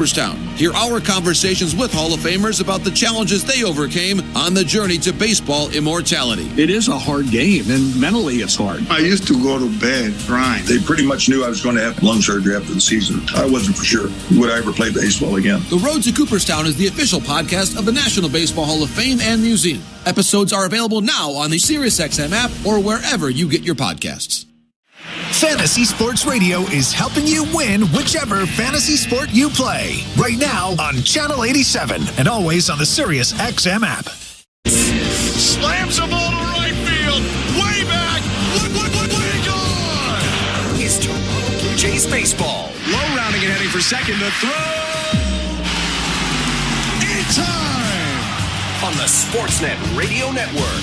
Town. Hear our conversations with Hall of Famers about the challenges they overcame on the journey to baseball immortality. It is a hard game, and mentally it's hard. I used to go to bed crying. They pretty much knew I was going to have lung surgery after the season. I wasn't for sure. Would I ever play baseball again? The Road to Cooperstown is the official podcast of the National Baseball Hall of Fame and Museum. Episodes are available now on the SiriusXM app or wherever you get your podcasts. Fantasy Sports Radio is helping you win whichever fantasy sport you play. Right now on Channel 87 and always on the SiriusXM app. Slams the ball to right field. Way back. Way gone. It's Toronto Blue Jays baseball. Low rounding and heading for second. The throw. In time. On the Sportsnet Radio Network.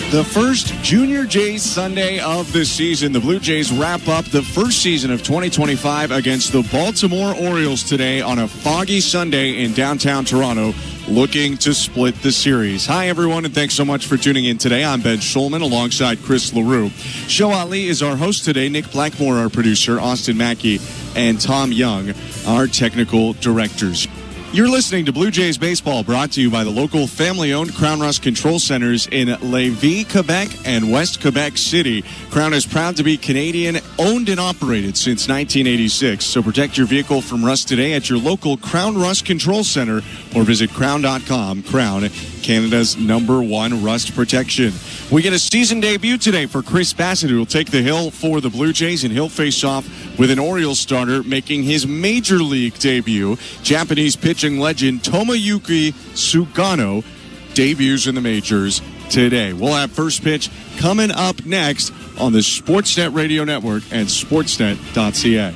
The first Junior Jays Sunday of the season. The Blue Jays wrap up the first season of 2025 against the Baltimore Orioles today on a foggy Sunday in downtown Toronto, looking to split the series. Hi, everyone, and thanks so much for tuning in today. I'm Ben Schulman alongside Chris LaRue. Show Ali is our host today. Nick Blackmore, our producer. Austin Mackey and Tom Young, our technical directors. You're listening to Blue Jays Baseball, brought to you by the local family-owned Crown Rust Control Centers in Lévis, Quebec, and West Quebec City. Crown is proud to be Canadian-owned and operated since 1986. So protect your vehicle from rust today at your local Crown Rust Control Center or visit crown.com. Crown, Canada's #1 rust protection. We get a season debut today for Chris Bassett, who will take the hill for the Blue Jays, and he'll face off with an Orioles starter making his major league debut. Japanese pitching legend Tomoyuki Sugano debuts in the majors today. We'll have first pitch coming up next on the Sportsnet Radio Network and sportsnet.ca.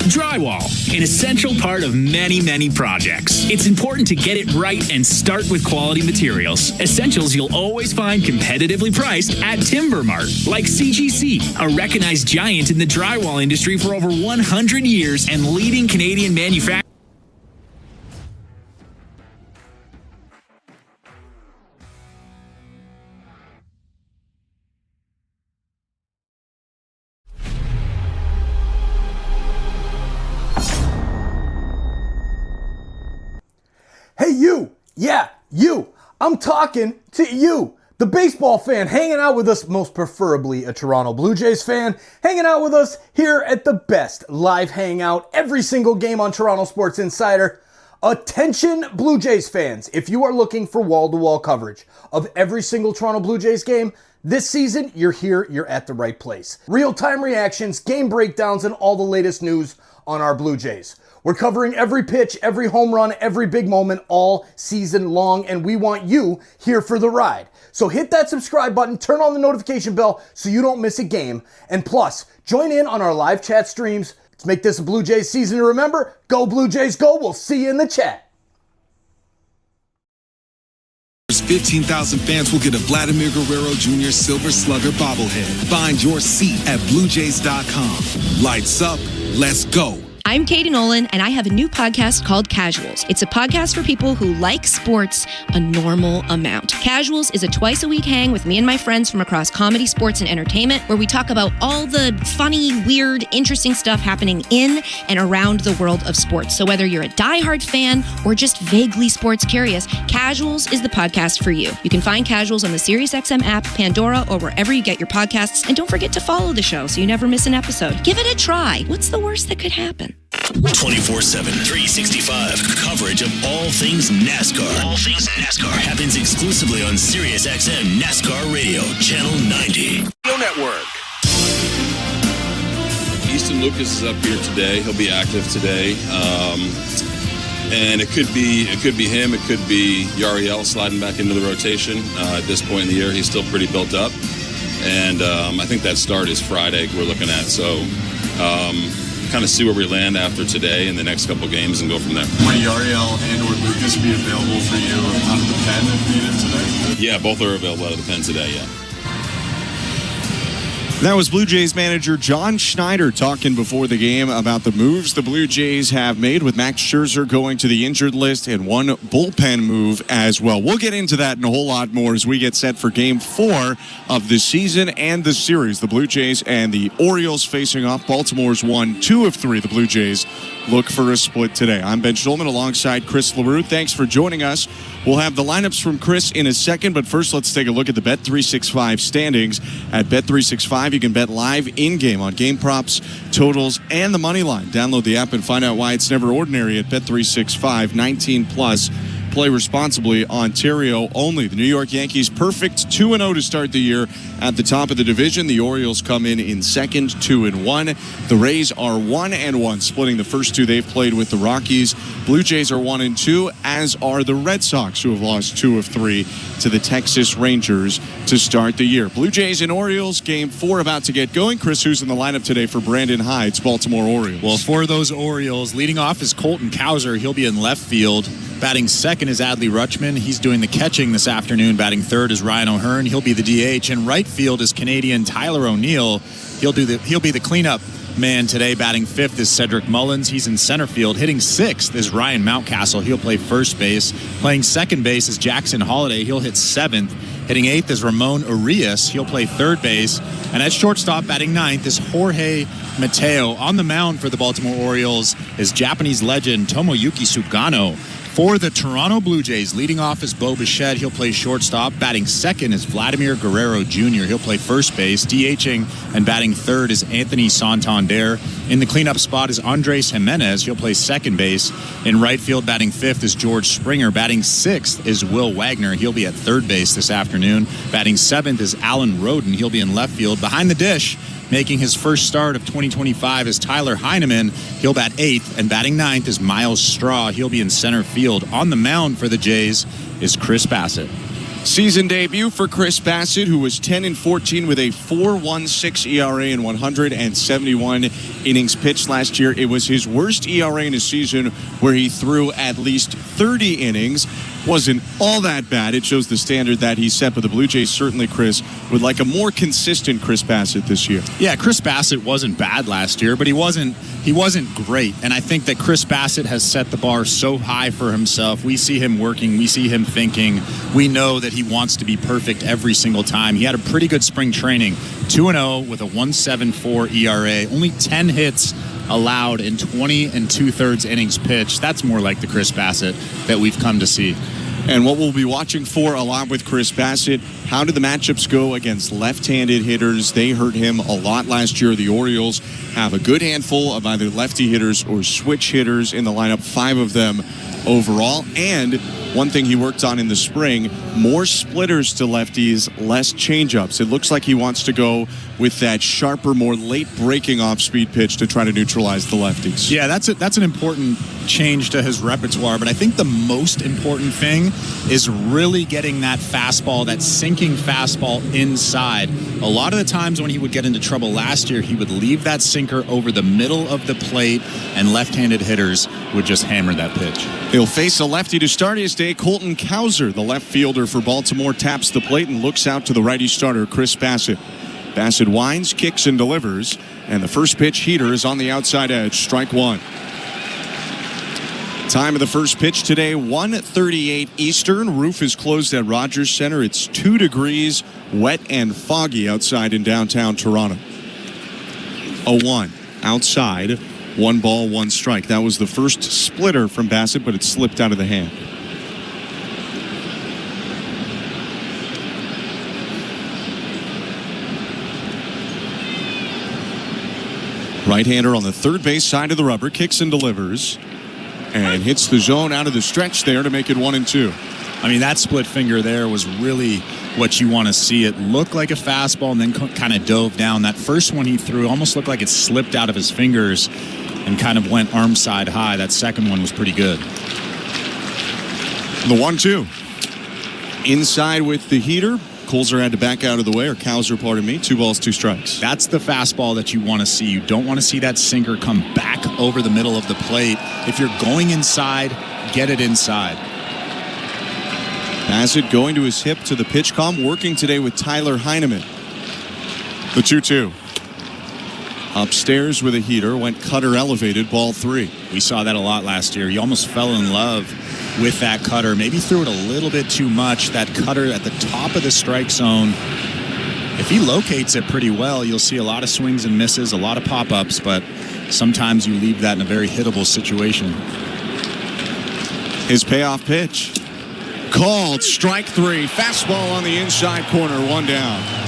Drywall, an essential part of many, many projects. It's important to get it right and start with quality materials. Essentials you'll always find competitively priced at Timber Mart, like CGC, a recognized giant in the drywall industry for over 100 years and leading Canadian manufacturer. Hey, you! Yeah, you! I'm talking to you! The baseball fan hanging out with us, most preferably a Toronto Blue Jays fan, hanging out with us here at the best live hangout every single game on Toronto Sports Insider. Attention Blue Jays fans, if you are looking for wall-to-wall coverage of every single Toronto Blue Jays game, this season, you're here, you're at the right place. Real-time reactions, game breakdowns, and all the latest news on our Blue Jays. We're covering every pitch, every home run, every big moment all season long, and we want you here for the ride. So hit that subscribe button, turn on the notification bell so you don't miss a game, and plus, join in on our live chat streams. Let's make this a Blue Jays season to remember. Go Blue Jays, go. We'll see you in the chat. 15,000 fans will get a Vladimir Guerrero Jr. Silver Slugger bobblehead. Find your seat at bluejays.com. Lights up, let's go. I'm Katie Nolan, and I have a new podcast called Casuals. It's a podcast for people who like sports a normal amount. Casuals is a twice-a-week hang with me and my friends from across comedy, sports, and entertainment, where we talk about all the funny, weird, interesting stuff happening in and around the world of sports. So whether you're a diehard fan or just vaguely sports curious, Casuals is the podcast for you. You can find Casuals on the SiriusXM app, Pandora, or wherever you get your podcasts. And don't forget to follow the show so you never miss an episode. Give it a try. What's the worst that could happen? 24/7, 365 coverage of all things NASCAR. All things NASCAR happens exclusively on SiriusXM NASCAR Radio, Channel 90. Radio Network. Easton Lucas is up here today. He'll be active today. And it could be him. It could be Yariel sliding back into the rotation. At this point in the year, he's still pretty built up. And I think that start is Friday we're looking at. So kind of see where we land after today and the next couple games and go from there. Would Yariel and or Lucas be available for you out of the pen if needed today? Yeah, both are available out of the pen today, yeah. That was Blue Jays manager John Schneider talking before the game about the moves the Blue Jays have made, with Max Scherzer going to the injured list and one bullpen move as well. We'll get into that and a whole lot more as we get set for Game 4 of the season and the series. The Blue Jays and the Orioles facing off. Baltimore's won 2 of 3. The Blue Jays look for a split today. I'm Ben Schulman alongside Chris LaRue. Thanks for joining us. We'll have the lineups from Chris in a second, but first let's take a look at the Bet365 standings. At Bet365, you can bet live in-game on game props, totals, and the money line. Download the app and find out why it's never ordinary at Bet365. 19 plus. Play responsibly. Ontario only. The New York Yankees perfect 2-0 to start the year at the top of the division. The Orioles come in second, 2-1. The Rays are 1-1, splitting the first 2 they've played with the Rockies. Blue Jays are 1-2, as are the Red Sox, who have lost 2 of 3 to the Texas Rangers to start the year. Blue Jays and Orioles, Game 4 about to get going. Chris, who's in the lineup today for Brandon Hyde's Baltimore Orioles? Well, for those Orioles, leading off is Colton Cowser. He'll be in left field. Batting second is Adley Rutschman. He's doing the catching this afternoon. Batting third is Ryan O'Hearn. He'll be the DH. In right field is Canadian Tyler O'Neill. He'll be the cleanup man today. Batting fifth is Cedric Mullins. He's in center field. Hitting sixth is Ryan Mountcastle. He'll play first base. Playing second base is Jackson Holliday. He'll hit seventh. Hitting eighth is Ramon Urias. He'll play third base. And at shortstop, batting ninth, is Jorge Mateo. On the mound for the Baltimore Orioles is Japanese legend Tomoyuki Sugano. For the Toronto Blue Jays, leading off is Bo Bichette. He'll play shortstop. Batting second is Vladimir Guerrero Jr. He'll play first base. DHing and batting third is Anthony Santander. In the cleanup spot is Andres Jimenez. He'll play second base. In right field, batting fifth is George Springer. Batting sixth is Will Wagner. He'll be at third base this afternoon. Batting seventh is Alan Roden. He'll be in left field. Behind the dish, making his first start of 2025 is Tyler Heineman. He'll bat eighth, and batting ninth is Miles Straw. He'll be in center field. On the mound for the Jays is Chris Bassett. Season debut for Chris Bassett, who was 10-14 with a 4.16 ERA in 171 innings pitched last year. It was his worst ERA in a season where he threw at least 30 innings. Wasn't all that bad. It shows the standard that he set, but the Blue Jays certainly, Chris, would like a more consistent Chris Bassett this year. Yeah, Chris Bassett wasn't bad last year, but he wasn't great. And I think that Chris Bassett has set the bar so high for himself. We see him working. We see him thinking. We know that he wants to be perfect every single time. He had a pretty good spring training. 2-0 with a 1.74 ERA. Only 10 hits allowed in 20 2/3 innings pitched. That's more like the Chris Bassett that we've come to see. And what we'll be watching for a lot with Chris Bassett, how did the matchups go against left-handed hitters? They hurt him a lot last year. The Orioles have a good handful of either lefty hitters or switch hitters in the lineup, 5 of them overall. And one thing he worked on in the spring, more splitters to lefties, less changeups. It looks like he wants to go with that sharper, more late breaking off-speed pitch to try to neutralize the lefties. Yeah, that's an important change to his repertoire, but I think the most important thing is really getting that fastball, that sinking fastball inside. A lot of the times when he would get into trouble last year, he would leave that sinker over the middle of the plate, and left-handed hitters would just hammer that pitch. He'll face a lefty to start his day. Colton Cowser, the left fielder for Baltimore, taps the plate and looks out to the righty starter, Chris Bassett. Bassett winds, kicks, and delivers. And the first pitch heater is on the outside edge. Strike one. Time of the first pitch today, 1:38 Eastern. Roof is closed at Rogers Center. It's 2 degrees, wet and foggy outside in downtown Toronto. 0-1 outside. 1 ball, 1 strike. That was the first splitter from Bassett, but it slipped out of the hand. Right-hander on the third base side of the rubber, kicks and delivers, and hits the zone out of the stretch there to make it 1-2. I mean, that split finger there was really what you want to see. It looked like a fastball and then kind of dove down. That first one he threw almost looked like it slipped out of his fingers and kind of went arm side high. That second one was pretty good. The 1-2. Inside with the heater. Colzer had to back out of the way, or Cowser, pardon me. 2 balls, 2 strikes. That's the fastball that you want to see. You don't want to see that sinker come back over the middle of the plate. If you're going inside, get it inside. Bassett going to his hip to the pitch column, working today with Tyler Heineman. The 2-2. Upstairs with a heater, went cutter elevated, ball 3. We saw that a lot last year. He almost fell in love with that cutter. Maybe threw it a little bit too much. That cutter at the top of the strike zone. If he locates it pretty well, you'll see a lot of swings and misses, a lot of pop-ups, but sometimes you leave that in a very hittable situation. His payoff pitch. Called, strike 3. Fastball on the inside corner, 1 down.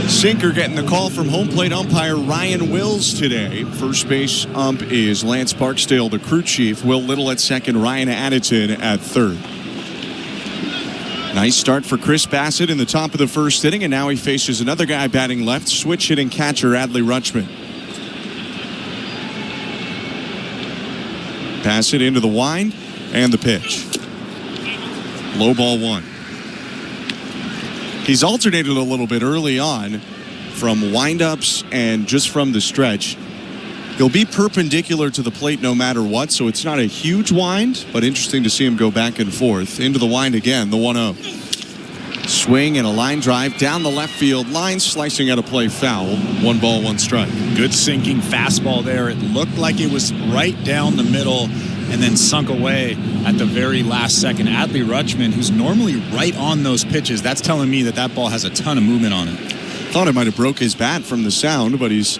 Sinker getting the call from home plate umpire Ryan Wills today. First base ump is Lance Barksdale, the crew chief. Will Little at second, Ryan Additon at third. Nice start for Chris Bassett in the top of the first inning, and now he faces another guy batting left, switch hitting catcher Adley Rutschman. Bassett into the wind and the pitch. Low ball 1. He's alternated a little bit early on from windups and just from the stretch. He'll be perpendicular to the plate no matter what, so it's not a huge wind, but interesting to see him go back and forth. Into the wind again, the 1-0. Swing and a line drive down the left field line, slicing out a play foul. 1 ball, 1 strike. Good sinking fastball there. It looked like it was right down the middle and then sunk away at the very last second. Adley Rutschman, who's normally right on those pitches, that's telling me that that ball has a ton of movement on it. Thought it might have broke his bat from the sound, but he's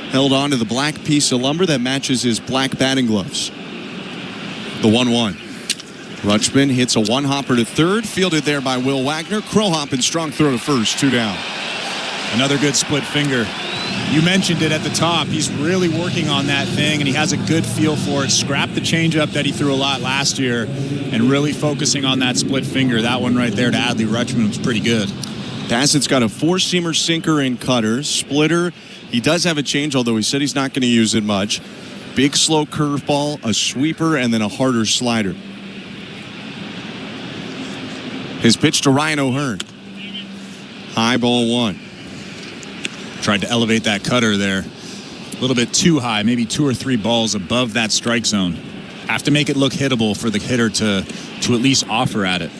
held on to the black piece of lumber that matches his black batting gloves. The 1-1. Rutschman hits a one-hopper to third, fielded there by Will Wagner. Crow hop and strong throw to first, 2 down. Another good split finger. You mentioned it at the top. He's really working on that thing, and he has a good feel for it. Scrapped the changeup that he threw a lot last year, and really focusing on that split finger. That one right there to Adley Rutschman was pretty good. Bassett's got a 4-seamer, sinker, and cutter. Splitter. He does have a change, although he said he's not going to use it much. Big, slow curveball, a sweeper, and then a harder slider. His pitch to Ryan O'Hearn. High ball 1. Tried to elevate that cutter there. A little bit too high, maybe 2 or 3 balls above that strike zone. Have to make it look hittable for the hitter to at least offer at it.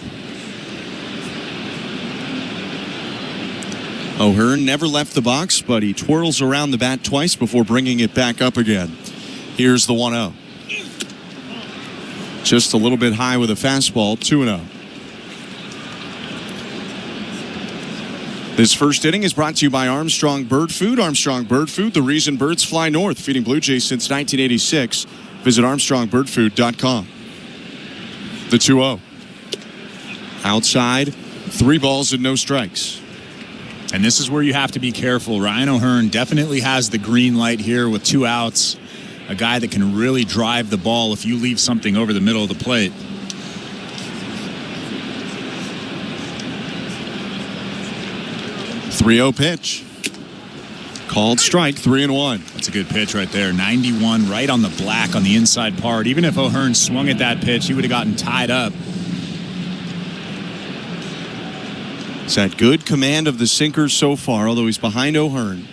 O'Hearn never left the box, but he twirls around the bat twice before bringing it back up again. Here's the 1-0. Just a little bit high with a fastball, 2-0. This first inning is brought to you by Armstrong Bird Food. Armstrong Bird Food, the reason birds fly north, feeding Blue Jays since 1986. Visit ArmstrongBirdFood.com. The 2-0. Outside, 3 balls and no strikes. And this is where you have to be careful. Ryan O'Hearn definitely has the green light here with 2 outs. A guy that can really drive the ball if you leave something over the middle of the plate. 3-0 pitch. Called strike, 3-1. That's a good pitch right there. 91 right on the black on the inside part. Even if O'Hearn swung at that pitch, he would have gotten tied up. He's had good command of the sinker so far, although he's behind O'Hearn.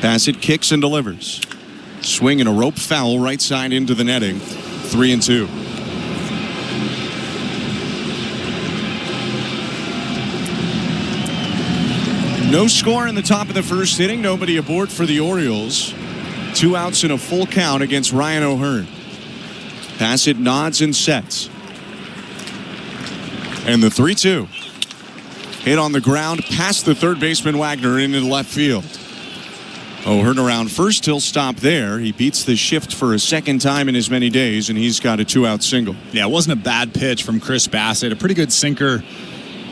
Bassett kicks and delivers. Swing and a rope foul right side into the netting. 3-2. No score in the top of the first inning. Nobody aboard for the Orioles. 2 outs in a full count against Ryan O'Hearn. Bassett nods and sets. And the 3-2. Hit on the ground past the third baseman Wagner into the left field. O'Hearn around first. He'll stop there. He beats the shift for a second time in as many days, and he's got a 2-out single. Yeah, it wasn't a bad pitch from Chris Bassett. A pretty good sinker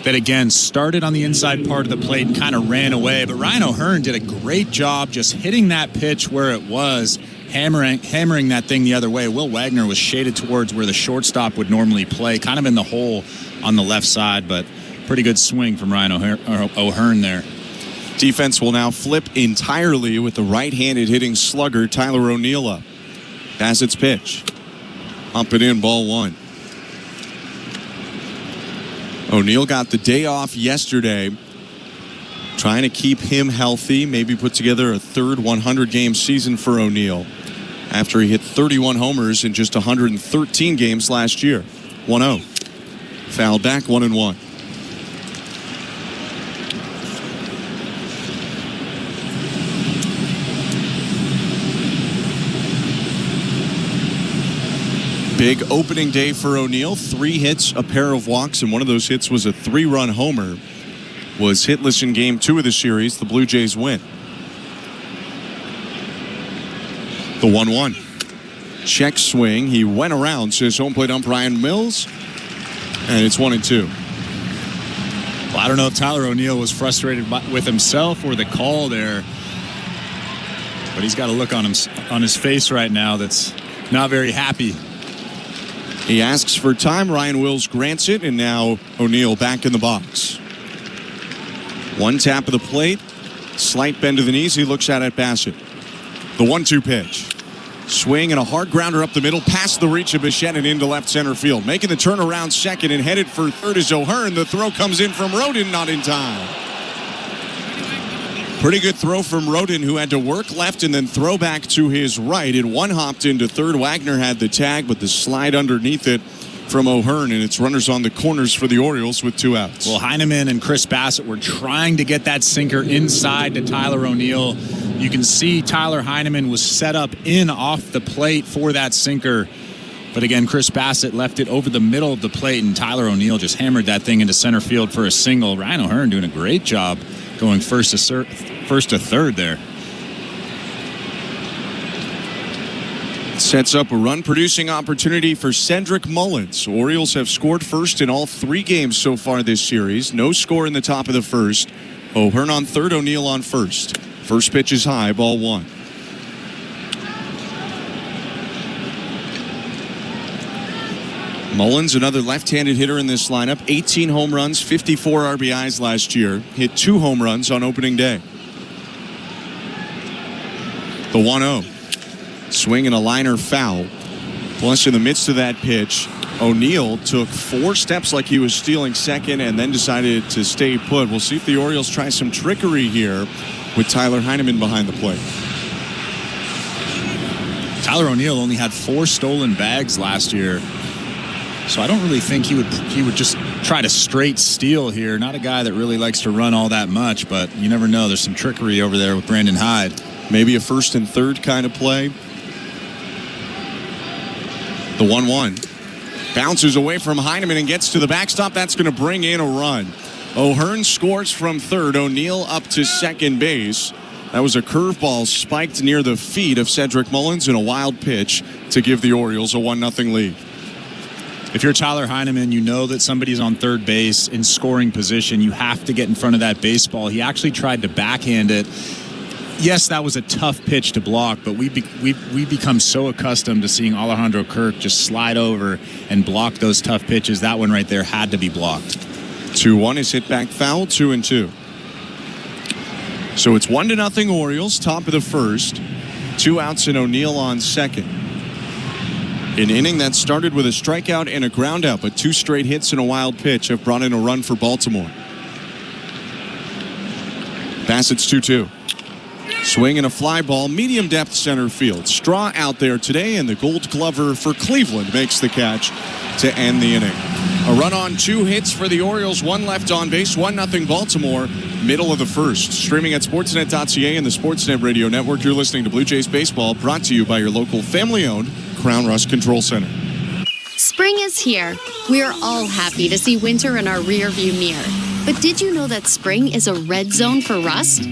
that, again, started on the inside part of the plate and kind of ran away. But Ryan O'Hearn did a great job just hitting that pitch where it was, hammering that thing the other way. Will Wagner was shaded towards where the shortstop would normally play, kind of in the hole on the left side, but pretty good swing from Ryan O'Hearn there. Defense will now flip entirely with the right-handed hitting slugger Tyler O'Neill up. Bassett's pitch. Up and in, ball 1. O'Neill got the day off yesterday, trying to keep him healthy, maybe put together a third 100-game season for O'Neill after he hit 31 homers in just 113 games last year. 1-0. Foul back, 1-1. Big opening day for O'Neill. 3 hits, a pair of walks, and one of those hits was a 3-run homer. Was hitless in Game 2 of the series. The Blue Jays win. The 1-1. Check swing. He went around, says home plate umpire Mills. And it's 1-2. Well, I don't know if Tyler O'Neill was frustrated with himself or the call there. But he's got a look on his face right now that's not very happy. He asks for time. Ryan Wills grants it, and now O'Neill back in the box. One tap of the plate. Slight bend of the knees. He looks at Bassett. The 1-2 pitch. Swing and a hard grounder up the middle, past the reach of Bichette and into left center field. Making the turnaround second and headed for third is O'Hearn. The throw comes in from Rodin, not in time. Pretty good throw from Rodin, who had to work left and then throw back to his right. It one-hopped into third. Wagner had the tag, but the slide underneath it from O'Hearn, and it's runners on the corners for the Orioles with 2 outs. Well, Heineman and Chris Bassett were trying to get that sinker inside to Tyler O'Neill. You can see Tyler Heineman was set up in off the plate for that sinker. But again, Chris Bassett left it over the middle of the plate, and Tyler O'Neill just hammered that thing into center field for a single. Ryan O'Hearn doing a great job going first to third there. Sets up a run-producing opportunity for Cedric Mullins. Orioles have scored first in all 3 games so far this series. No score in the top of the first. O'Hearn on third, O'Neill on first. First pitch is high, ball 1. Mullins, another left-handed hitter in this lineup. 18 home runs, 54 RBIs last year. Hit 2 home runs on opening day. The 1-0. Swing and a liner foul. Plus, in the midst of that pitch, O'Neill took 4 steps like he was stealing second and then decided to stay put. We'll see if the Orioles try some trickery here with Tyler Heineman behind the plate. Tyler O'Neill only had 4 stolen bags last year. So I don't really think he would just try to straight steal here. Not a guy that really likes to run all that much, but you never know. There's some trickery over there with Brandon Hyde. Maybe a first and third kind of play. The 1-1. Bounces away from Heineman and gets to the backstop. That's going to bring in a run. O'Hearn scores from third. O'Neill up to second base. That was a curveball spiked near the feet of Cedric Mullins in a wild pitch to give the Orioles a 1-0 lead. If you're Tyler Heineman, you know that somebody's on third base in scoring position. You have to get in front of that baseball. He actually tried to backhand it. Yes, that was a tough pitch to block, but we become so accustomed to seeing Alejandro Kirk just slide over and block those tough pitches. That one right there had to be blocked. 2-1 is hit back foul, 2-2. So it's 1-0 Orioles, top of the first. 2 outs and O'Neill on second. An inning that started with a strikeout and a ground out, but 2 straight hits and a wild pitch have brought in a run for Baltimore. Bassett's 2-2. Swing and a fly ball, medium depth center field. Straw out there today, and the Gold Glover for Cleveland makes the catch to end the inning. A run on 2 hits for the Orioles, 1 left on base, 1-0 Baltimore, middle of the first. Streaming at sportsnet.ca and the Sportsnet Radio Network. You're listening to Blue Jays Baseball, brought to you by your local family-owned Crown Rust Control Center. Spring is here. We are all happy to see winter in our rearview mirror. But did you know that spring is a red zone for rust?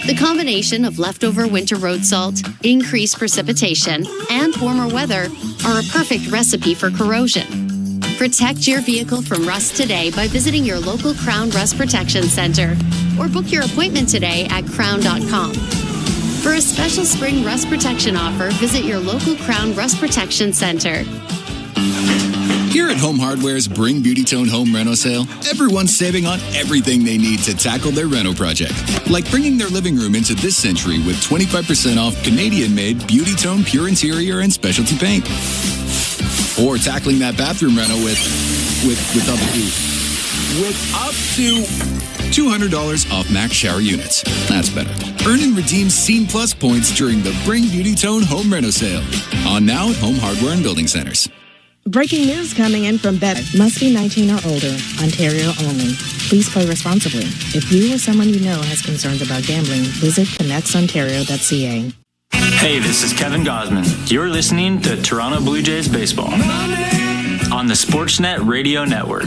The combination of leftover winter road salt, increased precipitation, and warmer weather are a perfect recipe for corrosion. Protect your vehicle from rust today by visiting your local Crown Rust Protection Center or book your appointment today at crown.com. For a special spring rust protection offer, visit your local Crown Rust Protection Center. Here at Home Hardware's Bring Beauty Tone Home Reno Sale, everyone's saving on everything they need to tackle their reno project. Like bringing their living room into this century with 25% off Canadian-made Beauty Tone Pure Interior and Specialty Paint. Or tackling that bathroom reno with up to $200 off Max Shower Units. That's better. Earn and redeem Scene Plus points during the Bring Beauty Tone Home Reno Sale. On now at Home Hardware and Building Centers. Breaking news coming in from Bet. Must be 19 or older. Ontario only. Please play responsibly. If you or someone you know has concerns about gambling, visit connectsontario.ca. Hey, this is Kevin Gosman. You're listening to Toronto Blue Jays Baseball on the Sportsnet Radio Network.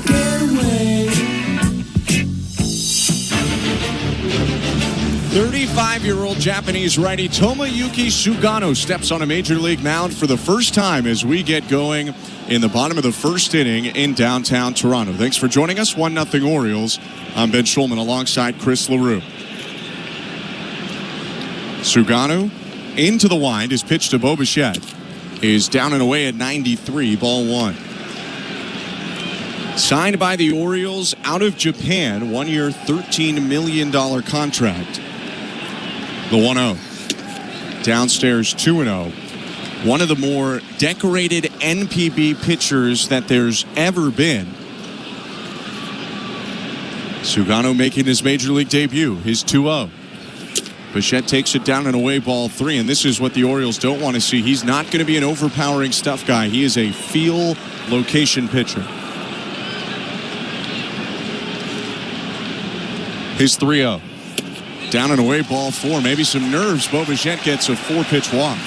35-year-old Japanese righty Tomoyuki Sugano steps on a major league mound for the first time as we get going in the bottom of the first inning in downtown Toronto. Thanks for joining us. 1-0 Orioles. I'm Ben Schulman alongside Chris LaRue. Sugano into the wind. His pitch to Bo Bichette is down and away at 93, ball one. Signed by the Orioles out of Japan, 1 year, $13 million contract. The 1-0. Downstairs 2-0. One of the more decorated NPB pitchers that there's ever been. Sugano making his major league debut, his 2-0. Bichette takes it down and away, ball three, and this is what the Orioles don't want to see. He's not going to be an overpowering stuff guy. He is a feel location pitcher. His 3-0. Down and away, ball four. Maybe some nerves. Bo Bichette gets a 4-pitch walk.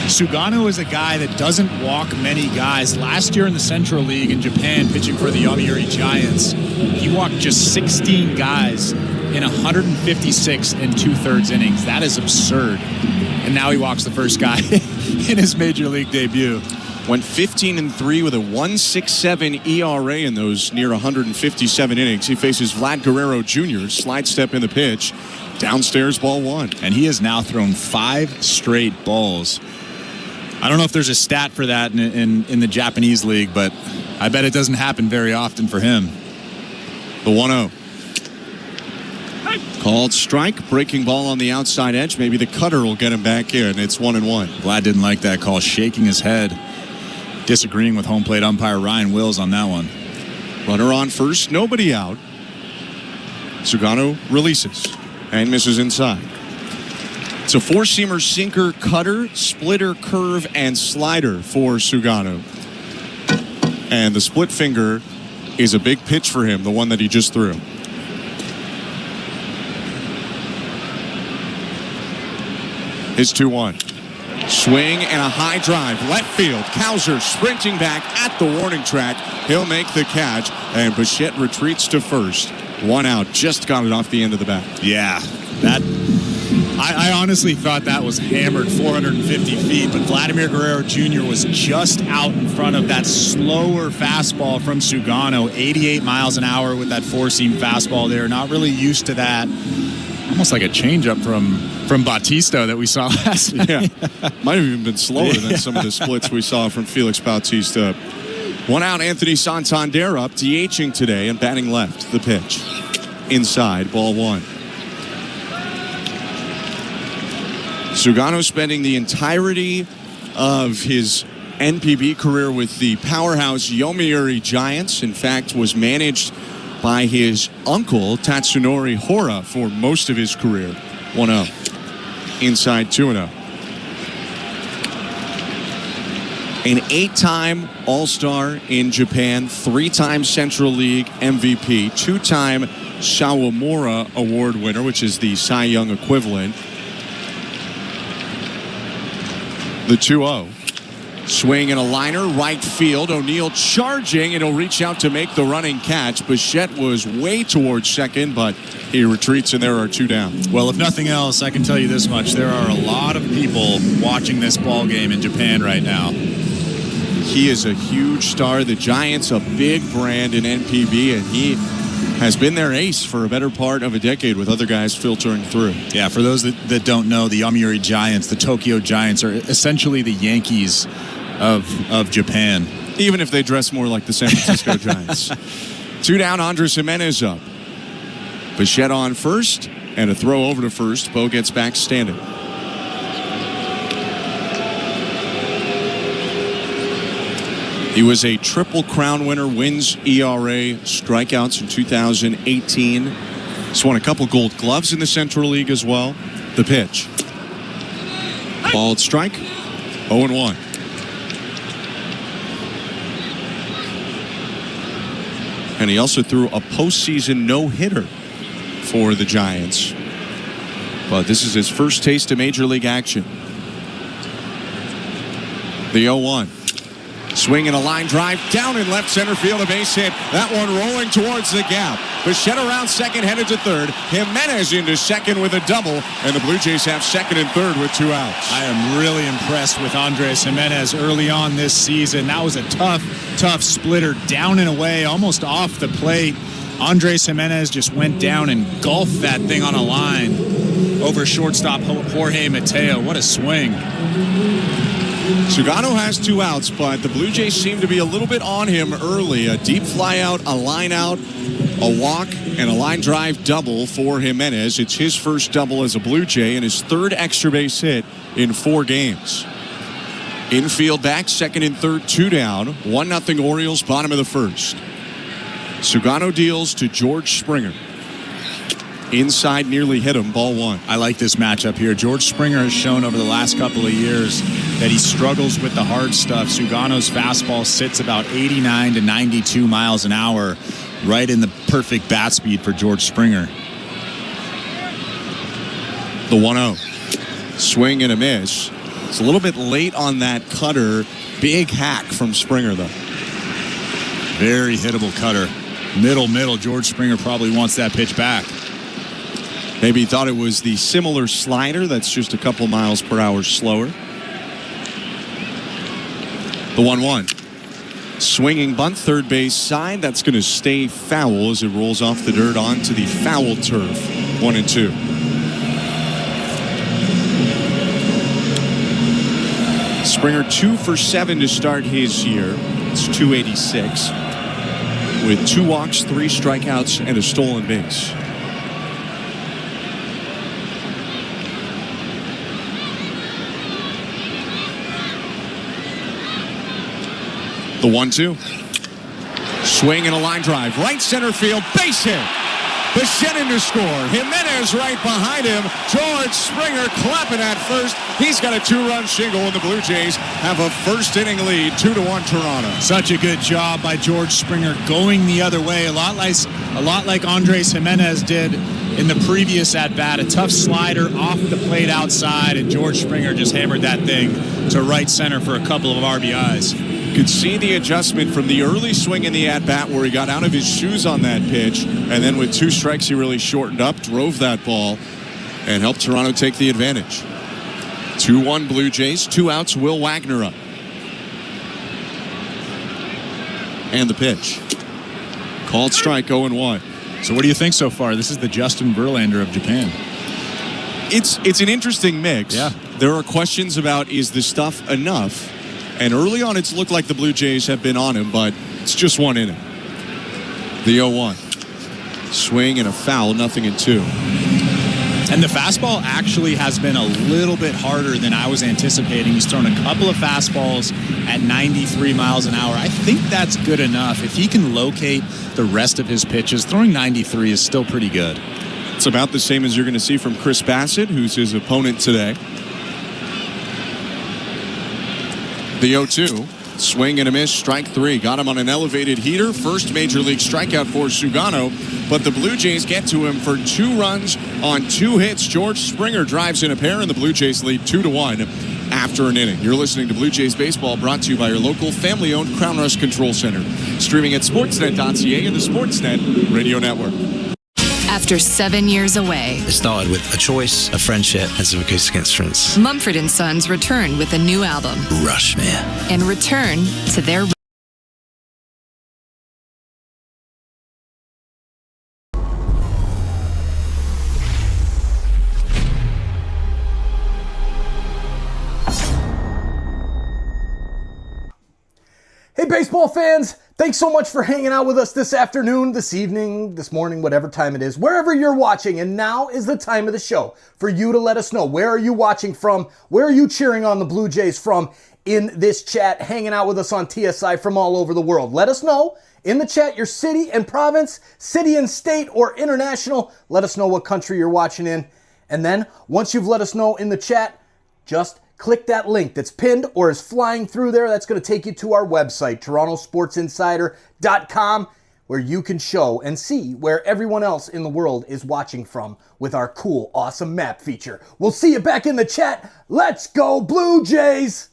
Sugano is a guy that doesn't walk many guys. Last year in the Central League in Japan, pitching for the Yomiuri Giants, he walked just 16 guys in 156 and 2/3 innings. That is absurd. And now he walks the first guy in his major league debut. Went 15-3 with a 1.67 ERA in those near 157 innings. He faces Vlad Guerrero Jr. Slide step in the pitch. Downstairs, ball one. And he has now thrown 5 straight balls. I don't know if there's a stat for that in the Japanese league, but I bet it doesn't happen very often for him. The 1-0. Called strike, breaking ball on the outside edge. Maybe the cutter will get him back in. It's 1-1. Vlad didn't like that call, shaking his head, disagreeing with home plate umpire Ryan Wills on that one. Runner on first, nobody out. Sugano releases and misses inside. It's a four-seamer, sinker, cutter, splitter, curve, and slider for Sugano. And the split finger is a big pitch for him, the one that he just threw. His 2-1. Swing and a high drive. Left field. Cowser sprinting back at the warning track. He'll make the catch. And Bichette retreats to first. 1 out. Just got it off the end of the bat. Yeah. I honestly thought that was hammered 450 feet. But Vladimir Guerrero Jr. was just out in front of that slower fastball from Sugano. 88 miles an hour with that four-seam fastball there. Not really used to that. Almost like a changeup from Bautista that we saw last night. Yeah, might have even been slower than some of the splits we saw from Felix Bautista. 1 out, Anthony Santander up, DHing today and batting left. The pitch. Inside, ball one. Sugano spending the entirety of his NPB career with the powerhouse Yomiuri Giants. In fact, was managed by his uncle, Tatsunori Hora, for most of his career. 1-0. Inside 2-0. An 8-time All-Star in Japan, 3-time Central League MVP, 2-time Sawamura Award winner, which is the Cy Young equivalent. The 2-0. Swing and a liner, right field. O'Neill charging, and he'll reach out to make the running catch. Bichette was way towards second, but he retreats, and there are 2 down. Well, if nothing else, I can tell you this much. There are a lot of people watching this ball game in Japan right now. He is a huge star. The Giants, a big brand in NPB, and he has been their ace for a better part of a decade with other guys filtering through. Yeah, for those that don't know, the Yomiuri Giants, the Tokyo Giants, are essentially the Yankees of Japan. Even if they dress more like the San Francisco Giants. 2 down, Andres Jimenez up. Bichette on first, and a throw over to first. Bo gets back standing. He was a Triple Crown winner, wins, ERA, strikeouts in 2018. He's won a couple Gold Gloves in the Central League as well. The pitch. Ball strike. 0-1. And he also threw a postseason no-hitter for the Giants. But this is his first taste of Major League action. The 0-1. Swing and a line drive down in left center field, a base hit. That one rolling towards the gap. Bichette around second, headed to third. Jimenez into second with a double, and the Blue Jays have second and third with 2 outs. I am really impressed with Andres Jimenez early on this season. That was a tough splitter down and away, almost off the plate. Andres Jimenez just went down and golfed that thing on a line over shortstop Jorge Mateo. What a swing. Sugano has 2 outs, but the Blue Jays seem to be a little bit on him early. A deep fly out, a line out, a walk, and a line drive double for Jimenez. It's his first double as a Blue Jay and his third extra base hit in 4 games. Infield back, second and third, 2 down. 1-0 Orioles, bottom of the first. Sugano deals to George Springer. Inside, nearly hit him, ball 1. I like this matchup here. George Springer has shown over the last couple of years that he struggles with the hard stuff. Sugano's fastball sits about 89 to 92 miles an hour, right in the perfect bat speed for George Springer. The 1-0. Swing and a miss. It's a little bit late on that cutter. Big hack from Springer, though. Very hittable cutter. Middle. George Springer probably wants that pitch back. Maybe he thought it was the similar slider that's just a couple miles per hour slower. The 1-1. Swinging bunt, third base side. That's going to stay foul as it rolls off the dirt onto the foul turf. 1-2. Springer 2 for 7 to start his year. It's .286 with 2 walks, 3 strikeouts, and a stolen base. The 1-2. Swing and a line drive. Right center field. Base hit. Bichette in to score. Jimenez right behind him. George Springer clapping at first. He's got a 2-run shingle, and the Blue Jays have a first inning lead, 2-1 Toronto. Such a good job by George Springer going the other way. A lot like Andres Jimenez did in the previous at-bat. A tough slider off the plate outside, and George Springer just hammered that thing to right center for a couple of RBIs. Could see the adjustment from the early swing in the at-bat where he got out of his shoes on that pitch, and then with 2 strikes he really shortened up, drove that ball, and helped Toronto take the advantage. 2-1 Blue Jays, 2 outs, Will Wagner up. And the pitch. Called strike, 0-1. So what do you think so far? This is the Justin Verlander of Japan. It's an interesting mix. Yeah. There are questions about, is the stuff enough? And early on, it's looked like the Blue Jays have been on him, but it's just 1 inning. The 0-1. Swing and a foul, 0-2. And the fastball actually has been a little bit harder than I was anticipating. He's thrown a couple of fastballs at 93 miles an hour. I think that's good enough. If he can locate the rest of his pitches, throwing 93 is still pretty good. It's about the same as you're going to see from Chris Bassett, who's his opponent today. The 0-2. Swing and a miss, strike 3. Got him on an elevated heater. First major league strikeout for Sugano. But the Blue Jays get to him for 2 runs on 2 hits. George Springer drives in a pair, and the Blue Jays lead 2-1 after an inning. You're listening to Blue Jays Baseball, brought to you by your local family-owned Crown Rush Control Center. Streaming at sportsnet.ca and the Sportsnet Radio Network. After 7 years away, it started with a choice, a friendship, and some acoustic instruments. Mumford & Sons returned with a new album, Rush, man. and return to their Hey, baseball fans, thanks so much for hanging out with us this afternoon, this evening, this morning, whatever time it is, wherever you're watching. And now is the time of the show for you to let us know, where are you watching from? Where are you cheering on the Blue Jays from in this chat, hanging out with us on TSI from all over the world? Let us know in the chat your city and province, city and state, or international. Let us know what country you're watching in. And then once you've let us know in the chat, just click that link that's pinned or is flying through there. That's going to take you to our website, TorontoSportsInsider.com. where you can show and see where everyone else in the world is watching from with our cool, awesome map feature. We'll see you back in the chat. Let's go, Blue Jays!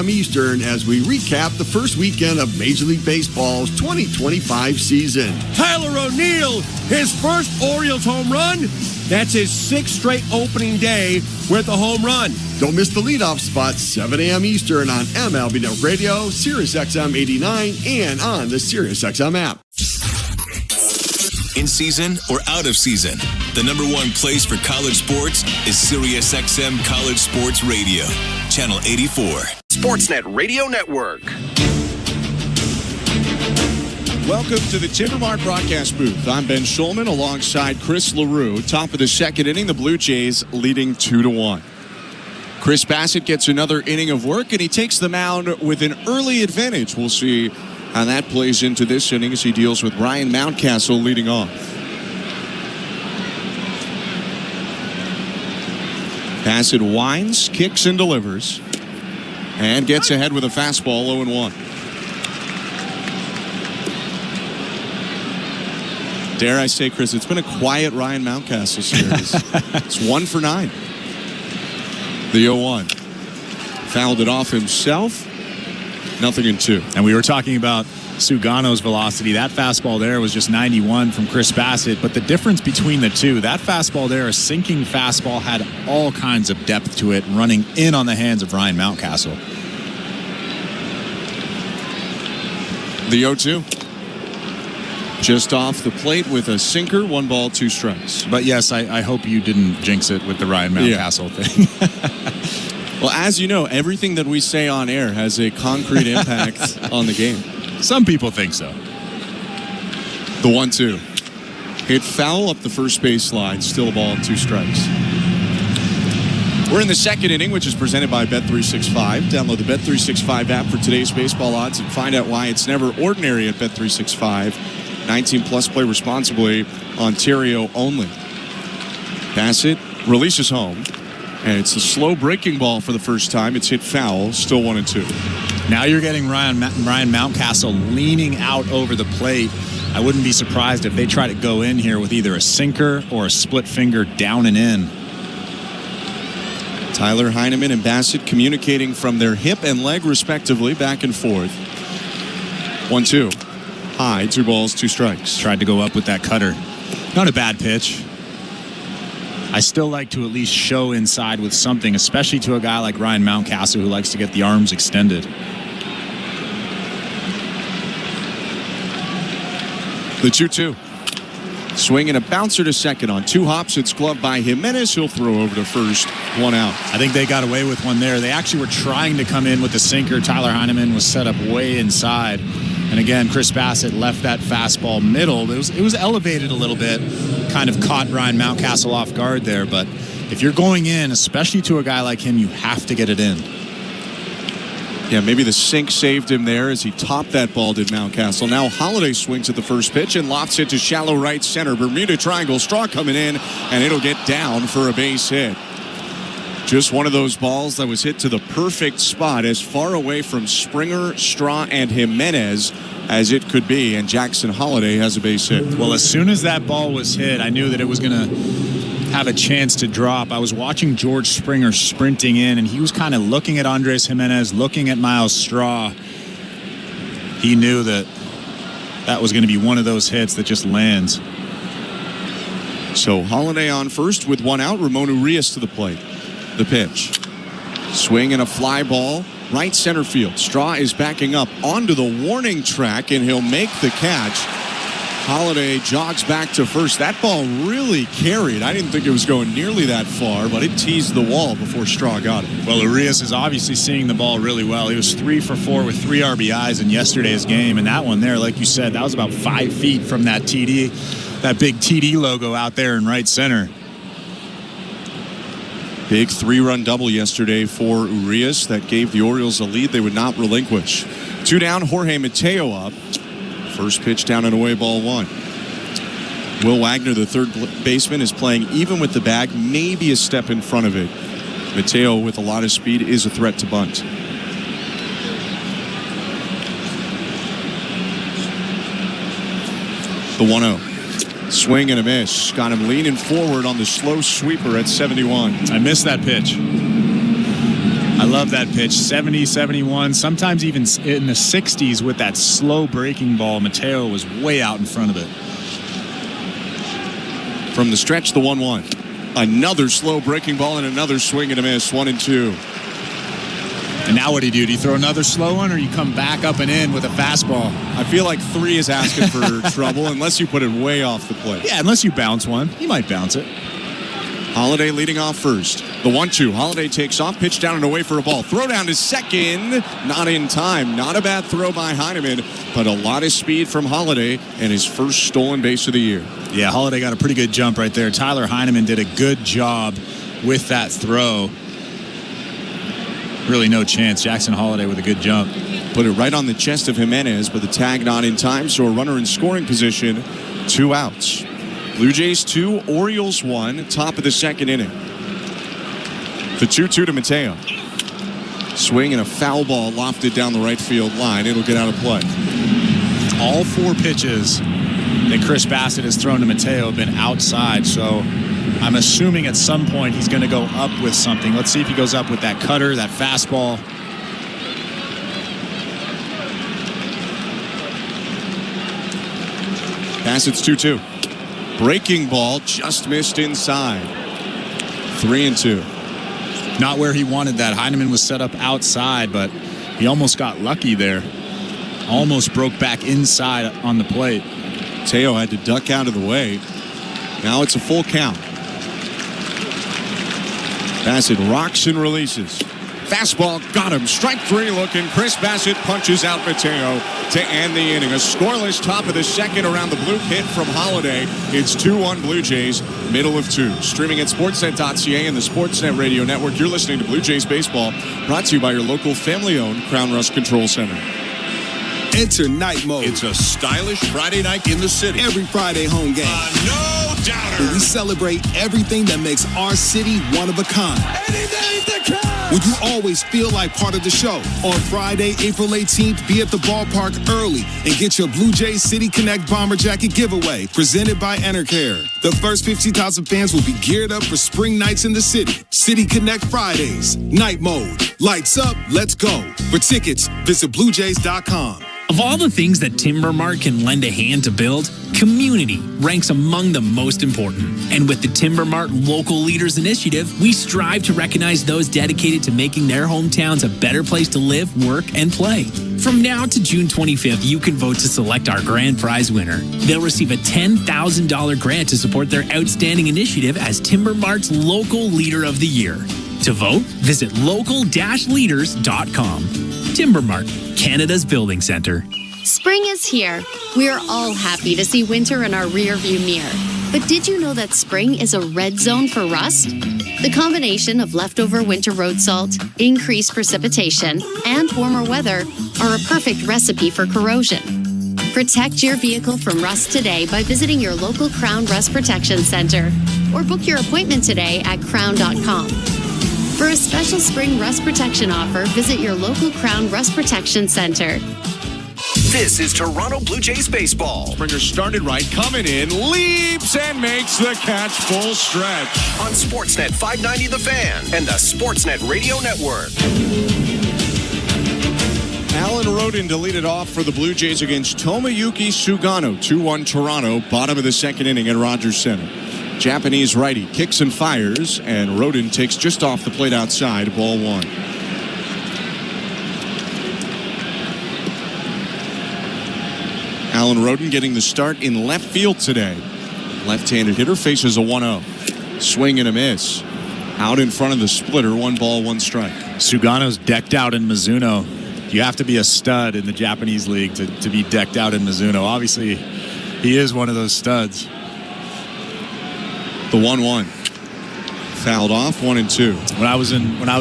Eastern as we recap the first weekend of Major League Baseball's 2025 season. Tyler O'Neill, his first Orioles home run. That's his 6th straight opening day with a home run. Don't miss the leadoff spot, 7 a.m. Eastern on MLB Network Radio, Sirius XM 89, and on the Sirius XM app. In season or out of season, the number one place for college sports is Sirius XM College Sports Radio, Channel 84. Sportsnet Radio Network. Welcome to the Timbermark broadcast booth. I'm Ben Schulman alongside Chris LaRue. Top of the second inning, the Blue Jays leading 2-1. Chris Bassett gets another inning of work, and he takes the mound with an early advantage. We'll see how that plays into this inning as he deals with Ryan Mountcastle leading off. Bassett winds, kicks, and delivers. And gets ahead with a fastball, 0-1. Dare I say, Chris, it's been a quiet Ryan Mountcastle series. It's 1 for 9. The 0-1. Fouled it off himself. 0-2. And we were talking about Sugano's velocity. That fastball there was just 91 from Chris Bassett. But the difference between the two, that fastball there, a sinking fastball, had all kinds of depth to it, running in on the hands of Ryan Mountcastle. The 0-2. Just off the plate with a sinker, 1 ball, 2 strikes. But yes, I hope you didn't jinx it with the Ryan Mountcastle thing. Well, as you know, everything that we say on air has a concrete impact on the game. Some people think so. The 1-2. Hit foul up the first base line. Still a ball, 2 strikes. We're in the second inning, which is presented by Bet365. Download the Bet365 app for today's baseball odds and find out why it's never ordinary at Bet365. 19 plus, play responsibly. Ontario only. Bassett releases home. And it's a slow breaking ball for the first time. It's hit foul, still 1-2. Now you're getting Ryan Mountcastle leaning out over the plate. I wouldn't be surprised if they try to go in here with either a sinker or a split finger down and in. Tyler Heineman and Bassett communicating from their hip and leg respectively, back and forth. 1-2. High, 2 balls, 2 strikes. Tried to go up with that cutter. Not a bad pitch. I still like to at least show inside with something, especially to a guy like Ryan Mountcastle who likes to get the arms extended. The 2-2. Swing and a bouncer to second on 2 hops. It's gloved by Jimenez. He'll throw over to first. 1 out. I think they got away with one there. They actually were trying to come in with the sinker. Tyler Heineman was set up way inside. And again, Chris Bassett left that fastball middle. It was elevated a little bit. Kind of caught Ryan Mountcastle off guard there. But if you're going in, especially to a guy like him, you have to get it in. Yeah, maybe the sink saved him there as he topped that ball, did Mountcastle. Now Holiday swings at the first pitch and lofts it to shallow right center. Bermuda Triangle, Straw coming in, and it'll get down for a base hit. Just one of those balls that was hit to the perfect spot, as far away from Springer, Straw, and Jimenez as it could be, and Jackson Holiday has a base hit. Well, as soon as that ball was hit, I knew that it was going to have a chance to drop. I was watching George Springer sprinting in, and he was kind of looking at Andres Jimenez, looking at Miles Straw. He knew that that was going to be one of those hits that just lands. So Holiday on first with 1 out. Ramon Urias to the plate. The pitch. Swing and a fly ball. Right center field. Straw is backing up onto the warning track, and he'll make the catch. Holiday jogs back to first. That ball really carried. I didn't think it was going nearly that far, but it teased the wall before Straw got it. Well, Urias is obviously seeing the ball really well. He was 3 for 4 with 3 RBIs in yesterday's game, and that one there, like you said, that was about 5 feet from that TD, that big TD logo out there in right center. Big 3-run double yesterday for Urias that gave the Orioles a lead they would not relinquish. 2 down, Jorge Mateo up. First pitch down and away, ball 1. Will Wagner, the third baseman, is playing even with the bag, maybe a step in front of it. Mateo, with a lot of speed, is a threat to bunt. The 1-0. Swing and a miss. Got him leaning forward on the slow sweeper at 71. I missed that pitch. I love that pitch. 70, 71, sometimes even in the 60s with that slow breaking ball. Mateo was way out in front of it. From the stretch, the 1-1. Another slow breaking ball and another swing and a miss. 1-2. And now what do you do? Do you throw another slow one, or you come back up and in with a fastball? I feel like 3 is asking for trouble unless you put it way off the plate. Yeah, unless you bounce one. You might bounce it. Holiday leading off first. The 1-2. Holiday takes off, pitch down and away for a ball. Throw down to second. Not in time. Not a bad throw by Heineman, but a lot of speed from Holiday and his first stolen base of the year. Yeah, Holiday got a pretty good jump right there. Tyler Heineman did a good job with that throw. Really no chance. Jackson Holiday with a good jump. Put it right on the chest of Jimenez, but the tag not in time, so a runner in scoring position. 2 outs. Blue Jays 2, Orioles 1, top of the second inning. The 2-2 to Mateo. Swing and a foul ball lofted down the right field line. It'll get out of play. All 4 pitches that Chris Bassett has thrown to Mateo have been outside, so I'm assuming at some point he's going to go up with something. Let's see if he goes up with that cutter, that fastball. Bassett's 2-2. Breaking ball just missed inside. 3-2. Not where he wanted that. Heineman was set up outside, but he almost got lucky there. Almost broke back inside on the plate. Mateo had to duck out of the way. Now it's a full count. Bassett rocks and releases. Fastball got him. Strike 3 looking. Chris Bassett punches out Mateo to end the inning. A scoreless top of the second around the blue pit from Holiday. It's 2-1 Blue Jays, middle of 2. Streaming at sportsnet.ca and the Sportsnet Radio Network. You're listening to Blue Jays Baseball, brought to you by your local family-owned Crown Rust Control Center. Enter Night Mode. It's a stylish Friday night in the city. Every Friday home game. No doubter. Where we celebrate everything that makes our city one of a kind. Anything that counts. Would you always feel like part of the show? On Friday, April 18th, be at the ballpark early and get your Blue Jays City Connect Bomber Jacket giveaway presented by Enercare. The first 50,000 fans will be geared up for spring nights in the city. City Connect Fridays. Night Mode. Lights up. Let's go. For tickets, visit bluejays.com. Of all the things that Timber Mart can lend a hand to build, community ranks among the most important. And with the Timber Mart Local Leaders Initiative, we strive to recognize those dedicated to making their hometowns a better place to live, work, and play. From now to June 25th, you can vote to select our grand prize winner. They'll receive a $10,000 grant to support their outstanding initiative as Timber Mart's Local Leader of the Year. To vote, visit local-leaders.com. Timber Mart, Canada's building center. Spring is here. We are all happy to see winter in our rearview mirror. But did you know that spring is a red zone for rust? The combination of leftover winter road salt, increased precipitation, and warmer weather are a perfect recipe for corrosion. Protect your vehicle from rust today by visiting your local Crown Rust Protection Center or book your appointment today at crown.com. For a special spring rust protection offer, visit your local Crown Rust Protection Center. This is Toronto Blue Jays baseball. Springer started right, coming in, leaps and makes the catch full stretch. On Sportsnet 590 The Fan and the Sportsnet Radio Network. Alan Rodin to lead it off for the Blue Jays against Tomoyuki Sugano. 2-1 Toronto, bottom of the second inning at Rogers Center. Japanese righty kicks and fires, and Rodin takes just off the plate outside, ball 1. Alan Rodin getting the start in left field today. Left-handed hitter faces a 1-0. Swing and a miss. Out in front of the splitter, 1 ball, 1 strike. Sugano's decked out in Mizuno. You have to be a stud in the Japanese league to be decked out in Mizuno. Obviously, he is one of those studs. The 1-1. Fouled off, 1-2. When I was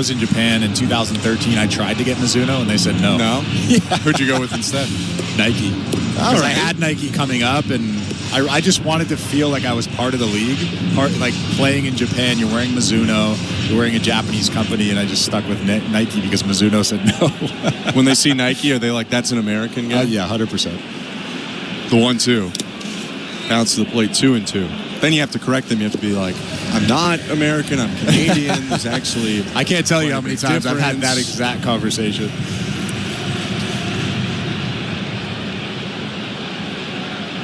in Japan in 2013, I tried to get Mizuno and they said no. No? Yeah. Who'd you go with instead? Nike. Because I had Nike coming up, and I just wanted to feel like I was part of the league. Like playing in Japan, you're wearing Mizuno, you're wearing a Japanese company, and I just stuck with Nike because Mizuno said no. When they see Nike, are they like, that's an American guy? Yeah, 100%. The 1-2. Bounce to the plate 2-2. Then you have to correct them. You have to be like, I'm not American, I'm Canadian. There's actually... I can't tell you how many times I've had that exact conversation.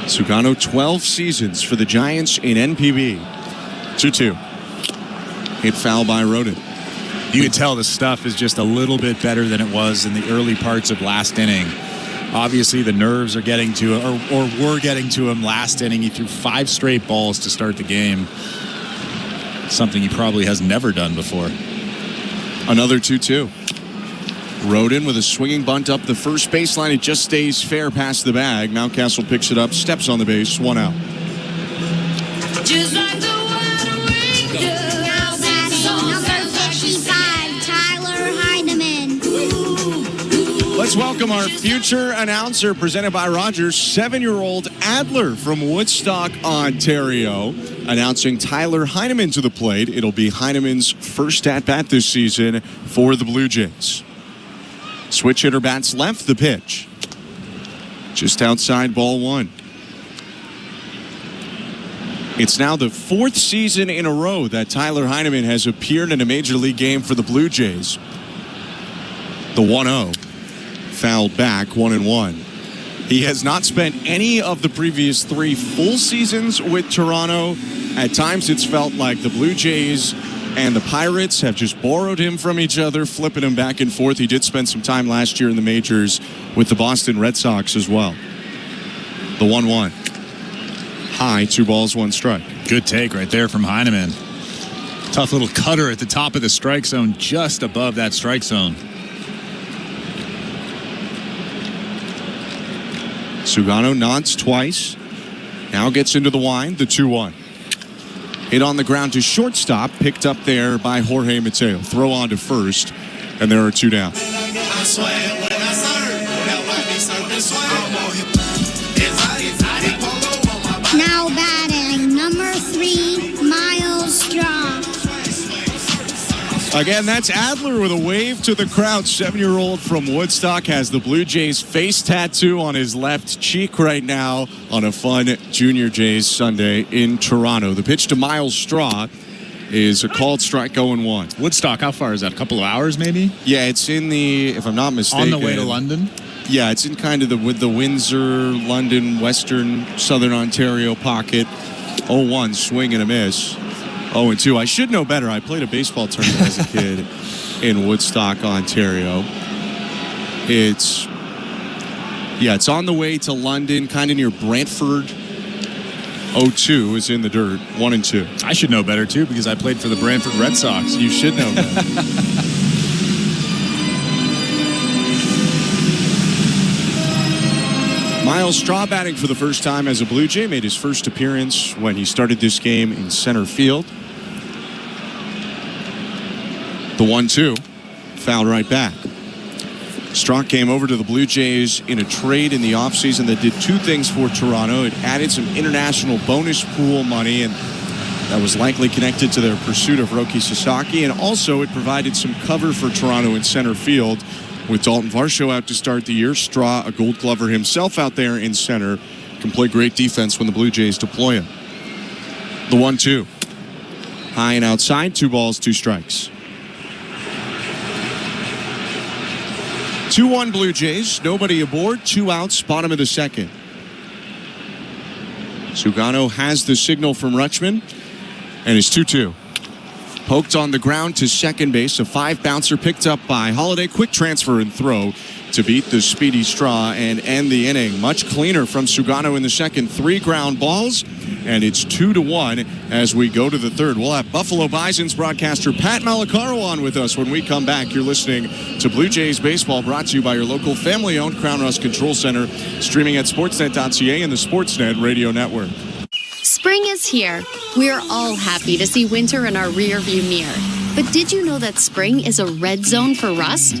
Sugano, 12 seasons for the Giants in NPB. 2-2. Hit foul by Rodin. You can tell the stuff is just a little bit better than it was in the early parts of last inning. Obviously, the nerves are getting to him, or were getting to him last inning. He threw 5 straight balls to start the game. Something he probably has never done before. Another 2-2. Rodin with a swinging bunt up the first baseline. It just stays fair past the bag. Mountcastle picks it up, steps on the base, 1 out. Just like the water we go. Now batting number 55, Tyler Heineman. Let's welcome our future announcer, presented by Rogers, 7-year-old Adler from Woodstock, Ontario, announcing Tyler Heineman to the plate. It'll be Heineman's first at-bat this season for the Blue Jays. Switch hitter bats left, the pitch. Just outside, ball 1. It's now the 4th season in a row that Tyler Heineman has appeared in a major league game for the Blue Jays. The 1-0. Fouled back, 1-1. He has not spent any of the previous 3 full seasons with Toronto. At times it's felt like the Blue Jays and the Pirates have just borrowed him from each other, flipping him back and forth. He did spend some time last year in the majors with the Boston Red Sox as well. The 1-1. High, 2 balls, 1 strike. Good take right there from Heineman. Tough little cutter at the top of the strike zone, just above that strike zone. Sugano nods twice. Now gets into the wind, the 2-1. Hit on the ground to shortstop, picked up there by Jorge Mateo. Throw on to first, and there are 2 down. Now batting number 3, Miles Straw. Again, that's Adler with a wave to the crowd. 7-year-old from Woodstock has the Blue Jays face tattoo on his left cheek right now on a fun Junior Jays Sunday in Toronto. The pitch to Miles Straw is a called strike, 0-1. Woodstock, how far is that? A couple of hours, maybe? Yeah, it's in the, if I'm not mistaken, on the way to London? Yeah, it's in kind of with the Windsor, London, Western, Southern Ontario pocket. 0-1, swing and a miss. 0-2. I should know better. I played a baseball tournament as a kid in Woodstock, Ontario. It's on the way to London, kind of near Brantford. 0-2 is in the dirt, 1-2. I should know better, too, because I played for the Brantford Red Sox. You should know better. Miles Straw batting for the first time as a Blue Jay. Made his first appearance when he started this game in center field. The 1-2, fouled right back. Straw came over to the Blue Jays in a trade in the offseason that did 2 things for Toronto. It added some international bonus pool money, and that was likely connected to their pursuit of Roki Sasaki. And also it provided some cover for Toronto in center field. With Dalton Varsho out to start the year, Straw, a Gold Glover himself out there in center, can play great defense when the Blue Jays deploy him. The 1-2. High and outside, 2 balls, 2 strikes. 2-1 Blue Jays, nobody aboard, 2 outs, bottom of the 2nd. Sugano has the signal from Rutschman, and it's 2-2. Poked on the ground to second base, a 5 bouncer picked up by Holiday. Quick transfer and throw to beat the speedy Straw and end the inning. Much cleaner from Sugano in the 2nd. 3 ground balls, and it's 2-1 as we go to the 3rd. We'll have Buffalo Bison's broadcaster Pat Malacaro on with us when we come back. You're listening to Blue Jays Baseball, brought to you by your local family-owned Crown Rust Control Center, streaming at sportsnet.ca and the Sportsnet Radio Network. Spring is here. We're all happy to see winter in our rearview mirror. But did you know that spring is a red zone for rust?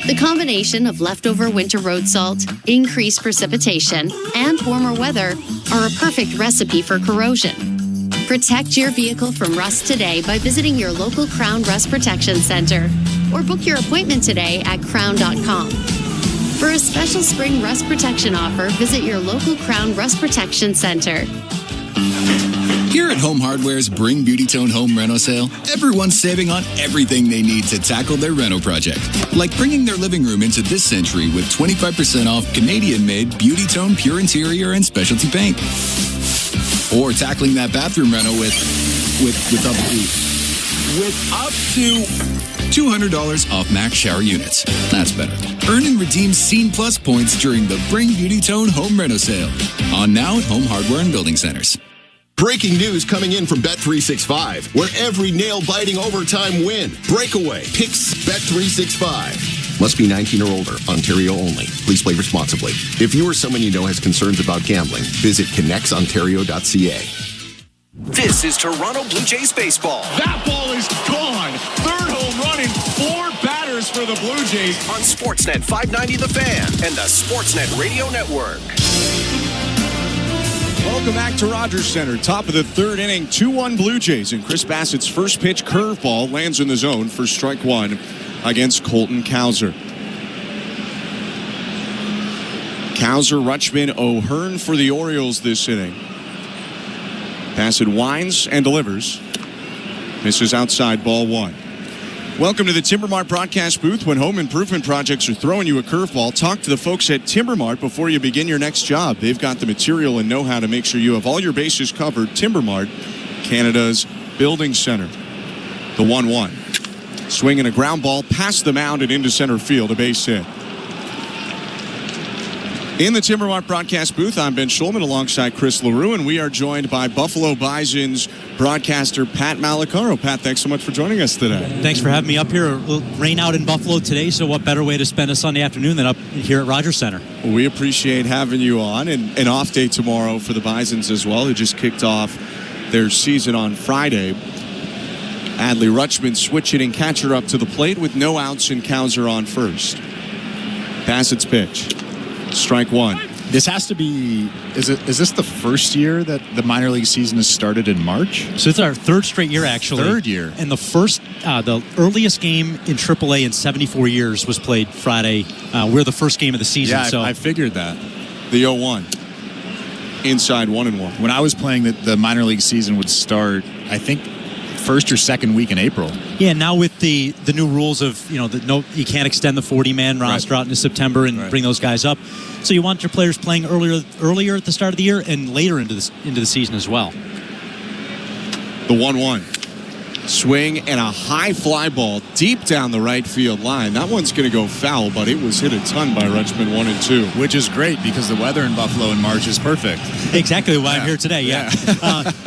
The combination of leftover winter road salt, increased precipitation, and warmer weather are a perfect recipe for corrosion. Protect your vehicle from rust today by visiting your local Crown Rust Protection Center or book your appointment today at crown.com. For a special spring rust protection offer, visit your local Crown Rust Protection Center. Here at Home Hardware's Bring Beauty Tone Home Reno Sale, everyone's saving on everything they need to tackle their reno project. Like bringing their living room into this century with 25% off Canadian-made Beauty Tone Pure Interior and Specialty Paint. Or tackling that bathroom reno with up to $200 off Max Shower Units. That's better. Earn and redeem Scene Plus points during the Bring Beauty Tone Home Reno Sale. On now at Home Hardware and Building Centers. Breaking news coming in from Bet365, where every nail-biting overtime win, breakaway, picks, Bet365. Must be 19 or older, Ontario only. Please play responsibly. If you or someone you know has concerns about gambling, visit connectsontario.ca. This is Toronto Blue Jays baseball. That ball is gone. Third home run in 4 batters for the Blue Jays. On Sportsnet 590 The Fan and the Sportsnet Radio Network. Welcome back to Rogers Center. Top of the third inning, 2-1 Blue Jays. And Chris Bassett's first pitch curveball lands in the zone for strike one against Colton Cowser. Cowser, Rutschman, O'Hearn for the Orioles this inning. Bassett winds and delivers. Misses outside, ball one. Welcome to the Timbermart broadcast booth. When home improvement projects are throwing you a curveball, talk to the folks at Timbermart before you begin your next job. They've got the material and know-how to make sure you have all your bases covered. Timbermart, Canada's building center. The 1-1. Swinging a ground ball past the mound and into center field, a base hit. In the Timbermart broadcast booth, I'm Ben Schulman alongside Chris LaRue, and we are joined by Buffalo Bison's broadcaster Pat Malacaro. Pat, thanks so much for joining us today. Thanks for having me up here. It'll rain out in Buffalo today, so what better way to spend a Sunday afternoon than up here at Rogers Center? We appreciate having you on, and an off day tomorrow for the Bisons as well, who just kicked off their season on Friday. Adley Rutschman switch hitting catcher up to the plate with no outs and Cowser on first. Bassett's pitch. Strike one. This has to be, is this the first year that the minor league season has started in March? So it's our third straight year, actually. Third year. And the earliest game in AAA in 74 years was played Friday. We're the first game of the season. Yeah, I figured that. The 0-1. Inside 1-1. When I was playing, the minor league season would start, I think, first or second week in April. Yeah, now with the new rules of, you can't extend the 40-man roster out into September and bring those guys up. So you want your players playing earlier at the start of the year and later into the season as well. The 1-1. Swing and a high fly ball deep down the right field line. That one's going to go foul, but it was hit a ton by Rutschman, 1 and 2. Which is great because the weather in Buffalo in March is perfect. Exactly why I'm here today, yeah.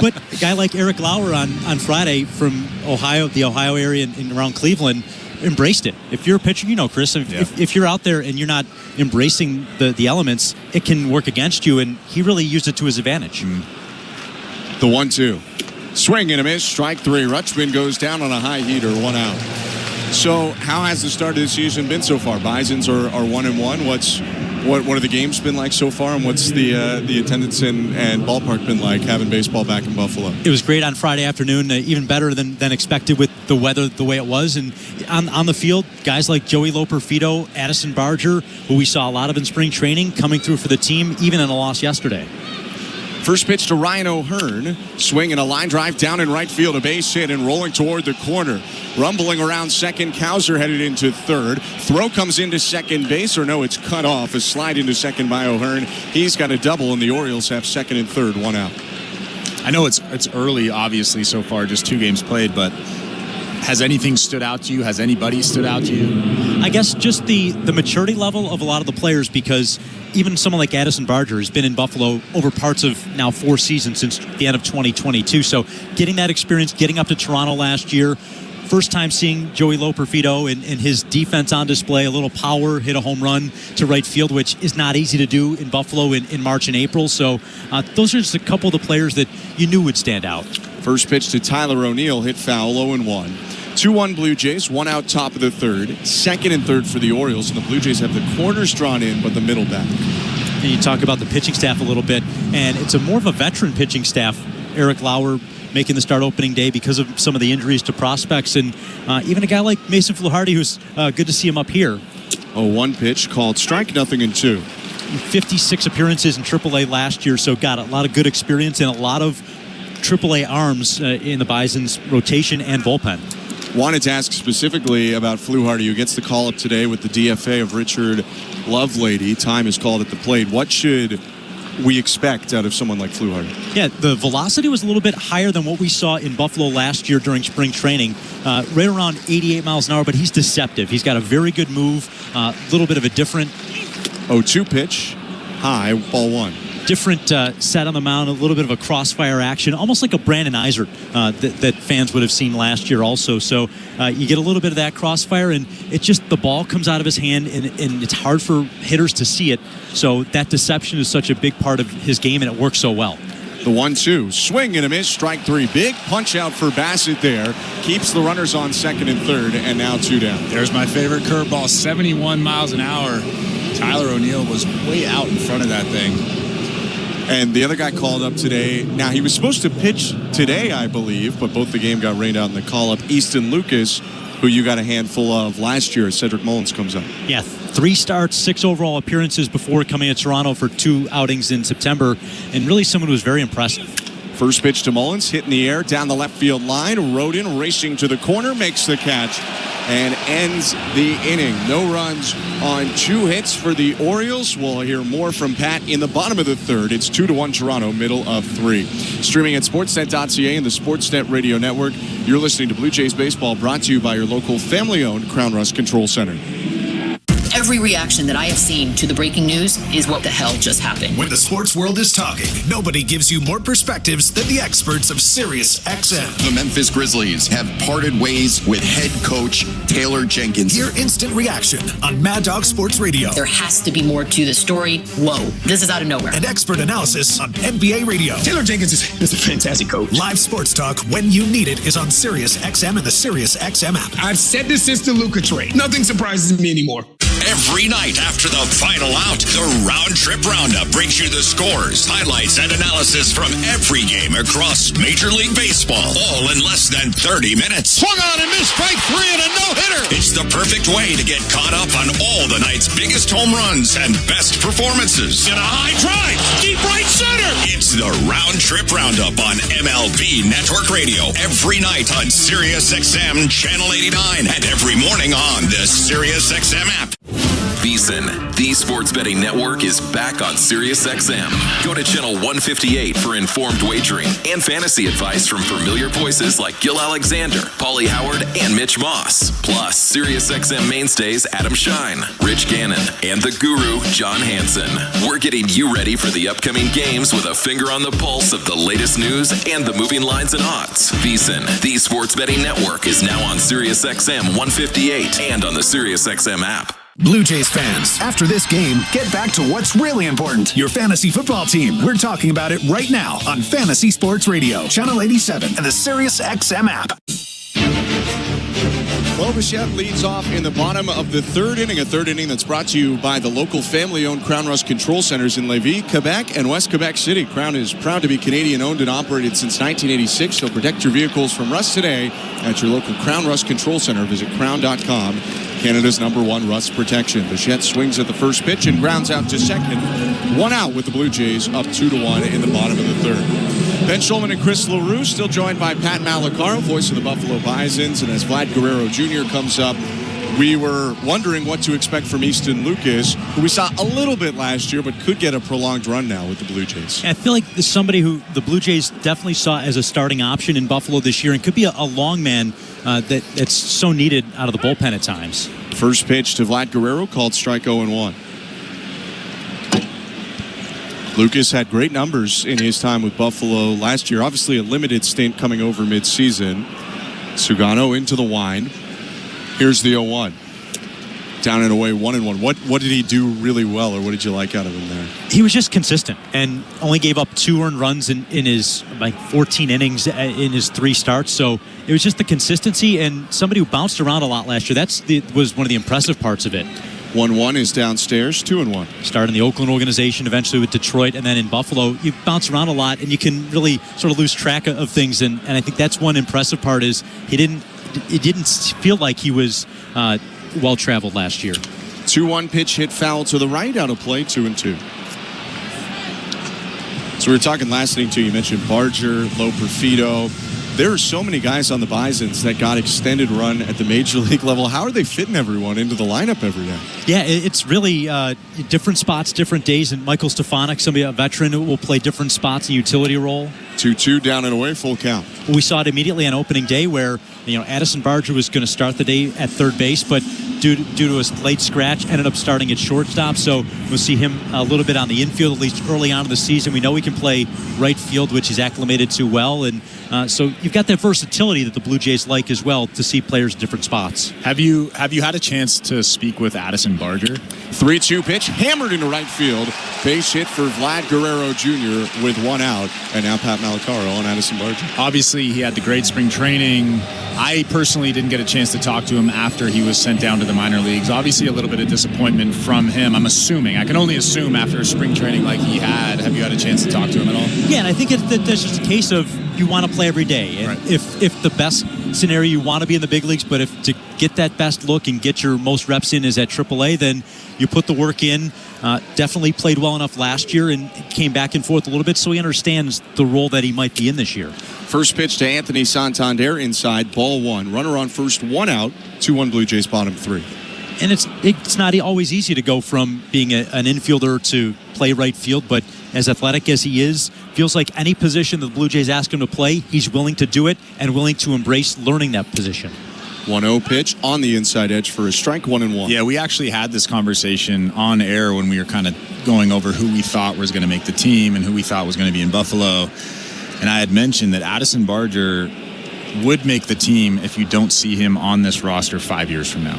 But a guy like Eric Lauer on Friday from Ohio, the Ohio area and around Cleveland, embraced it. If you're a pitcher, Chris, if you're out there and you're not embracing the elements, it can work against you, and he really used it to his advantage. The 1-2. Swing and a miss, strike three. Rutschman goes down on a high heater, 1 out. So how has the start of the season been so far? Bisons are 1-1. What are the games been like so far, and what's the attendance and ballpark been like having baseball back in Buffalo? It was great on Friday afternoon, even better than expected with the weather the way it was. And on the field, guys like Joey Loperfido, Addison Barger, who we saw a lot of in spring training, coming through for the team, even in a loss yesterday. First pitch to Ryan O'Hearn. Swinging a line drive down in right field. A base hit and rolling toward the corner. Rumbling around second. Cowser headed into third. Throw comes into second base. Or no, it's cut off. A slide into second by O'Hearn. He's got a double, and the Orioles have second and third. 1 out. I know it's early, obviously, so far. Just 2 games played, but has anything stood out to you? Has anybody stood out to you? I guess just the maturity level of a lot of the players, because even someone like Addison Barger has been in Buffalo over parts of now 4 seasons since the end of 2022. So getting that experience, getting up to Toronto last year, first time seeing Joey Loperfido and his defense on display, a little power, hit a home run to right field, which is not easy to do in Buffalo in March and April. So those are just a couple of the players that you knew would stand out. First pitch to Tyler O'Neill, hit foul, 0-1. 2-1 Blue Jays, 1 out top of the third. Second and third for the Orioles, and the Blue Jays have the corners drawn in, but the middle back. And you talk about the pitching staff a little bit, and it's more of a veteran pitching staff. Eric Lauer making the start opening day because of some of the injuries to prospects, and even a guy like Mason Flaharty, who's good to see him up here. 0-1 pitch called strike, 0-2. 56 appearances in AAA last year, so got a lot of good experience and a lot of AAA arms in the Bison's rotation and bullpen. Wanted to ask specifically about Fluharty, who gets the call up today with the DFA of Richard Lovelady. Time is called at the plate. What should we expect out of someone like Fluharty? Yeah, the velocity was a little bit higher than what we saw in Buffalo last year during spring training, right around 88 miles an hour, but he's deceptive. He's got a very good move, a little bit of a different 0-2 pitch, high, ball one. Different set on the mound, a little bit of a crossfire action, almost like a Brandon Eisert that fans would have seen last year also. So you get a little bit of that crossfire, and it's just the ball comes out of his hand, and it's hard for hitters to see it. So that deception is such a big part of his game, and it works so well. The 1-2, swing and a miss, strike three. Big punch out for Bassett there. Keeps the runners on second and third, and now 2 down. There's my favorite curveball, 71 miles an hour. Tyler O'Neill was way out in front of that thing. And the other guy called up today. Now, he was supposed to pitch today, I believe, but both the game got rained out in the call-up. Easton Lucas, who you got a handful of last year. Cedric Mullins comes up. Yeah, 3 starts, 6 overall appearances before coming to Toronto for 2 outings in September, and really someone who was very impressive. First pitch to Mullins, hit in the air, down the left field line. Rodin racing to the corner, makes the catch, and ends the inning. No runs on 2 hits for the Orioles. We'll hear more from Pat in the bottom of the third. It's 2-1 Toronto, middle of 3. Streaming at sportsnet.ca and the Sportsnet Radio Network. You're listening to Blue Jays Baseball, brought to you by your local family-owned Crown Rust Control Center. Every reaction that I have seen to the breaking news is what the hell just happened. When the sports world is talking, nobody gives you more perspectives than the experts of SiriusXM. The Memphis Grizzlies have parted ways with head coach Taylor Jenkins. Hear instant reaction on Mad Dog Sports Radio. There has to be more to the story. Whoa, this is out of nowhere. And expert analysis on NBA Radio. Taylor Jenkins is a fantastic coach. Live sports talk when you need it is on SiriusXM and the SiriusXM app. I've said this since the Luka trade. Nothing surprises me anymore. Every night after the final out, the Round Trip Roundup brings you the scores, highlights, and analysis from every game across Major League Baseball, all in less than 30 minutes. Swung on and missed, strike 3 and a no-hitter. It's the perfect way to get caught up on all the night's biggest home runs and best performances. And a high drive, deep right center. It's the Round Trip Roundup on MLB Network Radio every night on SiriusXM Channel 89 and every morning on the SiriusXM app. VSiN, the sports betting network, is back on SiriusXM. Go to channel 158 for informed wagering and fantasy advice from familiar voices like Gil Alexander, Paulie Howard, and Mitch Moss. Plus, SiriusXM mainstays Adam Shine, Rich Gannon, and the guru, John Hansen. We're getting you ready for the upcoming games with a finger on the pulse of the latest news and the moving lines and odds. VSiN, the sports betting network, is now on SiriusXM 158 and on the SiriusXM app. Blue Jays fans, after this game, get back to what's really important. Your fantasy football team. We're talking about it right now on Fantasy Sports Radio, Channel 87, and the SiriusXM app. Well, Bichette leads off in the bottom of the third inning, a third inning that's brought to you by the local family-owned Crown Rust Control Centers in Lévis, Quebec, and West Quebec City. Crown is proud to be Canadian-owned and operated since 1986, so protect your vehicles from rust today at your local Crown Rust Control Center. Visit crown.com. Canada's #1 rust protection. Bichette swings at the first pitch and grounds out to second. 1 out with the Blue Jays, up 2-1 in the bottom of the third. Ben Schulman and Chris LaRue still joined by Pat Malacaro, voice of the Buffalo Bisons. And as Vlad Guerrero Jr. comes up, we were wondering what to expect from Easton Lucas, who we saw a little bit last year, but could get a prolonged run now with the Blue Jays. I feel like somebody who the Blue Jays definitely saw as a starting option in Buffalo this year and could be a long man that's so needed out of the bullpen at times. First pitch to Vlad Guerrero, called strike 0-1. Lucas had great numbers in his time with Buffalo last year. Obviously a limited stint coming over midseason. Sugano into the wind. Here's the 0-1. Down and away, 1-1. What did he do really well, or what did you like out of him there? He was just consistent and only gave up 2 earned runs in his 14 innings in his 3 starts. So it was just the consistency and somebody who bounced around a lot last year. Was one of the impressive parts of it. 1-1 is downstairs, 2-1. Started in the Oakland organization, eventually with Detroit, and then in Buffalo. You bounce around a lot, and you can really sort of lose track of things. And I think that's one impressive part is it didn't feel like he was well-traveled last year. 2-1 pitch hit foul to the right, out of play, 2-2. So we were talking last inning, too. You mentioned Barger, Loperfido. There are so many guys on the Bisons that got extended run at the major league level. How are they fitting everyone into the lineup every day? Yeah, it's really different spots, different days. And Michael Stefanik, somebody a veteran who will play different spots in utility role. 2-2 down and away, full count. We saw it immediately on opening day where Addison Barger was going to start the day at third base, but due to his late scratch, ended up starting at shortstop. So we'll see him a little bit on the infield, at least early on in the season. We know he can play right field, which he's acclimated to well. And so you've got that versatility that the Blue Jays like as well, to see players in different spots. Have you had a chance to speak with Addison Barger? 3-2 pitch, hammered into right field. Base hit for Vlad Guerrero Jr. with one out. And now Pat Malacaro on Addison Barger. Obviously, he had the great spring training. I personally didn't get a chance to talk to him after he was sent down to the minor leagues. Obviously, a little bit of disappointment from him. I'm assuming. I can only assume after a spring training like he had. Have you had a chance to talk to him at all? Yeah, and I think that's just a case of you want to play every day. And right. if the best scenario, you want to be in the big leagues, but if to get that best look and get your most reps in is at AAA, then you put the work in. Definitely played well enough last year and came back and forth a little bit, so he understands the role that he might be in this year. First pitch to Anthony Santander inside, ball one. Runner on first, one out, 2-1 Blue Jays, bottom three. And it's not always easy to go from being an infielder to play right field, but as athletic as he is, feels like any position that the Blue Jays ask him to play, he's willing to do it and willing to embrace learning that position. 1-0 pitch on the inside edge for a strike, 1-1. Yeah, we actually had this conversation on air when we were kind of going over who we thought was going to make the team and who we thought was going to be in Buffalo. And I had mentioned that Addison Barger would make the team if you don't see him on this roster 5 years from now.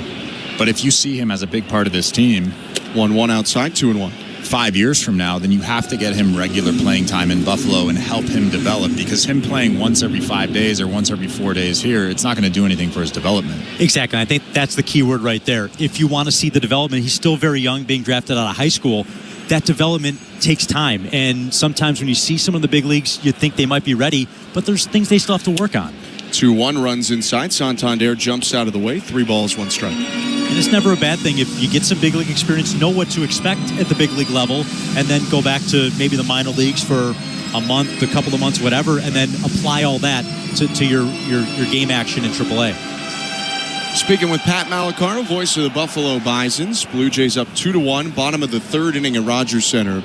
But if you see him as a big part of this team, 1-1 outside, 2-1. 5 years from now, then you have to get him regular playing time in Buffalo and help him develop, because him playing once every 5 days or once every 4 days here, it's not going to do anything for his development. Exactly. I think that's the key word right there. If you want to see the development, he's still very young, being drafted out of high school. That development takes time. And sometimes when you see some of the big leagues, you think they might be ready, but there's things they still have to work on. 2-1 runs inside. Santander jumps out of the way. 3 balls, 1 strike. And it's never a bad thing if you get some big league experience, know what to expect at the big league level, and then go back to maybe the minor leagues for a month, a couple of months, whatever, and then apply all that to your game action in AAA. Speaking with Pat Malacaro, voice of the Buffalo Bisons. Blue Jays up 2-1, bottom of the third inning at Rogers Center.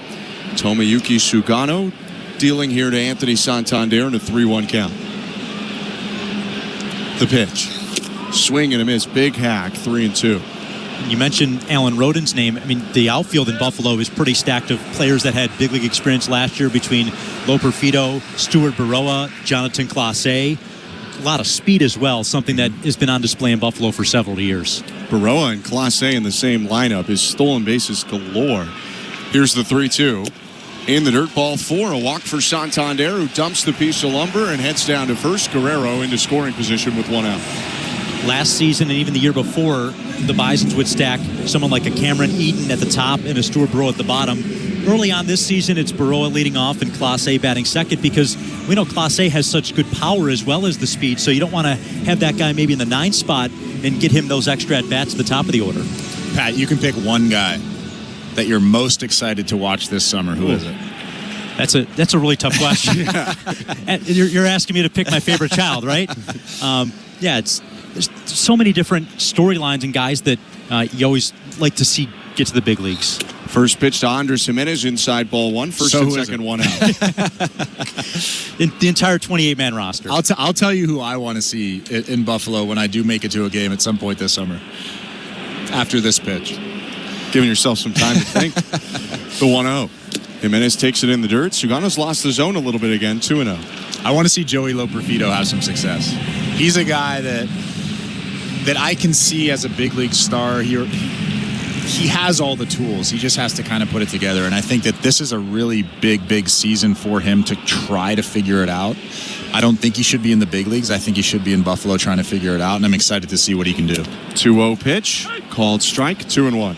Tomoyuki Sugano dealing here to Anthony Santander in a 3-1 count. The pitch. Swing and a miss. Big hack. 3-2. You mentioned Alan Rodin's name. I mean, the outfield in Buffalo is pretty stacked of players that had big league experience last year between Loperfido, Stuart Baroa, Jonathan Clase. A lot of speed as well, something that has been on display in Buffalo for several years. Baroa and Clase in the same lineup. His stolen bases galore. Here's the 3-2. In the dirt, ball 4. A walk for Santander, who dumps the piece of lumber and heads down to first. Guerrero into scoring position with 1 out. Last season and even the year before, the Bisons would stack someone like a Cameron Eaton at the top and a Stuart Baroa at the bottom. Early on this season, it's Baroa leading off and Clase batting second, because we know Clase has such good power as well as the speed, so you don't want to have that guy maybe in the 9th spot and get him those extra at-bats at the top of the order. Pat, you can pick one guy that you're most excited to watch this summer. Who is it? That's a really tough question. You're asking me to pick my favorite child, right? There's so many different storylines and guys that you always like to see get to the big leagues. First pitch to Andres Jimenez, inside ball 1. First and second, 1 out. In the entire 28-man roster. I'll tell you who I want to see in Buffalo when I do make it to a game at some point this summer. After this pitch. Giving yourself some time to think. The 1-0. Jimenez takes it in the dirt. Sugano's lost the zone a little bit again, 2-0. I want to see Joey Loperfido have some success. He's a guy that I can see as a big league star. He has all the tools. He just has to kind of put it together. And I think that this is a really big season for him to try to figure it out. I don't think he should be in the big leagues. I think he should be in Buffalo trying to figure it out. And I'm excited to see what he can do. 2-0 pitch. Called strike. 2-1.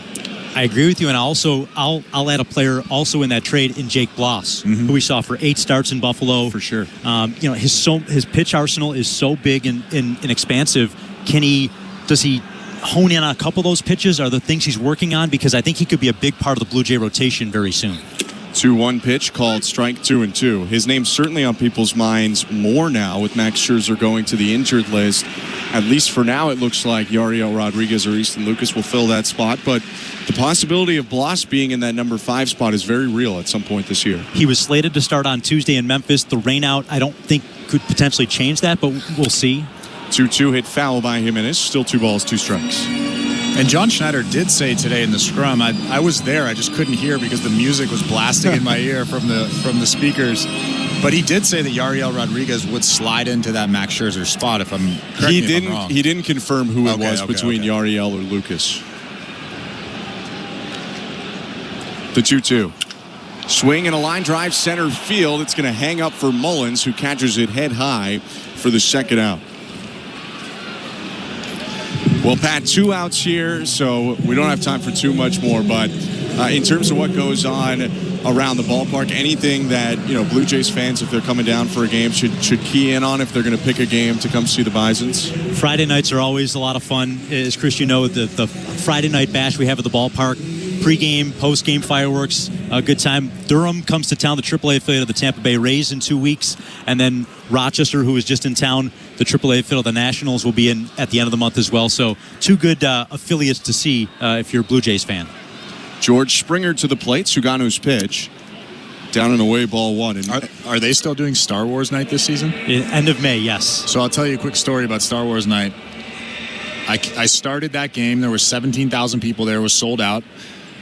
I agree with you, and I'll add a player also in that trade in Jake Bloss, who we saw for 8 starts in Buffalo. For sure. His pitch arsenal is so big and expansive. Does he hone in on a couple of those pitches? Are the things he's working on? Because I think he could be a big part of the Blue Jay rotation very soon. 2-1 pitch called strike 2-2. His name's certainly on people's minds more now with Max Scherzer going to the injured list. At least for now, it looks like Yariel Rodriguez or Easton Lucas will fill that spot. But the possibility of Bloss being in that number 5 spot is very real at some point this year. He was slated to start on Tuesday in Memphis. The rainout, I don't think, could potentially change that, but we'll see. 2-2 hit foul by Jimenez. Still 2 balls, 2 strikes. And John Schneider did say today in the scrum, I was there, I just couldn't hear because the music was blasting in my ear from the speakers. But he did say that Yariel Rodriguez would slide into that Max Scherzer spot if I'm correct. He didn't confirm who it was between Yariel or Lucas. The 2-2. Swing and a line drive center field. It's going to hang up for Mullins, who catches it head high for the second out. Well, Pat, 2 outs here, so we don't have time for too much more. But in terms of what goes on around the ballpark, anything that Blue Jays fans, if they're coming down for a game, should key in on if they're going to pick a game to come see the Bisons? Friday nights are always a lot of fun. As Chris, the Friday night bash we have at the ballpark, pre-game, post-game fireworks, a good time. Durham comes to town, the AAA affiliate of the Tampa Bay Rays in 2 weeks, and then Rochester, who is just in town, the AAA affiliate of the Nationals, will be in at the end of the month as well. So 2 good affiliates to see if you're a Blue Jays fan. George Springer to the plate. Sugano's pitch. Down and away, ball 1. And are they still doing Star Wars Night this season? End of May, yes. So I'll tell you a quick story about Star Wars Night. I started that game. There were 17,000 people there. It was sold out.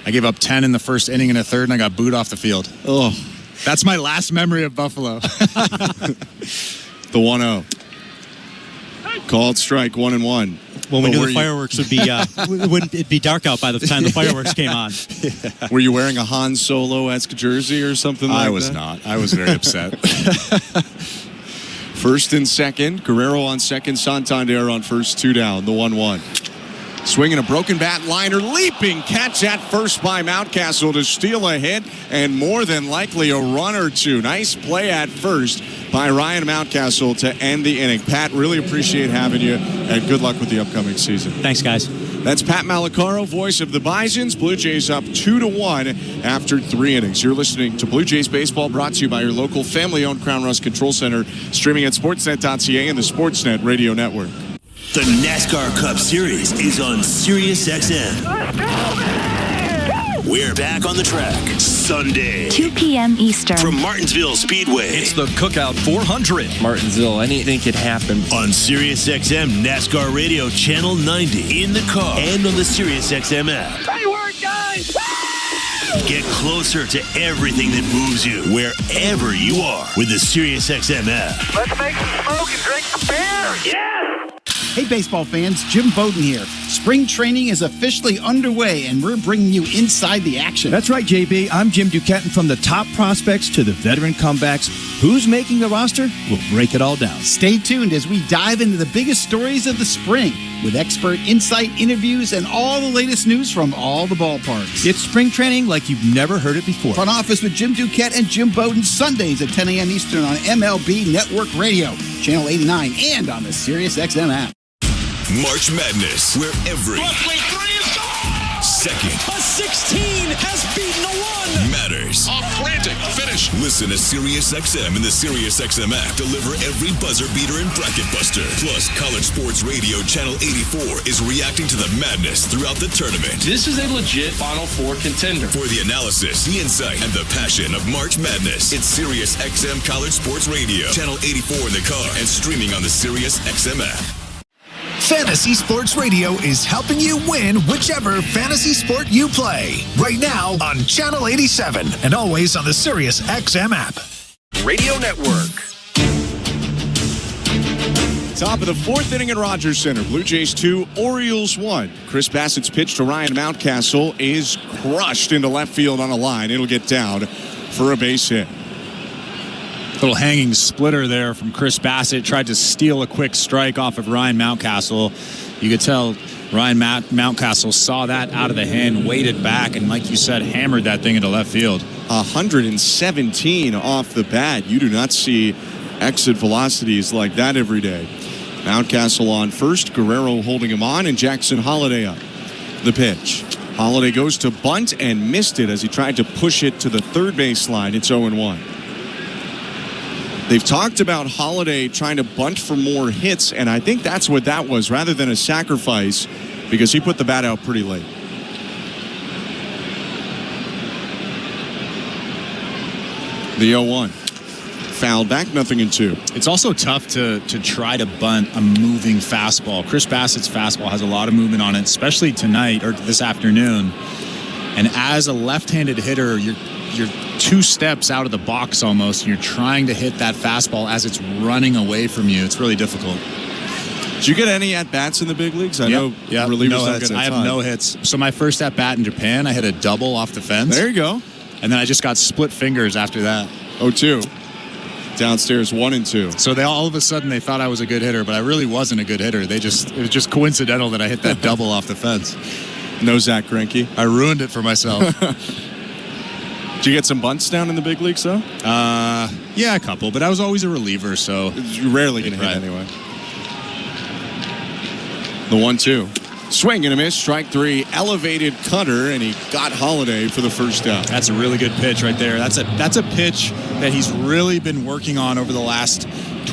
I gave up 10 in the first inning and a third, and I got booed off the field. Oh, that's my last memory of Buffalo. The 1-0. Called strike 1-1. Well, we knew the fireworks would be, it'd be dark out by the time the fireworks came on. Yeah. Were you wearing a Han Solo-esque jersey or something like that? I was not. I was very upset. First and second. Guerrero on second. Santander on first. 2 down. The 1-1. Swinging a broken bat liner, leaping catch at first by Mountcastle to steal a hit and more than likely a run or 2. Nice play at first by Ryan Mountcastle to end the inning. Pat, really appreciate having you, and good luck with the upcoming season. Thanks, guys. That's Pat Malacaro, voice of the Bisons. Blue Jays up 2-1 after 3 innings. You're listening to Blue Jays Baseball, brought to you by your local family-owned Crown Rust Control Center, streaming at sportsnet.ca and the Sportsnet Radio Network. The NASCAR Cup Series is on SiriusXM. We're back on the track Sunday, 2 p.m. Eastern, from Martinsville Speedway. It's the Cookout 400. Martinsville, anything could happen. On SiriusXM NASCAR Radio Channel 90, in the car, and on the SiriusXM app. Great work, guys! Get closer to everything that moves you wherever you are with the SiriusXM app. Let's make some smoke and drink some beer! Yeah! Hey, baseball fans, Jim Bowden here. Spring training is officially underway, and we're bringing you inside the action. That's right, JB. I'm Jim Duquette, and from the top prospects to the veteran comebacks, who's making the roster? We'll break it all down. Stay tuned as we dive into the biggest stories of the spring with expert insight, interviews, and all the latest news from all the ballparks. It's spring training like you've never heard it before. Front Office with Jim Duquette and Jim Bowden, Sundays at 10 a.m. Eastern on MLB Network Radio, Channel 89, and on the SiriusXM app. March Madness, where every second, a 16 has beaten a 1 matters. A frantic finish. Listen to SiriusXM and the SiriusXM app. Deliver every buzzer beater and bracket buster. Plus, College Sports Radio Channel 84 is reacting to the madness throughout the tournament. This is a legit Final Four contender. For the analysis, the insight, and the passion of March Madness, it's SiriusXM College Sports Radio Channel 84 in the car and streaming on the SiriusXM app. Fantasy Sports Radio is helping you win whichever fantasy sport you play. Right now on Channel 87 and always on the SiriusXM app. Radio Network. Top of the 4th inning at Rogers Center. Blue Jays 2, Orioles 1. Chris Bassett's pitch to Ryan Mountcastle is crushed into left field on a line. It'll get down for a base hit. Little hanging splitter there from Chris Bassett. Tried to steal a quick strike off of Ryan Mountcastle. You could tell Ryan Mountcastle saw that out of the hand, waited back, and like you said, hammered that thing into left field. 117 off the bat. You do not see exit velocities like that every day. Mountcastle on first, Guerrero holding him on, and Jackson Holliday up. The pitch. Holiday goes to bunt and missed it as he tried to push it to the third base line. It's 0-1. They've talked about Holiday trying to bunt for more hits, and I think that's what that was, rather than a sacrifice, because he put the bat out pretty late. The 0-1. Fouled back, 0-2. It's also tough to try to bunt a moving fastball. Chris Bassett's fastball has a lot of movement on it, especially tonight or this afternoon. And as a left-handed hitter, you're 2 steps out of the box almost, and you're trying to hit that fastball as it's running away from you. It's really difficult. Did you get any at-bats in the big leagues? I know relievers no don't hits. get a I have ton. no hits. So my first at-bat in Japan, I hit a double off the fence. There you go. And then I just got split fingers after that. 0-2. Downstairs, 1-2. So all of a sudden they thought I was a good hitter, but I really wasn't a good hitter. It was just coincidental that I hit that double off the fence. No Zach Greinke. I ruined it for myself. Did you get some bunts down in the big leagues, though? Yeah, a couple, but I was always a reliever, so you rarely get hit anyway. The 1-2. Swing and a miss, strike 3, elevated cutter, and he got Holiday for the first out. That's a really good pitch right there. That's a pitch that he's really been working on over the last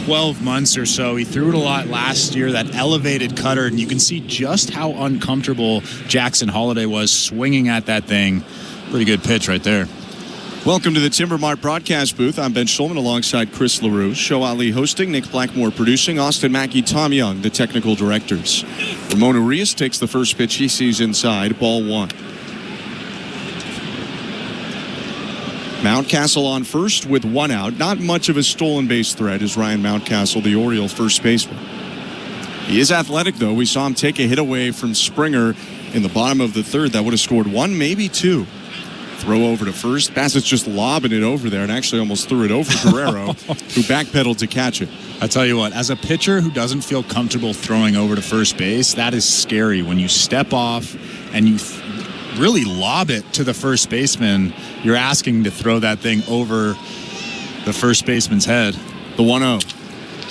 12 months or so. He threw it a lot last year, that elevated cutter, and you can see just how uncomfortable Jackson Holiday was swinging at that thing. Pretty good pitch right there. Welcome to the Timber Mart broadcast booth. I'm Ben Schulman alongside Chris LaRue. Show Ali hosting, Nick Blackmore producing, Austin Mackey, Tom Young, the technical directors. Ramon Urias takes the first pitch he sees inside, ball 1. Mountcastle on first with 1 out. Not much of a stolen base threat is Ryan Mountcastle, the Orioles first baseman. He is athletic, though. We saw him take a hit away from Springer in the bottom of the third. That would have scored 1, maybe 2. Throw over to first. Bassett's just lobbing it over there and actually almost threw it over Guerrero, who backpedaled to catch it. I tell you what, as a pitcher who doesn't feel comfortable throwing over to first base, that is scary. When you step off and you really lob it to the first baseman, you're asking to throw that thing over the first baseman's head. The 1-0.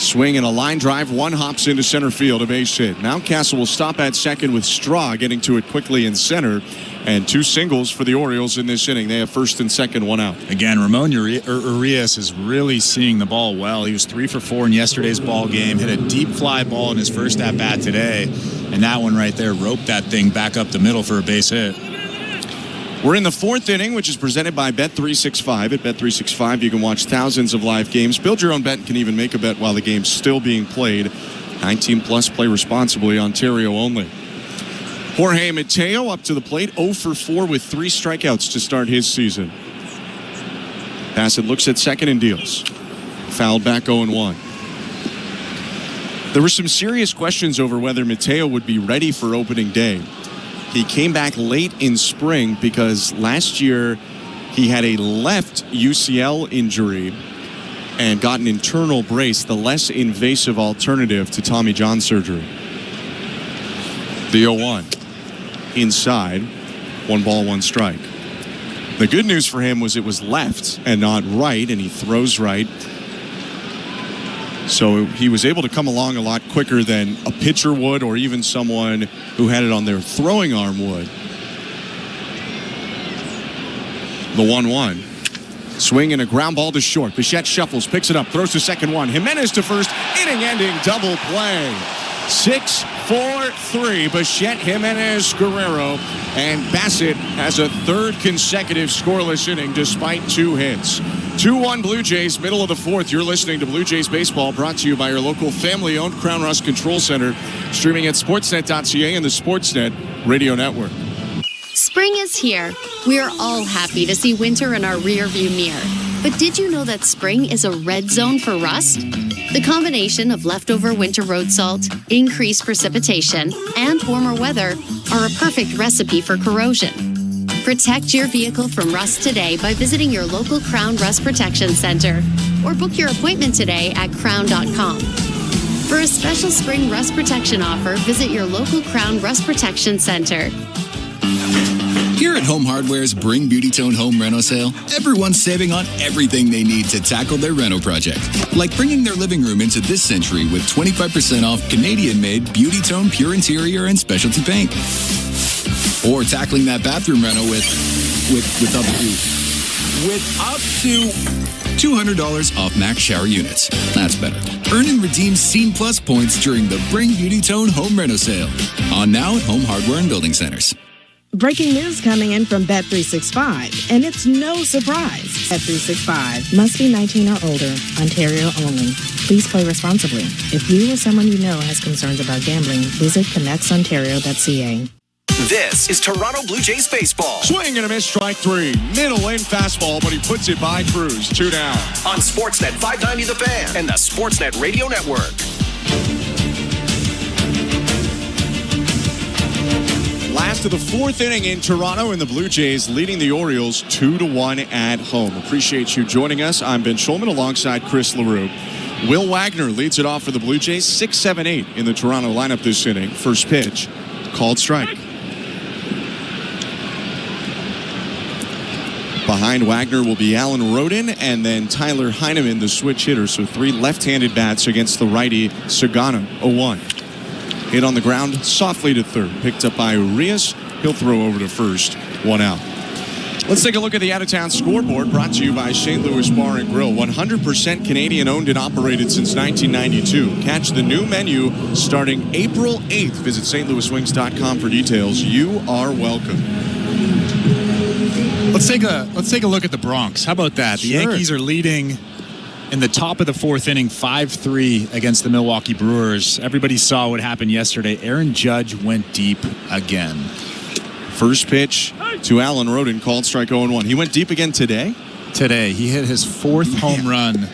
Swing and a line drive. 1 hops into center field, a base hit. Mountcastle will stop at second with Straw getting to it quickly in center. And 2 singles for the Orioles in this inning. They have first and second, 1 out. Again, Ramon Urias is really seeing the ball well. He was 3 for 4 in yesterday's ball game. Hit a deep fly ball in his first at-bat today. And that one right there roped that thing back up the middle for a base hit. We're in the 4th inning, which is presented by Bet365. At Bet365, you can watch thousands of live games. Build your own bet and can even make a bet while the game's still being played. 19 plus, play responsibly, Ontario only. Jorge Mateo up to the plate, 0 for 4 with 3 strikeouts to start his season. Bassett looks at second and deals. Fouled back, 0-1. There were some serious questions over whether Mateo would be ready for opening day. He came back late in spring because last year he had a left UCL injury and got an internal brace, the less invasive alternative to Tommy John surgery. The 0-1. Inside, 1 ball, 1 strike. The good news for him was it was left and not right, and he throws right. So he was able to come along a lot quicker than a pitcher would, or even someone who had it on their throwing arm would. The 1-1. Swing and a ground ball to short. Bichette shuffles, picks it up, throws to second 1. Jimenez to first, inning-ending double play. 6-4-3. Bichette, Jimenez, Guerrero, and Bassett has a 3rd consecutive scoreless inning despite 2 hits. 2-1 Blue Jays, middle of the 4th. You're listening to Blue Jays Baseball, brought to you by your local family-owned Crown Rust Control Center, streaming at sportsnet.ca and the Sportsnet Radio Network. Spring is here. We are all happy to see winter in our rearview mirror. But did you know that spring is a red zone for rust? The combination of leftover winter road salt, increased precipitation, and warmer weather are a perfect recipe for corrosion. Protect your vehicle from rust today by visiting your local Crown Rust Protection Center or book your appointment today at crown.com. For a special spring rust protection offer, visit your local Crown Rust Protection Center. Here at Home Hardware's Bring Beauty Tone Home Reno Sale, everyone's saving on everything they need to tackle their reno project. Like bringing their living room into this century with 25% off Canadian-made Beauty Tone Pure Interior and Specialty Paint. Or tackling that bathroom rental with up to $200 off Max Shower Units. That's better. Earn and redeem Scene Plus points during the Bring Beauty Tone Home Reno Sale. On now at Home Hardware and Building Centers. Breaking news coming in from Bet365, and it's no surprise. Bet365 must be 19 or older, Ontario only. Please play responsibly. If you or someone you know has concerns about gambling, visit connectsontario.ca. This is Toronto Blue Jays baseball. Swing and a miss, strike 3. Middle lane fastball, but he puts it by Cruz. 2 down. On Sportsnet 590 The Fan and the Sportsnet Radio Network. Last of the 4th inning in Toronto, and the Blue Jays leading the Orioles 2-1 at home. Appreciate you joining us. I'm Ben Schulman alongside Chris LaRue. Will Wagner leads it off for the Blue Jays. 6-7-8 in the Toronto lineup this inning. First pitch, called strike. Behind Wagner will be Alan Rodin and then Tyler Heineman, the switch hitter. So 3 left-handed bats against the righty Sagana. 0-1. Hit on the ground softly to third. Picked up by Urias. He'll throw over to first. 1 out. Let's take a look at the out-of-town scoreboard, brought to you by St. Louis Bar and Grill. 100% Canadian-owned and operated since 1992. Catch the new menu starting April 8th. Visit stlouiswings.com for details. You are welcome. Let's take a look at the Bronx. How about that? The Yankees are leading in the top of the 4th inning, 5-3 against the Milwaukee Brewers. Everybody saw what happened yesterday. Aaron Judge went deep again. First pitch to Alan Rodin, called strike 0-1. He went deep again today? Today. He hit his 4th home run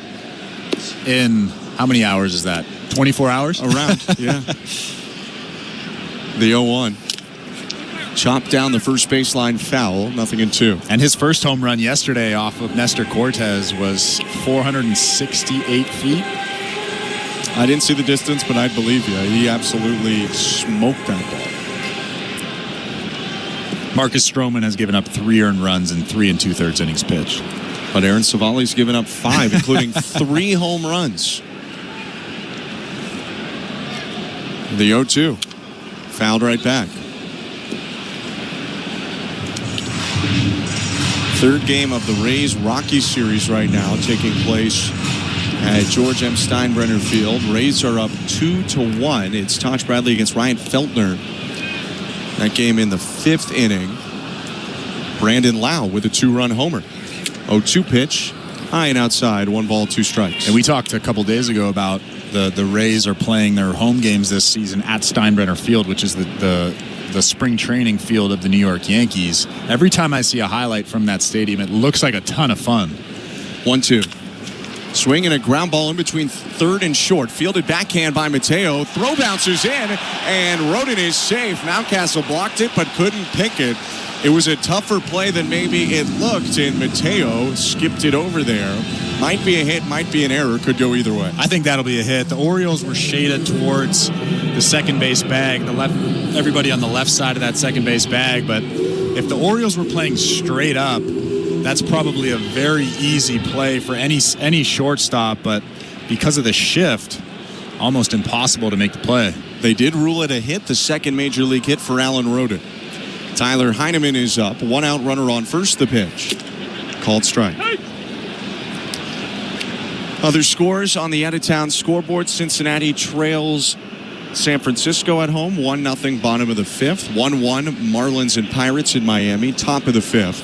in, how many hours is that? 24 hours? Around, yeah. The 0-1. Chopped down the first baseline foul, 0-2. And his first home run yesterday off of Nestor Cortez was 468 feet. I didn't see the distance, but I'd believe you. He absolutely smoked that ball. Marcus Stroman has given up 3 earned runs in 3 2/3 innings pitched. But Aaron Savali's given up 5, including 3 home runs. The 0-2. Fouled right back. Third game of the Rays-Rockies series right now, taking place at George M. Steinbrenner Field. Rays are up 2-1. It's Tosh Bradley against Ryan Feltner. That game in the 5th inning. Brandon Lau with a 2-run homer. 0-2 pitch, high and outside, 1 ball, 2 strikes. And we talked a couple days ago about the Rays are playing their home games this season at Steinbrenner Field, which is the spring training field of the New York Yankees. Every time I see a highlight from that stadium, it looks like a ton of fun. 1-2. Swing and a ground ball in between third and short. Fielded backhand by Mateo. Throw bounces in, and Rodin is safe. Mountcastle blocked it, but couldn't pick it. It was a tougher play than maybe it looked, and Mateo skipped it over there. Might be a hit, might be an error. Could go either way. I think that'll be a hit. The Orioles were shaded towards the second base bag, everybody on the left side of that second base bag. But if the Orioles were playing straight up, that's probably a very easy play for any shortstop. But because of the shift, almost impossible to make the play. They did rule it a hit, the second major league hit for Alan Rodin. Tyler Heineman is up. 1 out runner on first, the pitch. Called strike. Other scores on the out-of-town scoreboard. Cincinnati trails San Francisco at home. 1-0 bottom of the 5th. 1-1 Marlins and Pirates in Miami. Top of the 5th.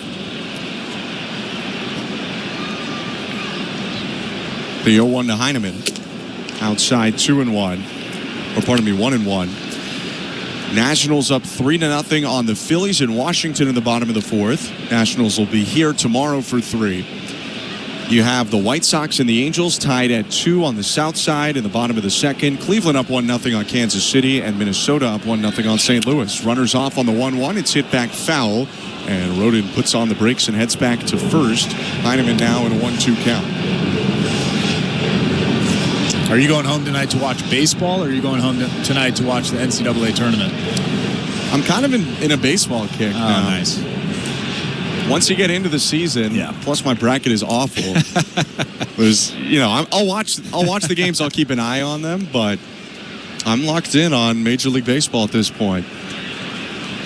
The 0-1 to Heineman. Outside 2-1. Or pardon me, 1-1. Nationals up 3-0 on the Phillies in Washington in the bottom of the 4th. Nationals will be here tomorrow for 3. You have the White Sox and the Angels tied at 2 on the south side in the bottom of the 2nd. Cleveland up 1-0 on Kansas City, and Minnesota up 1-0 on St. Louis. Runners off on the 1-1. It's hit back foul, and Rodin puts on the brakes and heads back to first. Heineman now in a 1-2 count. Are you going home tonight to watch baseball, or are you going home tonight to watch the NCAA tournament? I'm kind of in a baseball kick now. Nice. Once you get into the season, plus my bracket is awful. I'll watch the games. I'll keep an eye on them, but I'm locked in on Major League Baseball at this point.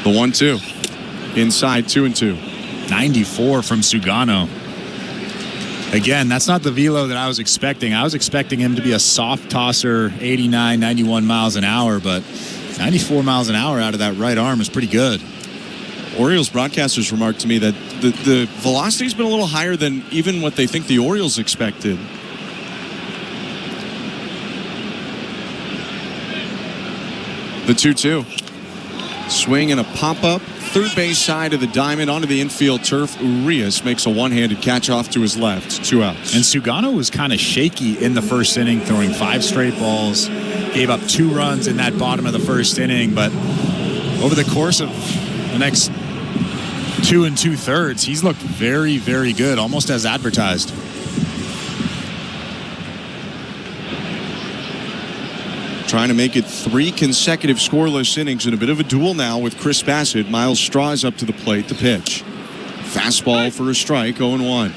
The 1-2. Inside 2-2. 94 from Sugano. Again, that's not the velo that I was expecting. I was expecting him to be a soft tosser, 89, 91 miles an hour, but 94 miles an hour out of that right arm is pretty good. Orioles broadcasters remarked to me that the velocity's been a little higher than even what they think the Orioles expected. The 2-2. Swing and a pop-up. Third base side of the diamond onto the infield turf. Urias makes a one-handed catch off to his left. 2 outs. And Sugano was kind of shaky in the first inning, throwing 5 straight balls. Gave up 2 runs in that bottom of the first inning. But over the course of the next 2 2/3, he's looked very, very good, almost as advertised. Trying to make it 3 consecutive scoreless innings in a bit of a duel now with Chris Bassett. Miles Straw is up to the plate. The pitch. Fastball for a strike, 0-1.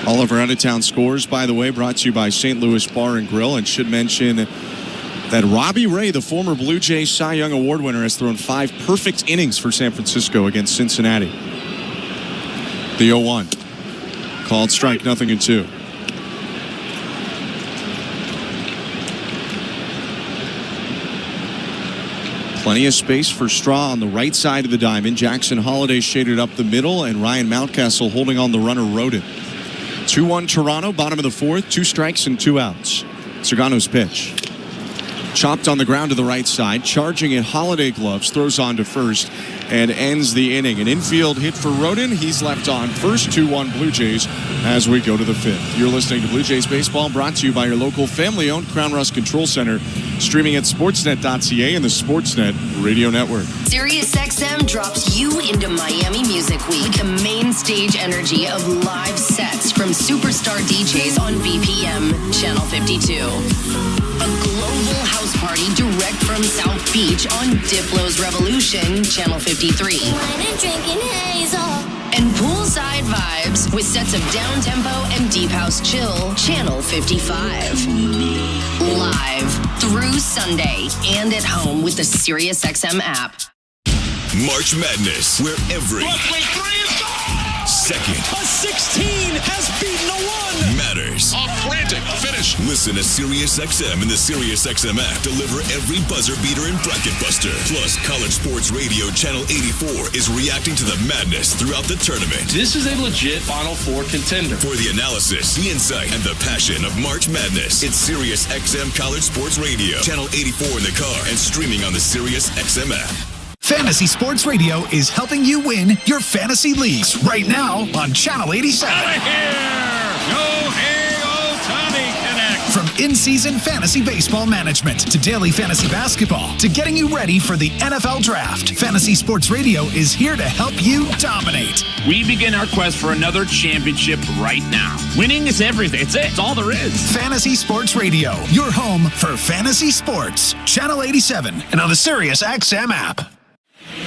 All of our out-of-town scores, by the way, brought to you by St. Louis Bar and Grill. And should mention that Robbie Ray, the former Blue Jays Cy Young Award winner, has thrown 5 perfect innings for San Francisco against Cincinnati. The 0-1. Called strike, 0-2. Plenty of space for Straw on the right side of the diamond. Jackson Holliday shaded up the middle, and Ryan Mountcastle holding on the runner Rodin. 2-1 Toronto, bottom of the 4th, 2 strikes and 2 outs. Sugano's pitch. Chopped on the ground to the right side, charging at Holliday gloves, throws on to first, and ends the inning. An infield hit for Rodin. He's left on first. 2-1 Blue Jays as we go to the 5th. You're listening to Blue Jays Baseball, brought to you by your local family-owned Crown Rust Control Center, streaming at sportsnet.ca and the Sportsnet Radio Network. SiriusXM drops you into Miami Music Week with the main stage energy of live sets from superstar DJs on BPM, Channel 52. A global house party direct from South Beach on Diplo's Revolution, Channel 53. And poolside vibes with sets of down-tempo and deep house chill, Channel 55. Live through Sunday and at home with the SiriusXM app. March Madness, where every second A 16 has beaten a 1. matters. A frantic finish. Listen to SiriusXM and the SiriusXM app. Deliver every buzzer beater and bracket buster. Plus, College Sports Radio Channel 84 is reacting to the madness throughout the tournament. This is a legit Final Four contender. For the analysis, the insight, and the passion of March Madness, it's SiriusXM College Sports Radio Channel 84 in the car and streaming on the SiriusXM app. Fantasy Sports Radio is helping you win your fantasy leagues right now on Channel 87. Out of here! Shohei Ohtani connect. From in-season fantasy baseball management to daily fantasy basketball to getting you ready for the NFL Draft, Fantasy Sports Radio is here to help you dominate. We begin our quest for another championship right now. Winning is everything. It's it. It's all there is. Fantasy Sports Radio, your home for fantasy sports. Channel 87 and on the SiriusXM app.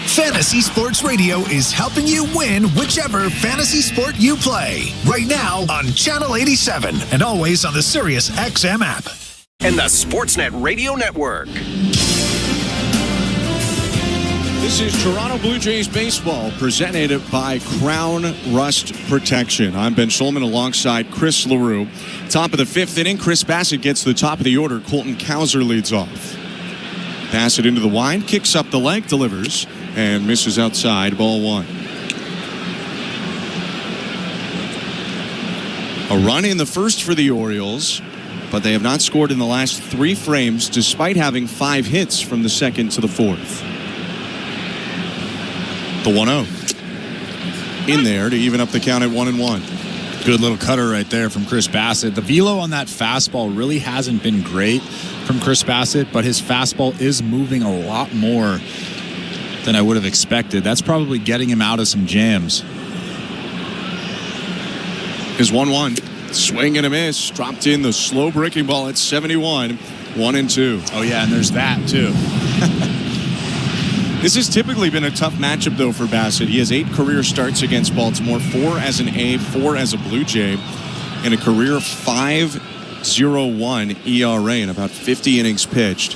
Fantasy Sports Radio is helping you win whichever fantasy sport you play. Right now on Channel 87 and always on the SiriusXM app. And the Sportsnet Radio Network. This is Toronto Blue Jays Baseball, presented by Crown Rust Protection. I'm Ben Schulman alongside Chris LaRue. Top of the 5th inning, Chris Bassett gets to the top of the order. Colton Cowser leads off. Bassett into the wind, kicks up the leg, delivers, and misses outside, ball 1. A run in the first for the Orioles, but they have not scored in the last 3 frames, despite having 5 hits from the 2nd to the 4th. The 1-0. In there to even up the count at 1-1. Good little cutter right there from Chris Bassett. The velo on that fastball really hasn't been great from Chris Bassett, but his fastball is moving a lot more than I would have expected. That's probably getting him out of some jams. Is 1-1. Swing and a miss. Dropped in the slow breaking ball at 71. 1-2. Oh, yeah, and there's that, too. This has typically been a tough matchup, though, for Bassett. He has 8 career starts against Baltimore, 4 as an A, 4 as a Blue Jay, and a career 5.01 ERA in about 50 innings pitched.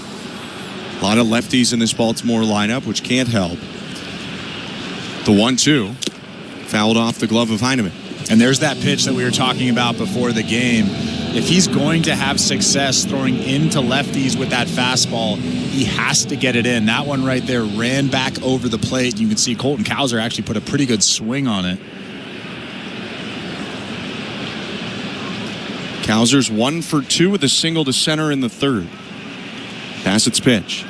A lot of lefties in this Baltimore lineup, which can't help. The 1-2 fouled off the glove of Heineman. And there's that pitch that we were talking about before the game. If he's going to have success throwing into lefties with that fastball, he has to get it in. That one right there ran back over the plate. You can see Colton Cowser actually put a pretty good swing on it. Cowser's 1 for 2 with a single to center in the third. Bassett's pitch.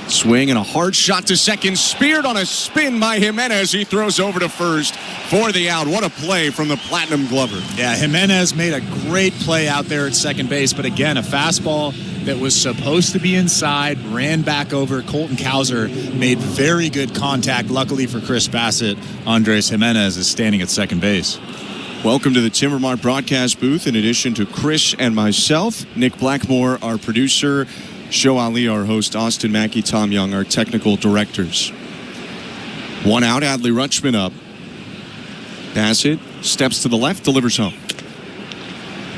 Swing and a hard shot to second, speared on a spin by Jimenez. He throws over to first for the out. What a play from the Platinum Glover. Yeah, Jimenez made a great play out there at second base, but again, a fastball that was supposed to be inside, ran back over. Colton Cowser made very good contact. Luckily for Chris Bassett, Andres Jimenez is standing at second base. Welcome to the Timbermart broadcast booth. In addition to Chris and myself, Nick Blackmore, our producer, Show Ali, our host, Austin Mackey, Tom Young, our technical directors. 1 out, Adley Rutschman up. Bassett steps to the left, delivers home.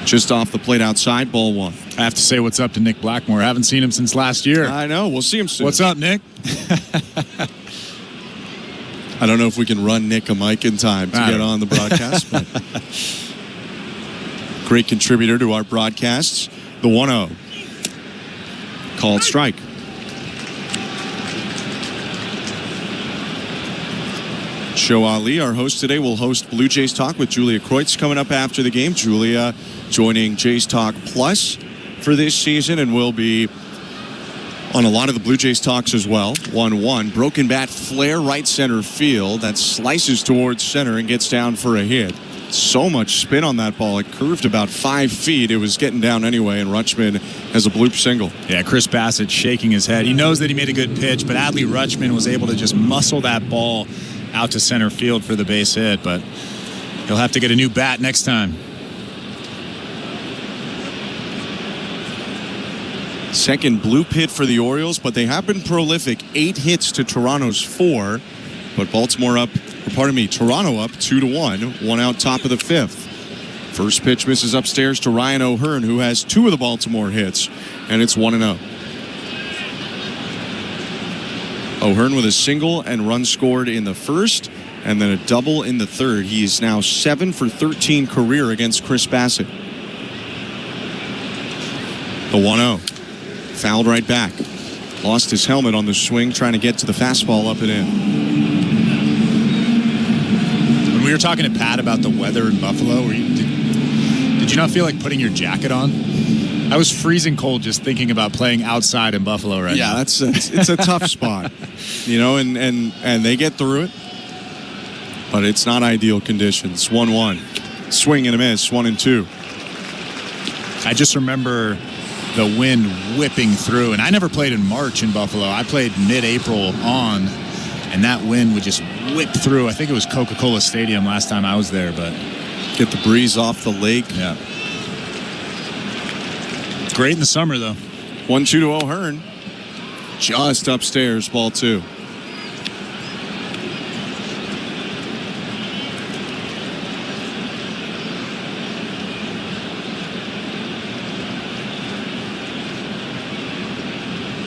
Just off the plate outside, ball 1. I have to say what's up to Nick Blackmore. I haven't seen him since last year. I know. We'll see him soon. What's up, Nick? I don't know if we can run Nick a mic in time to get on the broadcast. But great contributor to our broadcasts. The 1-0. Called strike. Show Ali, our host today, will host Blue Jays Talk with Julia Kreutz coming up after the game. Julia joining Jays Talk Plus for this season and will be on a lot of the Blue Jays talks as well. 1-1. Broken bat flare right center field. That slices towards center and gets down for a hit. So much spin on that ball. It curved about 5 feet. It was getting down anyway, and Rutschman has a bloop single. Yeah, Chris Bassett shaking his head. He knows that he made a good pitch, but Adley Rutschman was able to just muscle that ball out to center field for the base hit, but he'll have to get a new bat next time. Second bloop hit for the Orioles, but they have been prolific. 8 hits to Toronto's 4, but Baltimore up, Toronto up 2-1, 1 out top of the 5th. First pitch misses upstairs to Ryan O'Hearn, who has 2 of the Baltimore hits, and it's 1-0. O'Hearn with a single and run scored in the first, and then a double in the third. He is now 7 for 13 career against Chris Bassett. The 1-0. Fouled right back. Lost his helmet on the swing, trying to get to the fastball up and in. When we were talking to Pat about the weather in Buffalo, did you not feel like putting your jacket on? I was freezing cold just thinking about playing outside in Buffalo right now. Yeah, it's a tough spot, and they get through it, but it's not ideal conditions. 1-1, swing and a miss, 1-2. I just remember the wind whipping through, and I never played in March in Buffalo. I played mid-April on, and that wind would just whip through. I think it was Coca-Cola Stadium last time I was there, but get the breeze off the lake. Yeah. Great in the summer, though. 1-2 to O'Hearn. Just upstairs, ball 2.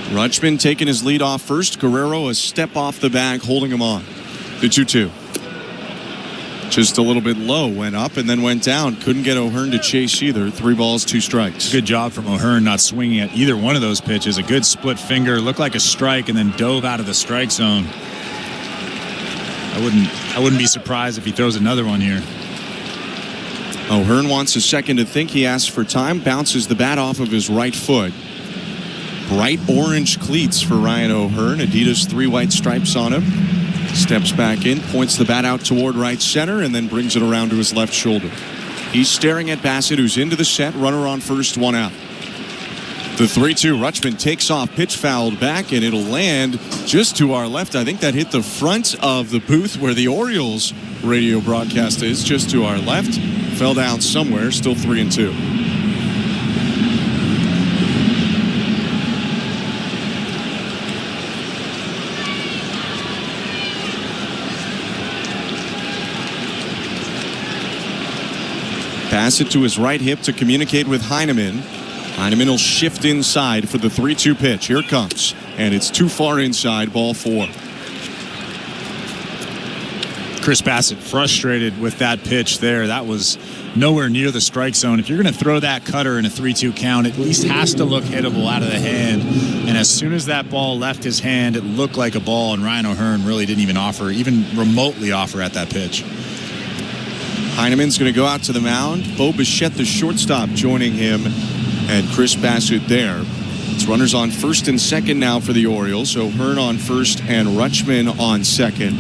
Rutschman taking his lead off first. Guerrero a step off the bag, holding him on. The 2-2. Just a little bit low, went up and then went down. Couldn't get O'Hearn to chase either. 3 balls, 2 strikes. Good job from O'Hearn not swinging at either one of those pitches. A good split finger, looked like a strike, and then dove out of the strike zone. I wouldn't be surprised if he throws another one here. O'Hearn wants a second to think. He asks for time, bounces the bat off of his right foot. Bright orange cleats for Ryan O'Hearn. Adidas 3 white stripes on him. Steps back in, points the bat out toward right center, and then brings it around to his left shoulder. He's staring at Bassett, who's into the set. Runner on first, 1 out. The 3-2. Rutschman takes off, pitch fouled back, and it'll land just to our left. I think that hit the front of the booth where the Orioles radio broadcast is, just to our left. Fell down somewhere, still 3-2. Pass it to his right hip to communicate with Heineman. Heineman will shift inside for the 3-2 pitch. Here it comes. and it's too far inside, ball 4. Chris Bassett frustrated with that pitch there. That was nowhere near the strike zone. If you're going to throw that cutter in a 3-2 count, at least has to look hittable out of the hand. And as soon as that ball left his hand, it looked like a ball, and Ryan O'Hearn really didn't even remotely offer at that pitch. Heineman's going to go out to the mound. Bo Bichette, the shortstop, joining him, and Chris Bassett there. It's runners on first and second now for the Orioles. O'Hearn on first and Rutschman on second.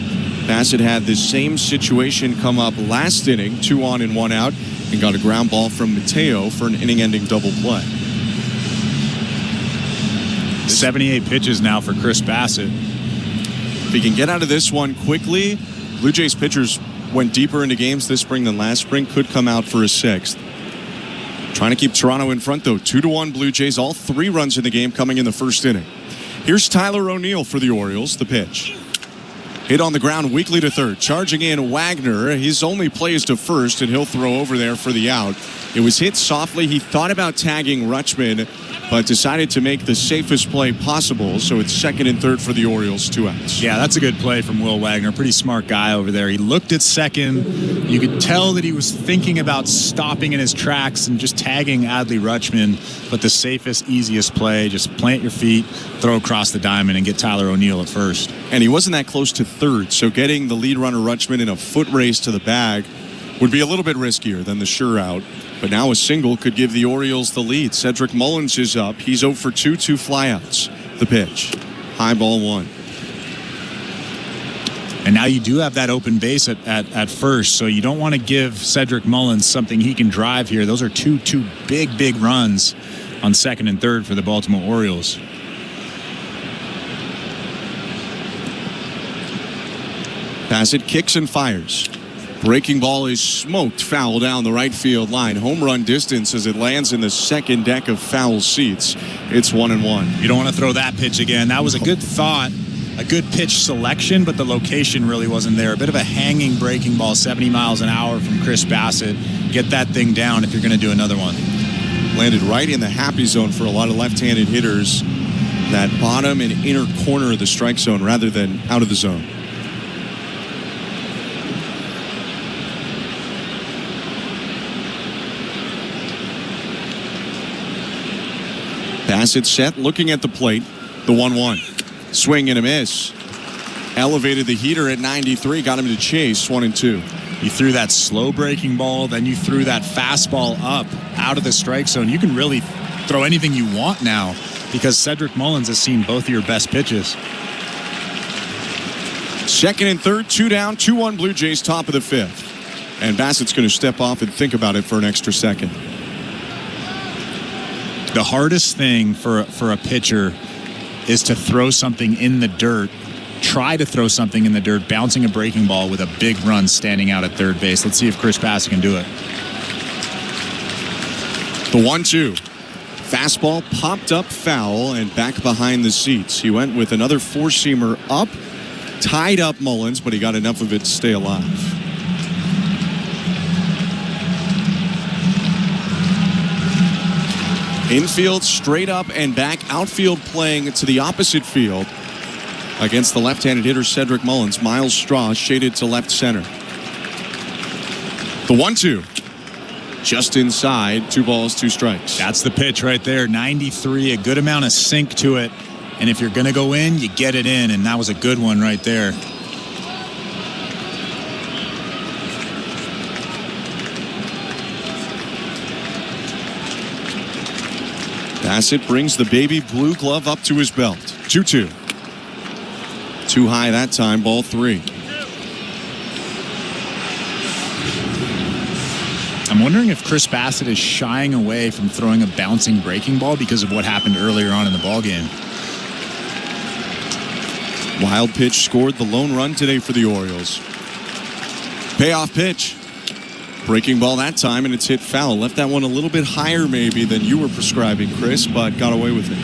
Bassett had the same situation come up last inning, 2 on and 1 out, and got a ground ball from Mateo for an inning-ending double play. 78 pitches now for Chris Bassett. If he can get out of this one quickly, Blue Jays pitchers went deeper into games this spring than last spring, could come out for a 6th. Trying to keep Toronto in front, though. 2-1 Blue Jays, all 3 runs in the game coming in the first inning. Here's Tyler O'Neill for the Orioles, the pitch. Hit on the ground weakly to third. Charging in Wagner. His only play is to first, and he'll throw over there for the out. It was hit softly. He thought about tagging Rutschman, but decided to make the safest play possible. So it's second and third for the Orioles, 2 outs. Yeah, that's a good play from Will Wagner. Pretty smart guy over there. He looked at second. You could tell that he was thinking about stopping in his tracks and just tagging Adley Rutschman. But the safest, easiest play, just plant your feet, throw across the diamond, and get Tyler O'Neill at first. And he wasn't that close to third, so getting the lead runner Rutschman in a foot race to the bag would be a little bit riskier than the sure out. But now a single could give the Orioles the lead. Cedric Mullins is up. He's 0 for 2, 2 flyouts. The pitch. High ball 1. And now you do have that open base at first, so you don't want to give Cedric Mullins something he can drive here. Those are two big runs on second and third for the Baltimore Orioles. Bassett kicks and fires. Breaking ball is smoked foul down the right field line. Home run distance as it lands in the second deck of foul seats. It's 1-1. You don't want to throw that pitch again. That was a good thought, a good pitch selection, but the location really wasn't there. A bit of a hanging breaking ball, 70 miles an hour from Chris Bassett. Get that thing down if you're going to do another one. Landed right in the happy zone for a lot of left-handed hitters. That bottom and inner corner of the strike zone rather than out of the zone. Bassett set, looking at the plate. The 1-1. Swing and a miss. Elevated the heater at 93, got him to chase 1-2. You threw that slow breaking ball, then you threw that fastball up out of the strike zone. You can really throw anything you want now because Cedric Mullins has seen both of your best pitches. Second and third, 2 down, 2-1 Blue Jays, top of the 5th. And Bassett's going to step off and think about it for an extra second. The hardest thing for a pitcher is to throw something in the dirt. Try to throw something in the dirt, bouncing a breaking ball with a big run standing out at third base. Let's see if Chris Bassett can do it. The 1-2. Fastball popped up foul and back behind the seats. He went with another four-seamer up, tied up Mullins, but he got enough of it to stay alive. Infield, straight up and back. Outfield playing to the opposite field against the left-handed hitter Cedric Mullins. Miles Straw shaded to left center. The 1-2. Just inside. 2 balls, 2 strikes. That's the pitch right there. 93, a good amount of sink to it. And if you're going to go in, you get it in. And that was a good one right there. Bassett brings the baby blue glove up to his belt. 2-2. Too high that time, ball 3. I'm wondering if Chris Bassett is shying away from throwing a bouncing breaking ball because of what happened earlier on in the ballgame. Wild pitch scored the lone run today for the Orioles. Payoff pitch. Breaking ball that time, and it's hit foul. Left that one a little bit higher maybe than you were prescribing, Chris, but got away with it.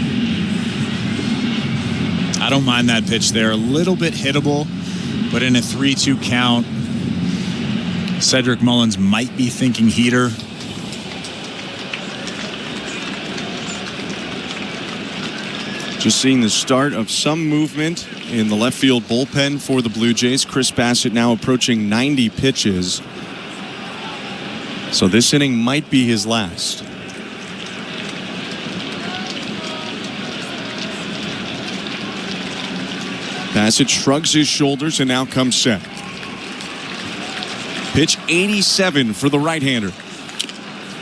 I don't mind that pitch there. A little bit hittable, but in a 3-2 count, Cedric Mullins might be thinking heater. Just seeing the start of some movement in the left field bullpen for the Blue Jays. Chris Bassett now approaching 90 pitches. So this inning might be his last. Bassett shrugs his shoulders and now comes set. Pitch 87 for the right-hander.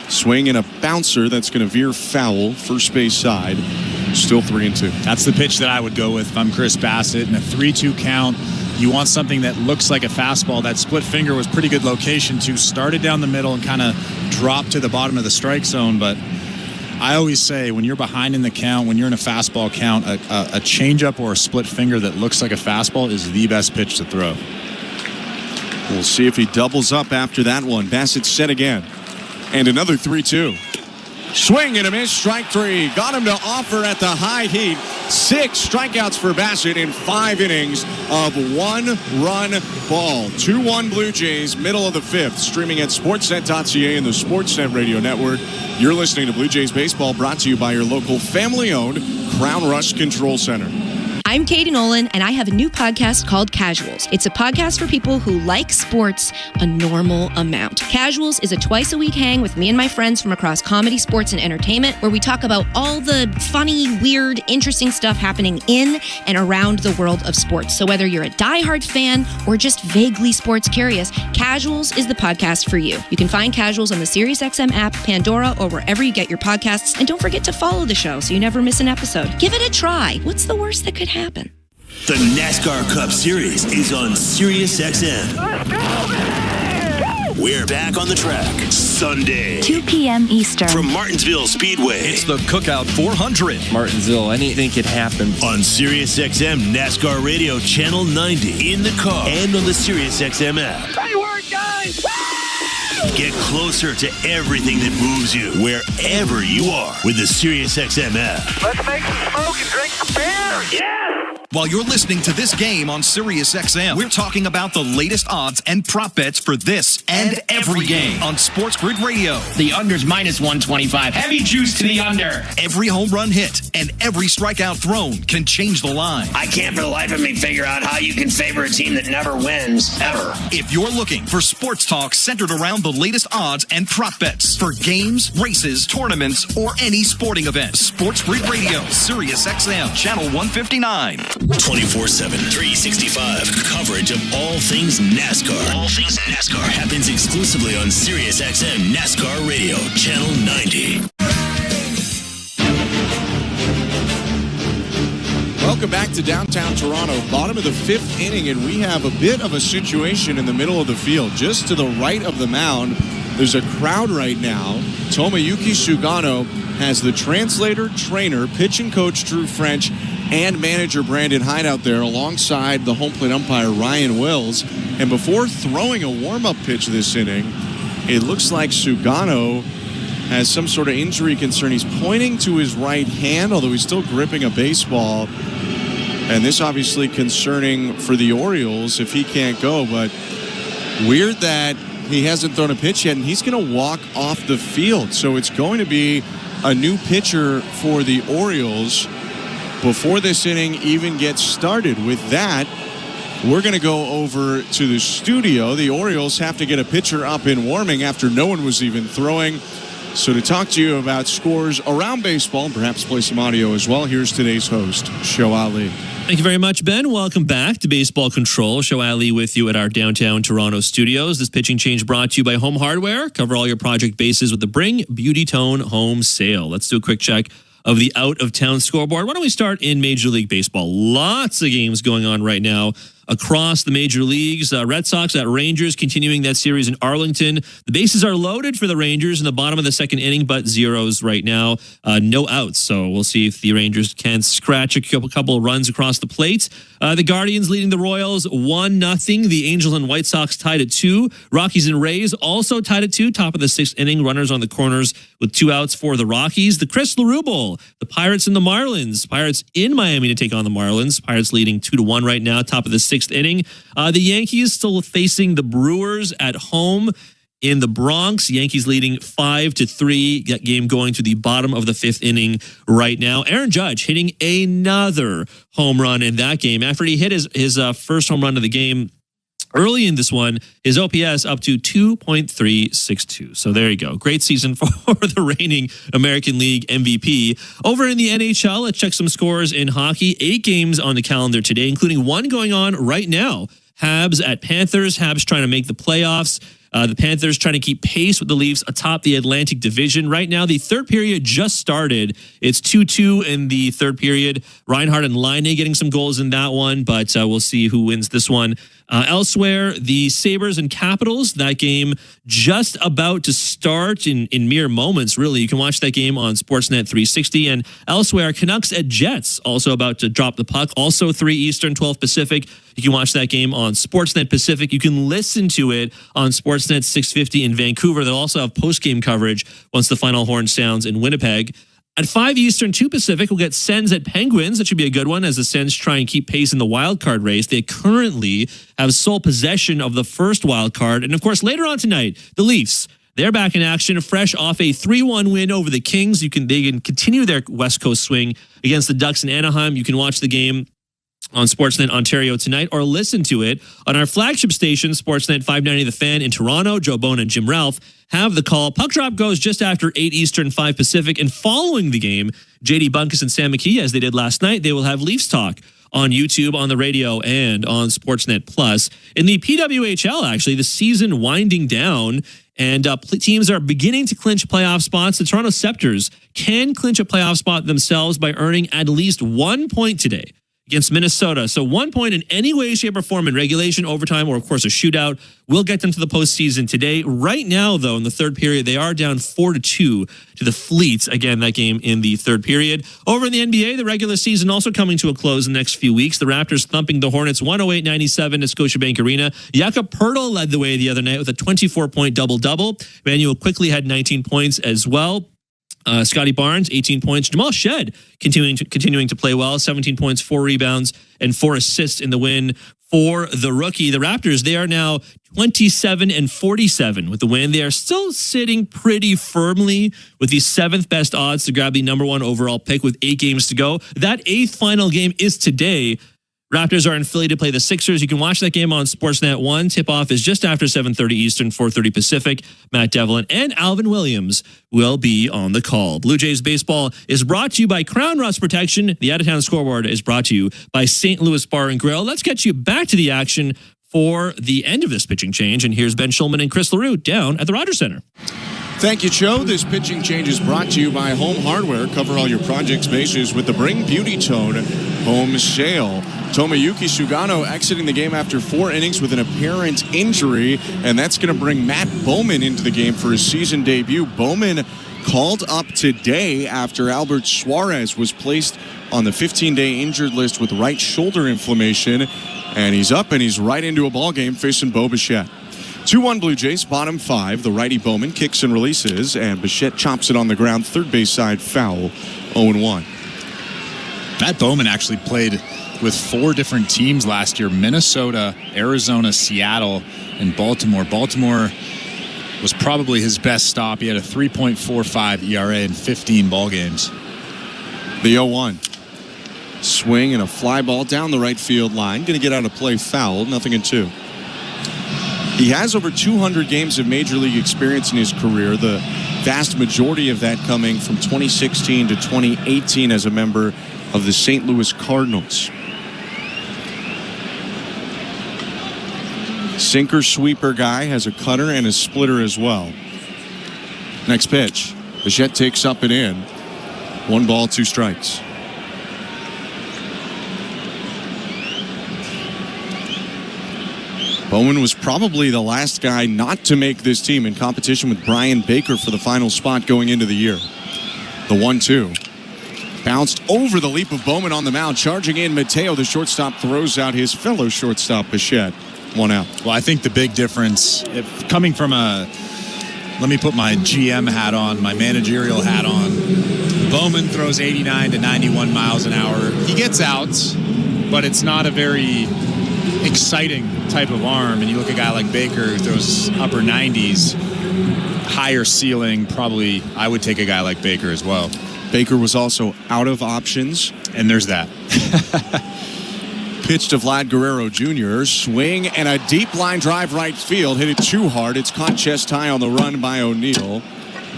Swing and a bouncer that's going to veer foul, first base side. Still 3-2. That's the pitch that I would go with if I'm Chris Bassett. In a 3-2 count, you want something that looks like a fastball. That split finger was pretty good location to start it down the middle and kind of drop to the bottom of the strike zone. But I always say when you're behind in the count, when you're in a fastball count, a changeup or a split finger that looks like a fastball is the best pitch to throw. We'll see if he doubles up after that one. Bassett set again. And another 3-2. Swing and a miss, strike 3. Got him to offer at the high heat. 6 strikeouts for Bassett in 5 innings of 1-run ball. 2-1 Blue Jays, middle of the 5th. Streaming at sportsnet.ca and the Sportsnet Radio Network. You're listening to Blue Jays Baseball, brought to you by your local family-owned Crown Rush Control Center. I'm Katie Nolan, and I have a new podcast called Casuals. It's a podcast for people who like sports a normal amount. Casuals is a twice-a-week hang with me and my friends from across comedy, sports, and entertainment, where we talk about all the funny, weird, interesting stuff happening in and around the world of sports. So whether you're a diehard fan or just vaguely sports curious, Casuals is the podcast for you. You can find Casuals on the SiriusXM app, Pandora, or wherever you get your podcasts. And don't forget to follow the show so you never miss an episode. Give it a try. What's the worst that could happen? The NASCAR Cup Series is on SiriusXM. We're back on the track Sunday, 2 p.m. Eastern. From Martinsville Speedway. It's the Cookout 400. Martinsville, anything could happen. On SiriusXM NASCAR Radio Channel 90. In the car and on the SiriusXM app. Great work, guys! Get closer to everything that moves you wherever you are with the SiriusXM app. Let's make some smoke and drink some beer! Yeah! While you're listening to this game on SiriusXM, we're talking about the latest odds and prop bets for this and every game on Sports Grid Radio. The under's minus 125. Heavy juice to the under. Every home run hit and every strikeout thrown can change the line. I can't for the life of me figure out how you can favor a team that never wins, ever. If you're looking for sports talk centered around the latest odds and prop bets for games, races, tournaments, or any sporting event, Sports Grid Radio, SiriusXM, Channel 159. 24/7, 365 coverage of all things NASCAR. All things NASCAR happens exclusively on SiriusXM NASCAR Radio, Channel 90. Welcome back to downtown Toronto, bottom of the 5th inning, and we have a bit of a situation in the middle of the field. Just to the right of the mound, there's a crowd right now. Tomoyuki Sugano has the translator, trainer, pitching coach Drew French, and manager Brandon Hyde out there alongside the home plate umpire Ryan Wills. And before throwing a warm-up pitch this inning, it looks like Sugano has some sort of injury concern. He's pointing to his right hand, although he's still gripping a baseball. And this obviously concerning for the Orioles if he can't go. But weird that he hasn't thrown a pitch yet, and he's going to walk off the field. So it's going to be a new pitcher for the Orioles before this inning even gets started. With that, we're going to go over to the studio. The Orioles have to get a pitcher up and warming after no one was even throwing. So to talk to you about scores around baseball and perhaps play some audio as well, here's today's host, Show Ali. Thank you very much, Ben. Welcome back to Baseball Control. Show Ali with you at our downtown Toronto studios. This pitching change brought to you by Home Hardware. Cover all your project bases with the Bring Beauty Tone Home Sale. Let's do a quick check of the out-of-town scoreboard. Why don't we start in Major League Baseball? Lots of games going on right now across the major leagues. Red Sox at Rangers, continuing that series in Arlington. The bases are loaded for the Rangers in the bottom of the 2nd inning, but zeros right now. No outs, so we'll see if the Rangers can scratch a couple of runs across the plate. The Guardians leading the Royals 1-0. The Angels and White Sox tied at 2. Rockies and Rays also tied at 2. Top of the 6th inning, runners on the corners with 2 outs for the Rockies. The Chris LaRue Bowl, the Pirates and the Marlins. Pirates in Miami to take on the Marlins. Pirates leading 2-1 right now, top of the 6th inning. The Yankees still facing the Brewers at home in the Bronx. Yankees leading 5-3. That game going to the bottom of the 5th inning right now. Aaron Judge hitting another home run in that game. After he hit his first home run of the game early in this one, his OPS up to 2.362. So there you go. Great season for the reigning American League MVP. Over in the NHL, let's check some scores in hockey. 8 games on the calendar today, including one going on right now. Habs at Panthers. Habs trying to make the playoffs. The Panthers trying to keep pace with the Leafs atop the Atlantic Division. Right now, the third period just started. It's 2-2 in the third period. Reinhardt and Laine getting some goals in that one, but we'll see who wins this one. Elsewhere, the Sabres and Capitals, that game just about to start in mere moments, really. You can watch that game on Sportsnet 360. And elsewhere, Canucks at Jets, also about to drop the puck. Also 3 Eastern, 12 Pacific. You can watch that game on Sportsnet Pacific. You can listen to it on Sportsnet 650 in Vancouver. They'll also have post-game coverage once the final horn sounds in Winnipeg. At 5 Eastern, 2 Pacific, we'll get Sens at Penguins. That should be a good one as the Sens try and keep pace in the wild card race. They currently have sole possession of the first wild card. And of course, later on tonight, the Leafs, they're back in action, fresh off a 3-1 win over the Kings. They can continue their West Coast swing against the Ducks in Anaheim. You can watch the game on Sportsnet Ontario tonight or listen to it on our flagship station, Sportsnet 590 The Fan in Toronto. Joe Bone and Jim Ralph have the call. Puck drop goes just after 8 Eastern, 5 Pacific. And following the game, JD Bunkus and Sam McKee, as they did last night, they will have Leafs Talk on YouTube, on the radio, and on Sportsnet Plus. In the PWHL, actually, the season winding down, and teams are beginning to clinch playoff spots. The Toronto Scepters can clinch a playoff spot themselves by earning at least 1 point today against Minnesota. So 1 point in any way, shape, or form in regulation, overtime, or of course a shootout will get them to the postseason today. Right now, though, in the third period, they are down 4-2 to the Fleets. Again, that game in the third period. Over in the NBA, the regular season also coming to a close in the next few weeks. The Raptors thumping the Hornets 108-97 at Scotiabank Arena. Jakob Poeltl led the way the other night with a 24-point double-double. Emmanuel quickly had 19 points as well. Scotty Barnes, 18 points. Jamal Shed continuing to play well, 17 points, 4 rebounds, and 4 assists in the win for the rookie. The Raptors, they are now 27-47 with the win. They are still sitting pretty firmly with the 7th best odds to grab the number 1 overall pick with 8 games to go. That 8th final game is today. Raptors are in Philly to play the Sixers. You can watch that game on Sportsnet 1. Tip-off is just after 7:30 Eastern, 4:30 Pacific. Matt Devlin and Alvin Williams will be on the call. Blue Jays baseball is brought to you by Crown Rust Protection. The Out-of-Town Scoreboard is brought to you by St. Louis Bar and Grill. Let's get you back to the action for the end of this pitching change. And here's Ben Schulman and Chris LaRue down at the Rogers Center. Thank you, Joe. This pitching change is brought to you by Home Hardware. Cover all your projects bases with the Bring Beauty Tone home sale. Tomoyuki Sugano exiting the game after 4 innings with an apparent injury, and that's going to bring Matt Bowman into the game for his season debut. Bowman called up today after Albert Suarez was placed on the 15-day injured list with right shoulder inflammation, and he's up and he's right into a ball game facing Bo Bichette. 2-1 Blue Jays, bottom 5. The righty Bowman kicks and releases, and Bichette chops it on the ground, third base side foul, 0-1. Matt Bowman actually played with 4 different teams last year: Minnesota, Arizona, Seattle, and Baltimore. Baltimore was probably his best stop. He had a 3.45 ERA in 15 ball games. The 0-1. Swing and a fly ball down the right field line. Going to get out of play, foul, 0-2. He has over 200 games of Major League experience in his career, the vast majority of that coming from 2016 to 2018 as a member of the St. Louis Cardinals. Sinker sweeper guy, has a cutter and a splitter as well. Next pitch. Bichette takes up and in. 1 ball, 2 strikes. Bowman was probably the last guy not to make this team, in competition with Brian Baker for the final spot going into the year. The 1-2. Bounced over the leap of Bowman on the mound. Charging in Mateo, the shortstop, throws out his fellow shortstop, Bichette. 1 out. Well, I think the big difference, if coming from let me put my GM hat on, my managerial hat on. Bowman throws 89 to 91 miles an hour. He gets outs, but it's not a very exciting type of arm, and you look at a guy like Baker who throws upper 90s, higher ceiling, probably I would take a guy like Baker as well. Baker was also out of options. And there's that. Pitch to Vlad Guerrero Jr. Swing and a deep line drive right field. Hit it too hard. It's caught chest high on the run by O'Neill.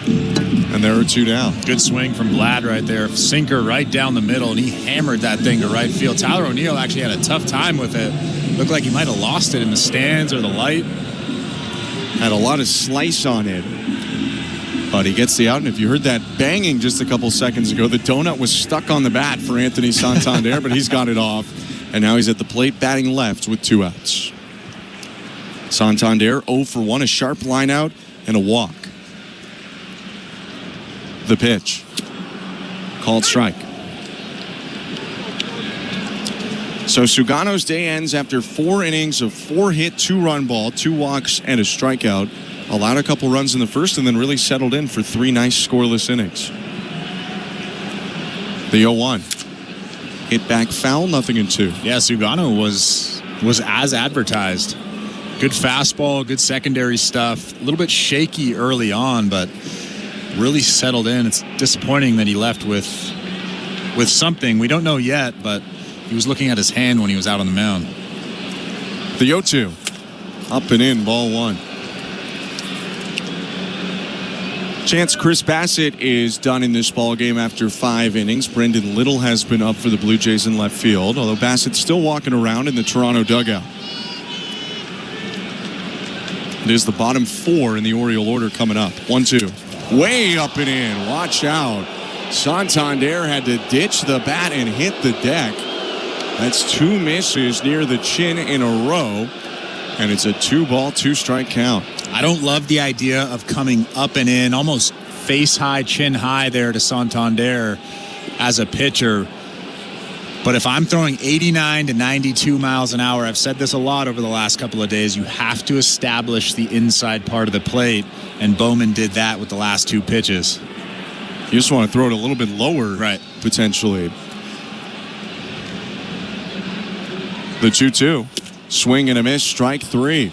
And there are 2 down. Good swing from Vlad right there. Sinker right down the middle, and he hammered that thing to right field. Tyler O'Neill actually had a tough time with it. Looked like he might have lost it in the stands or the light. Had a lot of slice on it. But he gets the out, and if you heard that banging just a couple seconds ago, the donut was stuck on the bat for Anthony Santander, but he's got it off. And now he's at the plate batting left with 2 outs. Santander 0 for 1, a sharp line out and a walk. The pitch. Called strike. So Sugano's day ends after 4 innings of 4-hit, 2-run ball, 2 walks, and a strikeout. Allowed a couple runs in the first and then really settled in for 3 nice scoreless innings. The 0-1. Hit back foul, 0-2. Yeah, Sugano was as advertised. Good fastball, good secondary stuff. A little bit shaky early on, but really settled in. It's disappointing that he left with something. We don't know yet, but he was looking at his hand when he was out on the mound. The 0-2. Up and in, ball 1. Chance Chris Bassett is done in this ball game after 5 innings. Brendan Little has been up for the Blue Jays in left field, although Bassett's still walking around in the Toronto dugout. It is the bottom 4 in the Oriole order coming up. 1-2. Way up and in. Watch out. Santander had to ditch the bat and hit the deck. That's 2 misses near the chin in a row. And it's a 2-ball, 2-strike count. I don't love the idea of coming up and in, almost face high, chin high there to Santander as a pitcher. But if I'm throwing 89 to 92 miles an hour, I've said this a lot over the last couple of days, you have to establish the inside part of the plate. And Bowman did that with the last 2 pitches. You just want to throw it a little bit lower, right? Potentially. The 2-2. Swing and a miss, strike 3.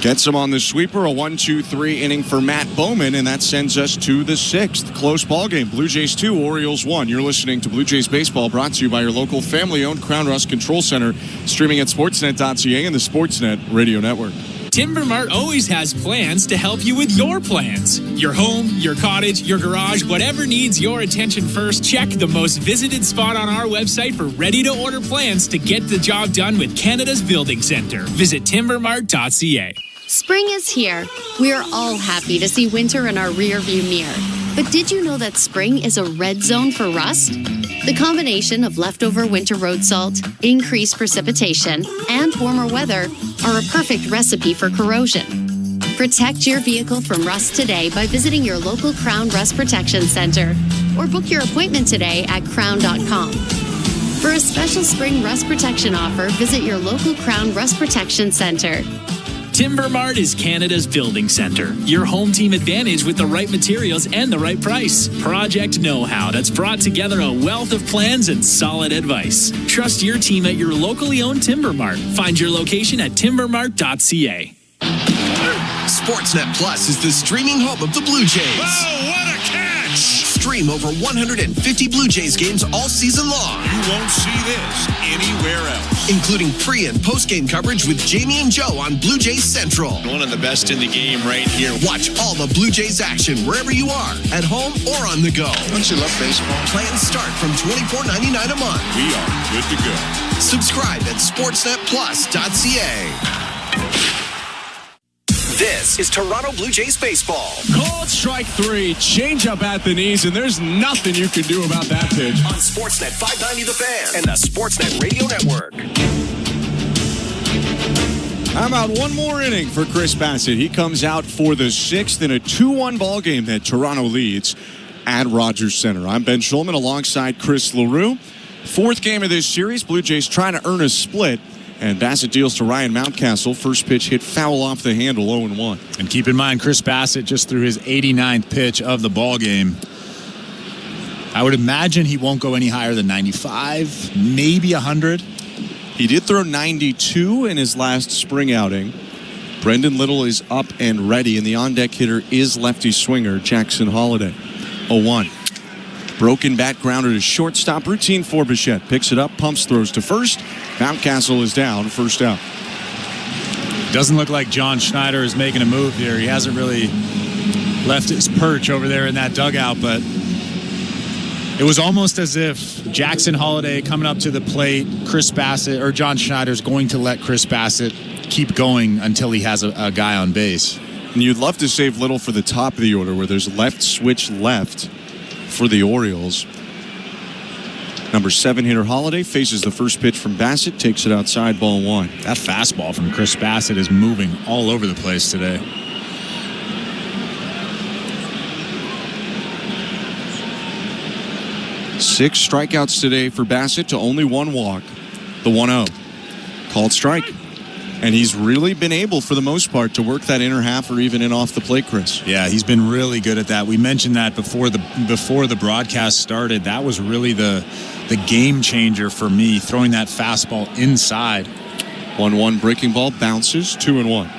Gets him on the sweeper, a 1-2-3 inning for Matt Bowman, and that sends us to the 6th. Close ball game. Blue Jays 2, Orioles 1. You're listening to Blue Jays Baseball, brought to you by your local family-owned Crown Rust Control Center, streaming at sportsnet.ca and the Sportsnet Radio Network. Timber Mart always has plans to help you with your plans. Your home, your cottage, your garage, whatever needs your attention first, check the most visited spot on our website for ready-to-order plans to get the job done with Canada's Building Center. Visit timbermart.ca. Spring is here. We are all happy to see winter in our rearview mirror. But did you know that spring is a red zone for rust? The combination of leftover winter road salt, increased precipitation, and warmer weather are a perfect recipe for corrosion. Protect your vehicle from rust today by visiting your local Crown Rust Protection Center or book your appointment today at crown.com. For a special spring rust protection offer, visit your local Crown Rust Protection Center. Timber Mart is Canada's building center. Your home team advantage with the right materials and the right price. Project know-how that's brought together a wealth of plans and solid advice. Trust your team at your locally owned Timber Mart. Find your location at timbermart.ca. Sportsnet Plus is the streaming home of the Blue Jays. Oh, what a catch! Stream over 150 Blue Jays games all season long. You won't see this anywhere else. Including pre- and post-game coverage with Jamie and Joe on Blue Jays Central. One of the best in the game right here. Watch all the Blue Jays action wherever you are, at home or on the go. Don't you love baseball? Plans start from $24.99 a month. We are good to go. Subscribe at sportsnetplus.ca. This is Toronto Blue Jays baseball. Called strike 3, change up at the knees, and there's nothing you can do about that pitch. On Sportsnet 590 The Fan and the Sportsnet Radio Network. How about one more inning for Chris Bassett? He comes out for the 6th in a 2-1 ball game that Toronto leads at Rogers Center. I'm Ben Schulman alongside Chris LaRue. 4th game of this series, Blue Jays trying to earn a split. And Bassett deals to Ryan Mountcastle. First pitch hit foul off the handle, 0-1. And keep in mind, Chris Bassett just threw his 89th pitch of the ball game. I would imagine he won't go any higher than 95, maybe 100. He did throw 92 in his last spring outing. Brendan Little is up and ready, and the on-deck hitter is lefty swinger Jackson Holliday. 0-1. Broken bat grounder to shortstop. Routine for Bichette. Picks it up, pumps, throws to first. Mountcastle is down, first out. Doesn't look like John Schneider is making a move here. He hasn't really left his perch over there in that dugout, but it was almost as if Jackson Holliday coming up to the plate, Chris Bassett, or John Schneider's going to let Chris Bassett keep going until he has a guy on base. And you'd love to save Little for the top of the order where there's left switch left for the Orioles. Number 7 hitter Holliday faces the first pitch from Bassett, takes it outside, ball 1. That fastball from Chris Bassett is moving all over the place today. Six strikeouts today for Bassett to only 1 walk. The 1-0. Called strike. And he's really been able, for the most part, to work that inner half or even in off the plate, Chris. Yeah, he's been really good at that. We mentioned that before the broadcast started. That was really the game changer for me, throwing that fastball inside. 1-1 breaking ball, bounces, 2-1.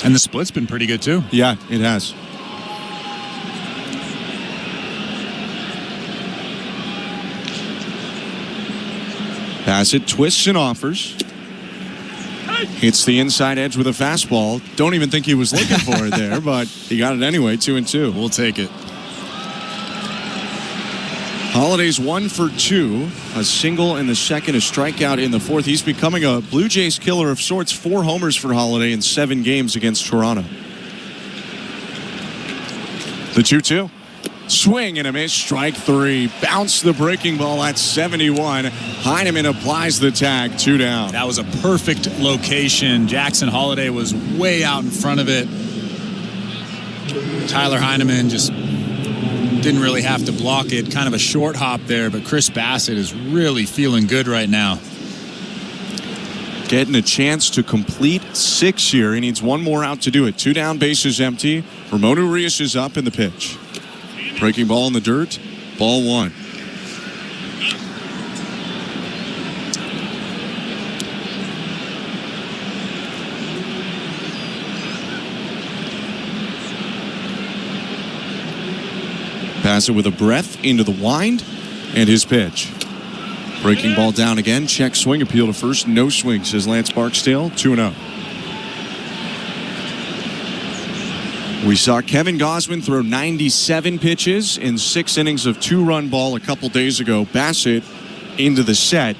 And the split's been pretty good, too. Yeah, it has. Bassett twists and offers. Hits the inside edge with a fastball. Don't even think he was looking for it there, but he got it anyway, 2-2. We'll take it. Holliday's 1 for 2. A single in the second, a strikeout in the fourth. He's becoming a Blue Jays killer of sorts. 4 homers for Holliday in 7 games against Toronto. The 2-2. Swing and a miss, strike 3. Bounce the breaking ball at 71. Heineman applies the tag, 2 down. That was a perfect location. Jackson Holliday was way out in front of it. Tyler Heineman just didn't really have to block it. Kind of a short hop there, but Chris Bassett is really feeling good right now. Getting a chance to complete 6 here. He needs 1 more out to do it. 2 down, bases empty. Ramon Urias is up in the pitch. Breaking ball in the dirt. Ball 1. Bassett with a breath into the wind and his pitch. Breaking ball down again. Check swing. Appeal to first. No swing, says Lance Barksdale. 2-0. We saw Kevin Gausman throw 97 pitches in 6 innings of 2-run ball a couple days ago. Bassett into the set,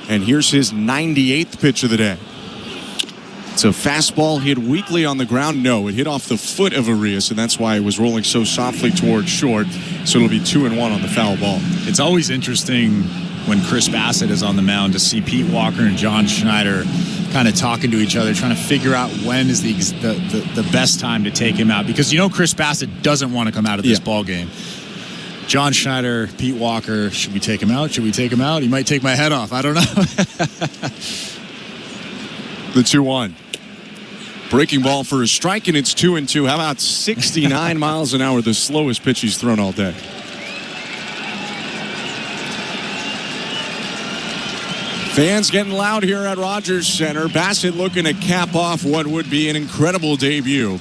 and here's his 98th pitch of the day. It's a fastball hit weakly on the ground. No, it hit off the foot of Urias, and that's why it was rolling so softly towards short. So it'll be 2-1 on the foul ball. It's always interesting when Chris Bassett is on the mound to see Pete Walker and John Schneider kind of talking to each other, trying to figure out when is the best time to take him out. Because Chris Bassett doesn't want to come out of this ball game. John Schneider, Pete Walker, should we take him out? Should we take him out? He might take my head off. I don't know. The 2-1. Breaking ball for a strike, and it's 2-2. How about 69 miles an hour, the slowest pitch he's thrown all day? Fans getting loud here at Rogers Center. Bassett looking to cap off what would be an incredible debut.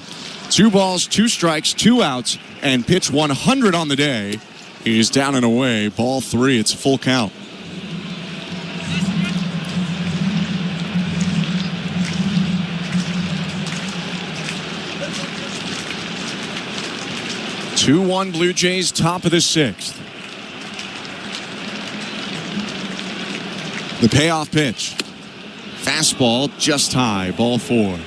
2 balls, 2 strikes, 2 outs, and pitch 100 on the day. He's down and away. Ball 3. It's a full count. Two-1 Blue Jays, top of the 6th. The payoff pitch. Fastball just high. Ball 4.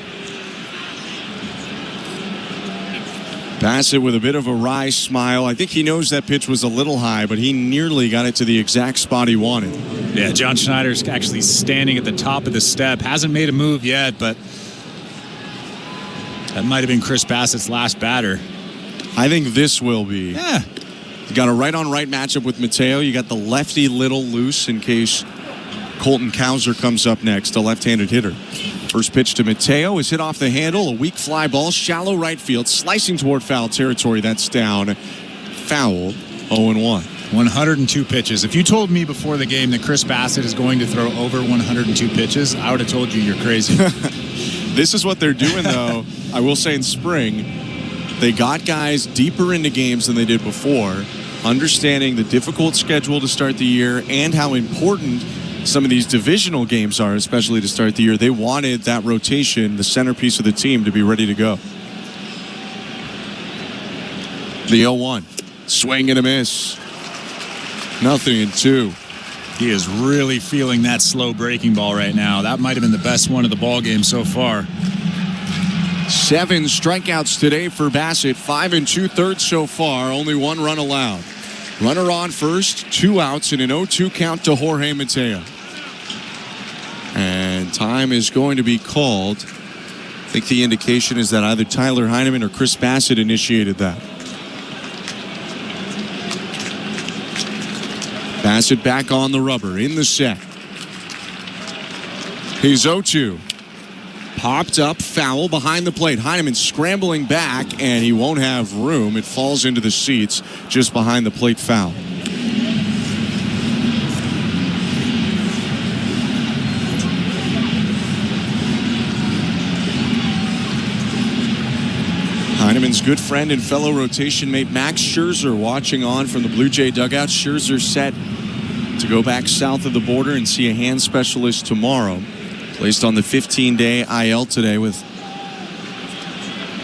Bassett with a bit of a wry smile. I think he knows that pitch was a little high, but he nearly got it to the exact spot he wanted. Yeah, John Schneider's actually standing at the top of the step. Hasn't made a move yet, but that might have been Chris Bassett's last batter. I think this will be. Yeah. You got a right-on-right matchup with Mateo. You got the lefty Little loose in case Colton Cowser comes up next, a left-handed hitter. First pitch to Mateo is hit off the handle. A weak fly ball, shallow right field, slicing toward foul territory. That's down. Foul. 0-1. 102 pitches. If you told me before the game that Chris Bassett is going to throw over 102 pitches, I would have told you you're crazy. This is what they're doing, though. I will say in spring, they got guys deeper into games than they did before, understanding the difficult schedule to start the year and how important some of these divisional games are, especially to start the year. They wanted that rotation, the centerpiece of the team, to be ready to go. The 0-1. Swing and a miss. 0-2. He is really feeling that slow breaking ball right now. That might have been the best one of the ball game so far. 7 strikeouts today for Bassett. 5 2/3 so far. Only 1 run allowed. Runner on first, 2 outs, and an 0-2 count to Jorge Mateo. And time is going to be called. I think the indication is that either Tyler Heineman or Chris Bassett initiated that. Bassett back on the rubber in the set. He's 0-2. Popped up, foul behind the plate. Heineman scrambling back, and he won't have room. It falls into the seats just behind the plate, foul. Heineman's good friend and fellow rotation mate Max Scherzer watching on from the Blue Jay dugout. Scherzer set to go back south of the border and see a hand specialist tomorrow. Placed on the 15-day IL today with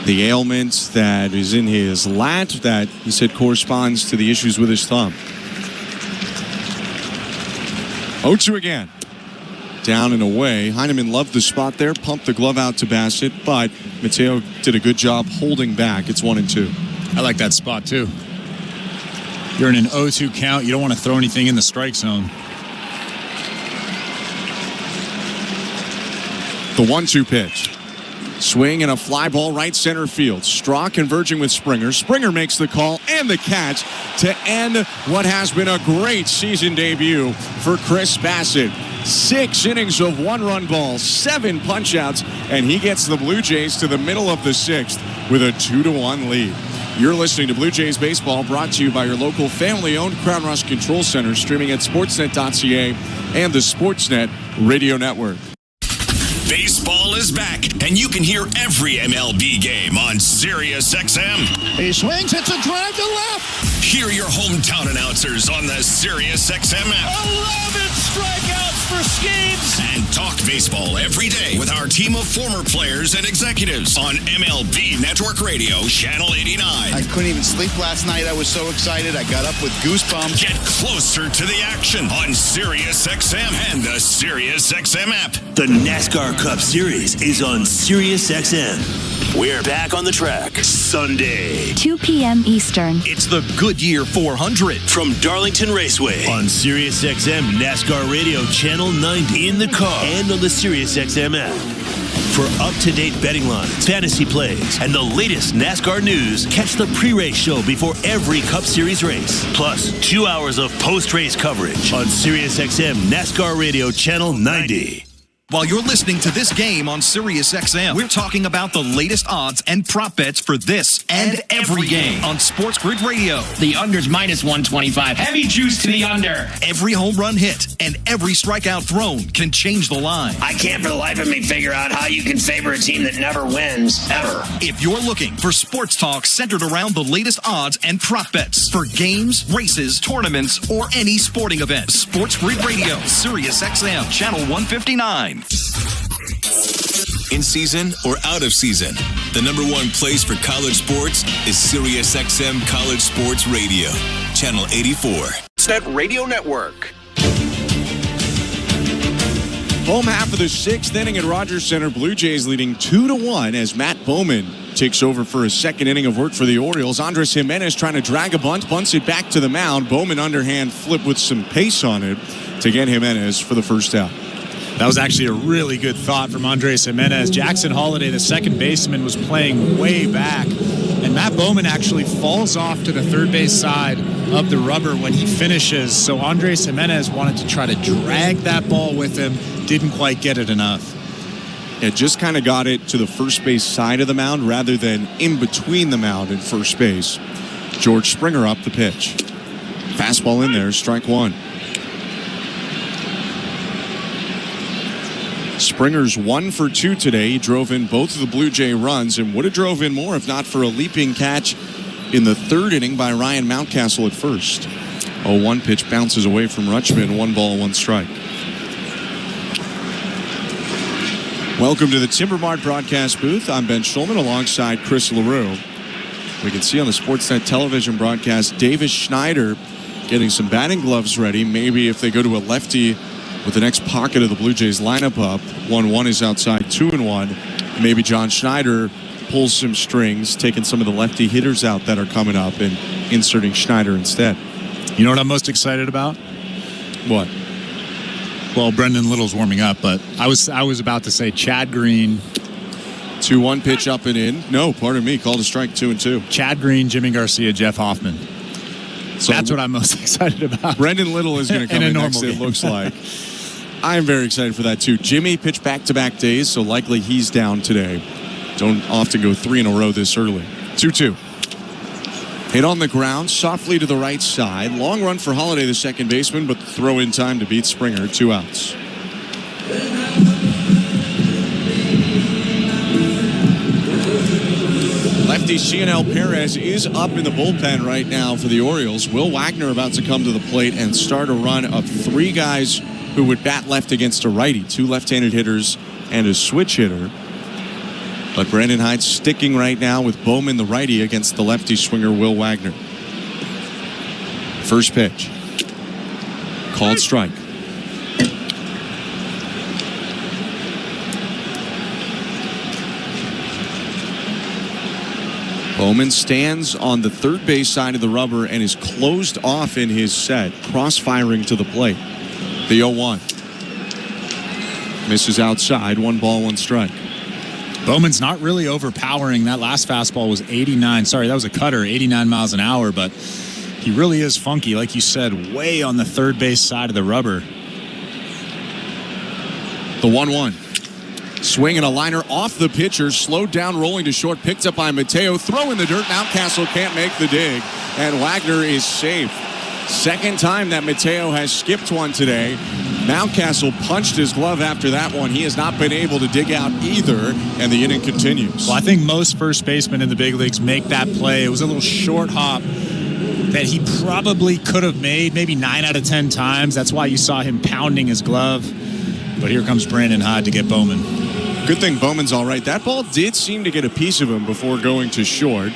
the ailment that is in his lat that he said corresponds to the issues with his thumb. 0-2 again. Down and away. Heineman loved the spot there, pumped the glove out to Bassett, but Mateo did a good job holding back. It's 1-2. I like that spot too. You're in an 0-2 count. You don't want to throw anything in the strike zone. The 1-2 pitch. Swing and a fly ball right center field. Straw converging with Springer. Springer makes the call and the catch to end what has been a great season debut for Chris Bassett. 6 innings of 1-run balls, 7 punch-outs, and he gets the Blue Jays to the middle of the 6th with a 2-1 lead. You're listening to Blue Jays Baseball, brought to you by your local family-owned Crown Rush Control Center, streaming at sportsnet.ca and the Sportsnet Radio Network. Baseball is back, and you can hear every MLB game on SiriusXM. He swings, it's a drive to left. Hear your hometown announcers on the SiriusXM app. 11 strikeouts for Skeens. And talk baseball every day with our team of former players and executives on MLB Network Radio, Channel 89. I couldn't even sleep last night. I was so excited. I got up with goosebumps. Get closer to the action on SiriusXM and the SiriusXM app. The NASCAR Cup Series is on SiriusXM. We're back on the track Sunday, 2 p.m. Eastern. It's the Goodyear 400 from Darlington Raceway on SiriusXM NASCAR Radio Channel 90 in the car and on the SiriusXM app. For up-to-date betting lines, fantasy plays, and the latest NASCAR news, catch the pre-race show before every Cup Series race. Plus, 2 hours of post-race coverage on SiriusXM NASCAR Radio Channel 90. While you're listening to this game on SiriusXM, we're talking about the latest odds and prop bets for this and every game on Sports Grid Radio. The under's minus 125. Heavy juice to the under. Every home run hit and every strikeout thrown can change the line. I can't for the life of me figure out how you can favor a team that never wins, ever. If you're looking for sports talk centered around the latest odds and prop bets for games, races, tournaments, or any sporting event, Sports Grid Radio, SiriusXM, Channel 159. In season or out of season, the #1 place for college sports is SiriusXM College Sports Radio, Channel 84. Sportsnet Radio Network. Home half of the 6th inning at Rogers Center. Blue Jays leading 2-1 as Matt Bowman takes over for a second inning of work for the Orioles. Andres Jimenez trying to drag a bunt, bunts it back to the mound. Bowman underhand flip with some pace on it to get Jimenez for the first out. That was actually a really good thought from Andres Jimenez. Jackson Holliday, the second baseman, was playing way back, and Matt Bowman actually falls off to the third base side of the rubber when he finishes. So Andres Jimenez wanted to try to drag that ball with him, didn't quite get it enough. It just kind of got it to the first base side of the mound rather than in between the mound and first base. George Springer up the pitch. Fastball in there, strike one. Springer's 1 for 2 today. He drove in both of the Blue Jay runs and would have drove in more if not for a leaping catch in the third inning by Ryan Mountcastle at first. 0-1 pitch bounces away from Rutschman. 1 ball, 1 strike. Welcome to the Timber Mart broadcast booth. I'm Ben Schulman alongside Chris LaRue. We can see on the Sportsnet television broadcast Davis Schneider getting some batting gloves ready. Maybe if they go to a lefty with the next pocket of the Blue Jays lineup up, 1-1 is outside, 2-1. Maybe John Schneider pulls some strings, taking some of the lefty hitters out that are coming up and inserting Schneider instead. You know what I'm most excited about? What? Well, Brendan Little's warming up, but I was about to say Chad Green. 2-1 pitch up and in. No, pardon me. Called a strike, 2-2. Chad Green, Jimmy Garcia, Jeff Hoffman. So that's what I'm most excited about. Brendan Little is going to come in next, it looks like. I'm very excited for that, too. Jimmy pitched back-to-back days, so likely he's down today. Don't often go 3 in a row this early. 2-2. Hit on the ground, softly to the right side. Long run for Holiday, the second baseman, but the throw in time to beat Springer. 2 outs. Lefty Cionel Perez is up in the bullpen right now for the Orioles. Will Wagner about to come to the plate and start a run of 3 guys who would bat left against a righty. 2 left-handed hitters and a switch hitter. But Brandon Hyde's sticking right now with Bowman, the righty, against the lefty swinger Will Wagner. First pitch. Called strike. Bowman stands on the third base side of the rubber and is closed off in his set, cross-firing to the plate. The 0-1. Misses outside, 1 ball, 1 strike. Bowman's not really overpowering. That last fastball was 89. Sorry, that was a cutter, 89 miles an hour, but he really is funky, like you said, way on the third base side of the rubber. The 1-1. Swing and a liner off the pitcher, slowed down, rolling to short, picked up by Mateo. Throw in the dirt. Mountcastle can't make the dig, and Wagner is safe. Second time that Mateo has skipped one today. Mountcastle punched his glove after that one. He has not been able to dig out either, and the inning continues. Well, I think most first basemen in the big leagues make that play. It was a little short hop that he probably could have made maybe 9 out of 10 times. That's why you saw him pounding his glove. But here comes Brandon Hyde to get Bowman. Good thing Bowman's all right. That ball did seem to get a piece of him before going to short.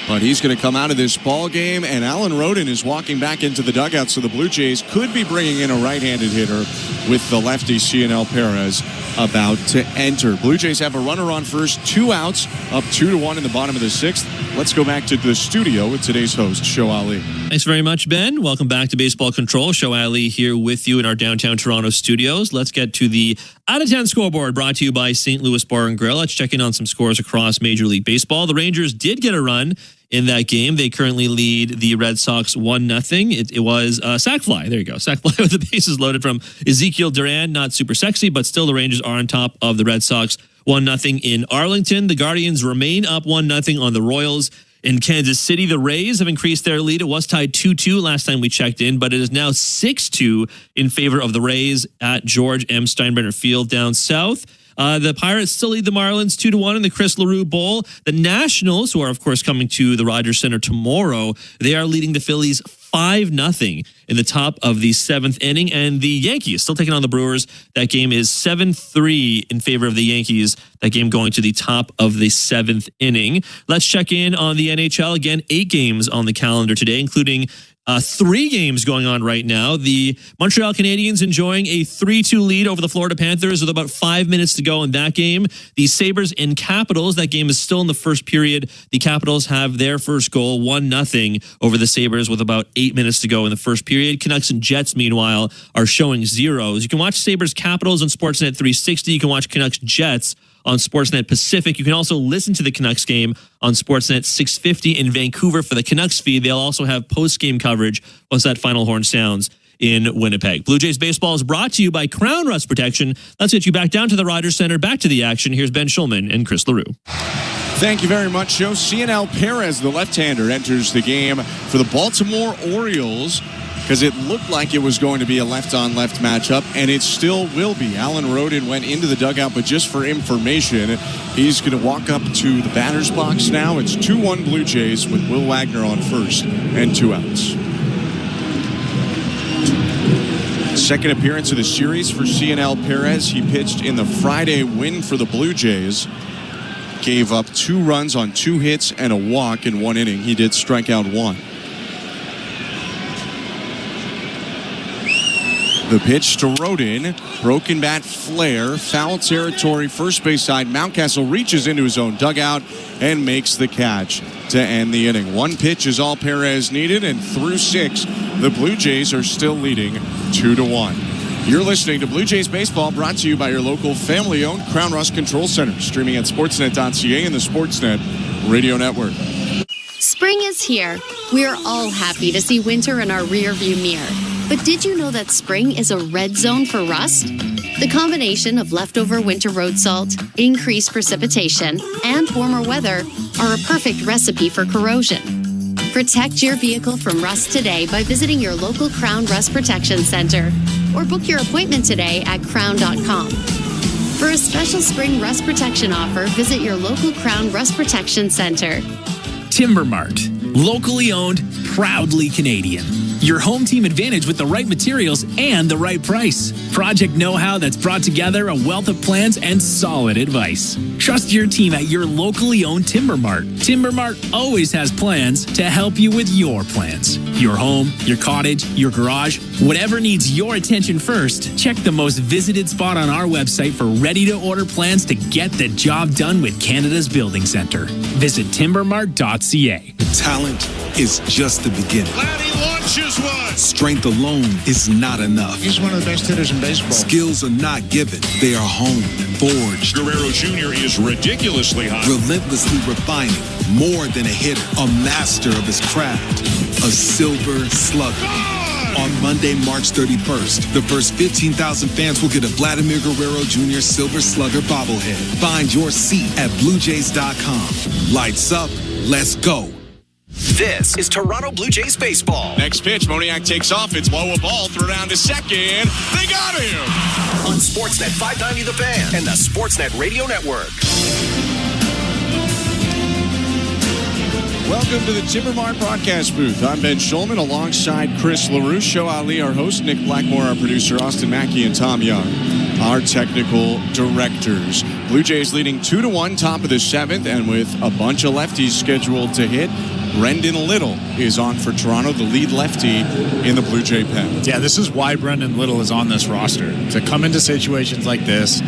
But he's going to come out of this ball game, and Alan Roden is walking back into the dugout, so the Blue Jays could be bringing in a right-handed hitter with the lefty Cionel Perez about to enter. Blue Jays have a runner on first, 2 outs, up 2-1 in the bottom of the 6th. Let's go back to the studio with today's host, Show Ali. Thanks very much, Ben. Welcome back to Baseball Control. Show Ali here with you in our downtown Toronto studios. Let's get to the out-of-town scoreboard brought to you by St. Louis Bar and Grill. Let's check in on some scores across Major League Baseball. The Rangers did get a run in that game. They currently lead the Red Sox 1-0. It was a sac fly. There you go. Sac fly with the bases loaded from Ezekiel Duran. Not super sexy, but still the Rangers are on top of the Red Sox 1-0 in Arlington. The Guardians remain up 1-0 on the Royals. In Kansas City, the Rays have increased their lead. It was tied 2-2 last time we checked in, but it is now 6-2 in favor of the Rays at George M. Steinbrenner Field down south. The Pirates still lead the Marlins 2-1 in the Chris LaRue Bowl. The Nationals, who are, of course, coming to the Rogers Center tomorrow, they are leading the Phillies 5-0 in the top of the 7th inning. And the Yankees still taking on the Brewers. That game is 7-3 in favor of the Yankees. That game going to the top of the 7th inning. Let's check in on the NHL. Again, 8 games on the calendar today, including 3 games going on right now. The Montreal Canadiens enjoying a 3-2 lead over the Florida Panthers with about 5 minutes to go in that game. The Sabres and Capitals, that game is still in the first period. The Capitals have their first goal, 1-0 over the Sabres with about 8 minutes to go in the first period. Canucks and Jets, meanwhile, are showing zeros. You can watch Sabres Capitals on Sportsnet 360. You can watch Canucks Jets on Sportsnet Pacific. You can also listen to the Canucks game on Sportsnet 650 in Vancouver for the Canucks feed. They'll also have post-game coverage once that final horn sounds in Winnipeg. Blue Jays baseball is brought to you by Crown Rust Protection. Let's get you back down to the Rogers Center, back to the action. Here's Ben Schulman and Chris LaRue. Thank you very much, Joe. Cionel Perez, the left-hander, enters the game for the Baltimore Orioles. because it looked like it was going to be a left-on-left matchup, and it still will be. Alan Rodin went into the dugout, but just for information, he's going to walk up to the batter's box now. It's 2-1 Blue Jays with Will Wagner on first and 2 outs. Second appearance of the series for Cionel Perez. He pitched in the Friday win for the Blue Jays. Gave up 2 runs on 2 hits and a walk in 1 inning. He did strike out 1. The pitch to Rodin. Broken bat flare. Foul territory, first base side. Mountcastle reaches into his own dugout and makes the catch to end the inning. 1 pitch is all Perez needed, and through 6, the Blue Jays are still leading 2-1. You're listening to Blue Jays Baseball, brought to you by your local family-owned Crown Rust Control Center. Streaming at sportsnet.ca and the Sportsnet Radio Network. Spring is here. We are all happy to see winter in our rearview mirror. But did you know that spring is a red zone for rust? The combination of leftover winter road salt, increased precipitation, and warmer weather are a perfect recipe for corrosion. Protect your vehicle from rust today by visiting your local Crown Rust Protection Center, or book your appointment today at crown.com. For a special spring rust protection offer, visit your local Crown Rust Protection Center. Timber Mart. Locally owned, proudly Canadian. Your home team advantage with the right materials and the right price. Project know-how that's brought together a wealth of plans and solid advice. Trust your team at your locally owned Timber Mart. Timber Mart always has plans to help you with your plans. Your home, your cottage, your garage, whatever needs your attention first, check the most visited spot on our website for ready-to-order plans to get the job done with Canada's Building Center. Visit timbermart.ca. Talent is just the beginning. Launches one. Strength alone is not enough. He's one of the best hitters in baseball. Skills are not given. They are honed, forged. Guerrero Jr. is ridiculously hot. Relentlessly refining. More than a hitter. A master of his craft. A silver slugger. On Monday, March 31st, the first 15,000 fans will get a Vladimir Guerrero Jr. Silver Slugger bobblehead. Find your seat at bluejays.com. Lights up. Let's go. This is Toronto Blue Jays baseball. Next pitch, Moniak takes off. It's low, a ball, throw down to second. They got him! On Sportsnet 590 The Fan and the Sportsnet Radio Network. Welcome to the Timber Mart broadcast booth. I'm Ben Schulman alongside Chris LaRue, Show Ali, our host, Nick Blackmore, our producer, Austin Mackey, and Tom Young, our technical directors. Blue Jays leading 2-1, top of the 7th, and with a bunch of lefties scheduled to hit, Brendan Little is on for Toronto, the lead lefty in the Blue Jay pen. Yeah, this is why Brendan Little is on this roster. To come into situations like this,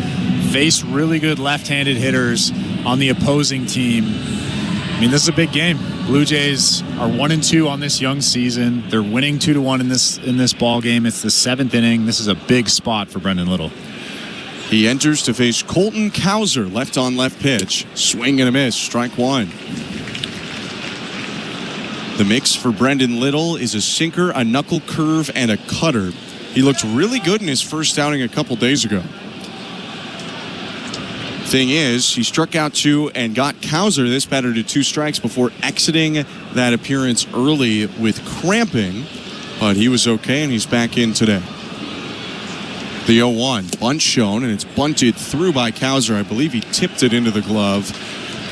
face really good left-handed hitters on the opposing team. I mean, this is a big game. Blue Jays are 1-2 on this young season. They're winning 2-1 in this ball game. It's the 7th inning. This is a big spot for Brendan Little. He enters to face Colton Cowser, left on left pitch. Swing and a miss, strike 1. The mix for Brendan Little is a sinker, a knuckle curve, and a cutter. He looked really good in his first outing a couple days ago. Thing is, he struck out 2 and got Cowser, this batter, to 2 strikes before exiting that appearance early with cramping. But he was okay, and he's back in today. The 0-1, bunt shown, and it's bunted through by Cowser. I believe he tipped it into the glove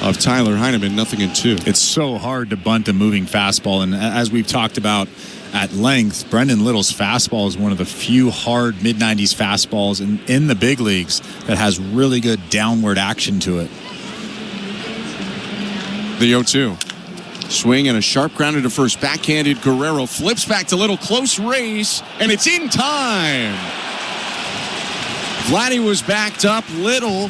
of Tyler Heineman, 0-2. It's so hard to bunt a moving fastball, and as we've talked about at length, Brendan Little's fastball is one of the few hard mid-90s fastballs in the big leagues that has really good downward action to it. The 0-2. Swing and a sharp grounder to first. Backhanded Guerrero flips back to Little. Close race, and it's in time. Vladdy was backed up. Little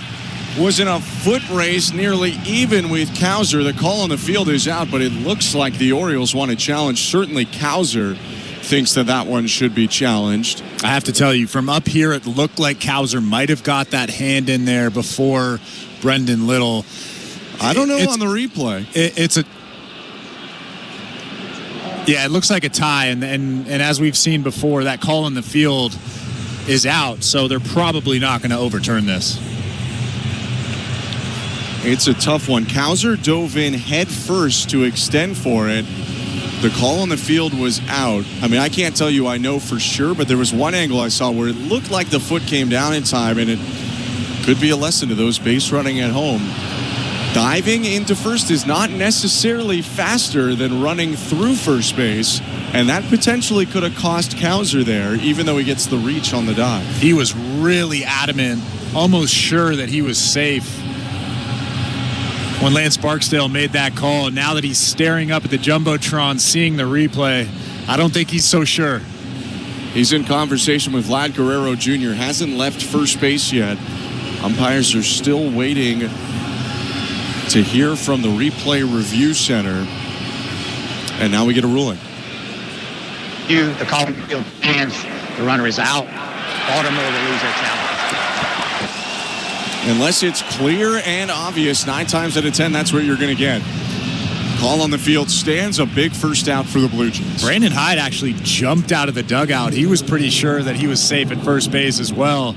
was in a foot race, nearly even with Cowser. The call on the field is out, but it looks like the Orioles want to challenge. Certainly Cowser thinks that one should be challenged. I have to tell you, from up here, it looked like Cowser might have got that hand in there before Brendan Little. I don't know on the replay. Yeah, it looks like a tie, and as we've seen before, that call on the field is out, so they're probably not going to overturn this. It's a tough one. Cowser dove in head first to extend for it. the call on the field was out. I mean, I can't tell you I know for sure, but there was one angle I saw where it looked like the foot came down in time, and it could be a lesson to those base running at home. Diving into first is not necessarily faster than running through first base, and that potentially could have cost Cowser there, even though he gets the reach on the dive. He was really adamant, almost sure that he was safe when Lance Barksdale made that call. Now that he's staring up at the Jumbotron, seeing the replay, I don't think he's so sure. He's in conversation with Vlad Guerrero Jr., hasn't left first base yet. Umpires are still waiting to hear from the replay review center. And now we get a ruling. The call on the field stands. The runner is out. Baltimore will lose their challenge. Unless it's clear and obvious, 9 times out of 10, that's what you're going to get. Call on the field stands, a big first out for the Blue Jays. Brandon Hyde actually jumped out of the dugout. He was pretty sure that he was safe at first base as well.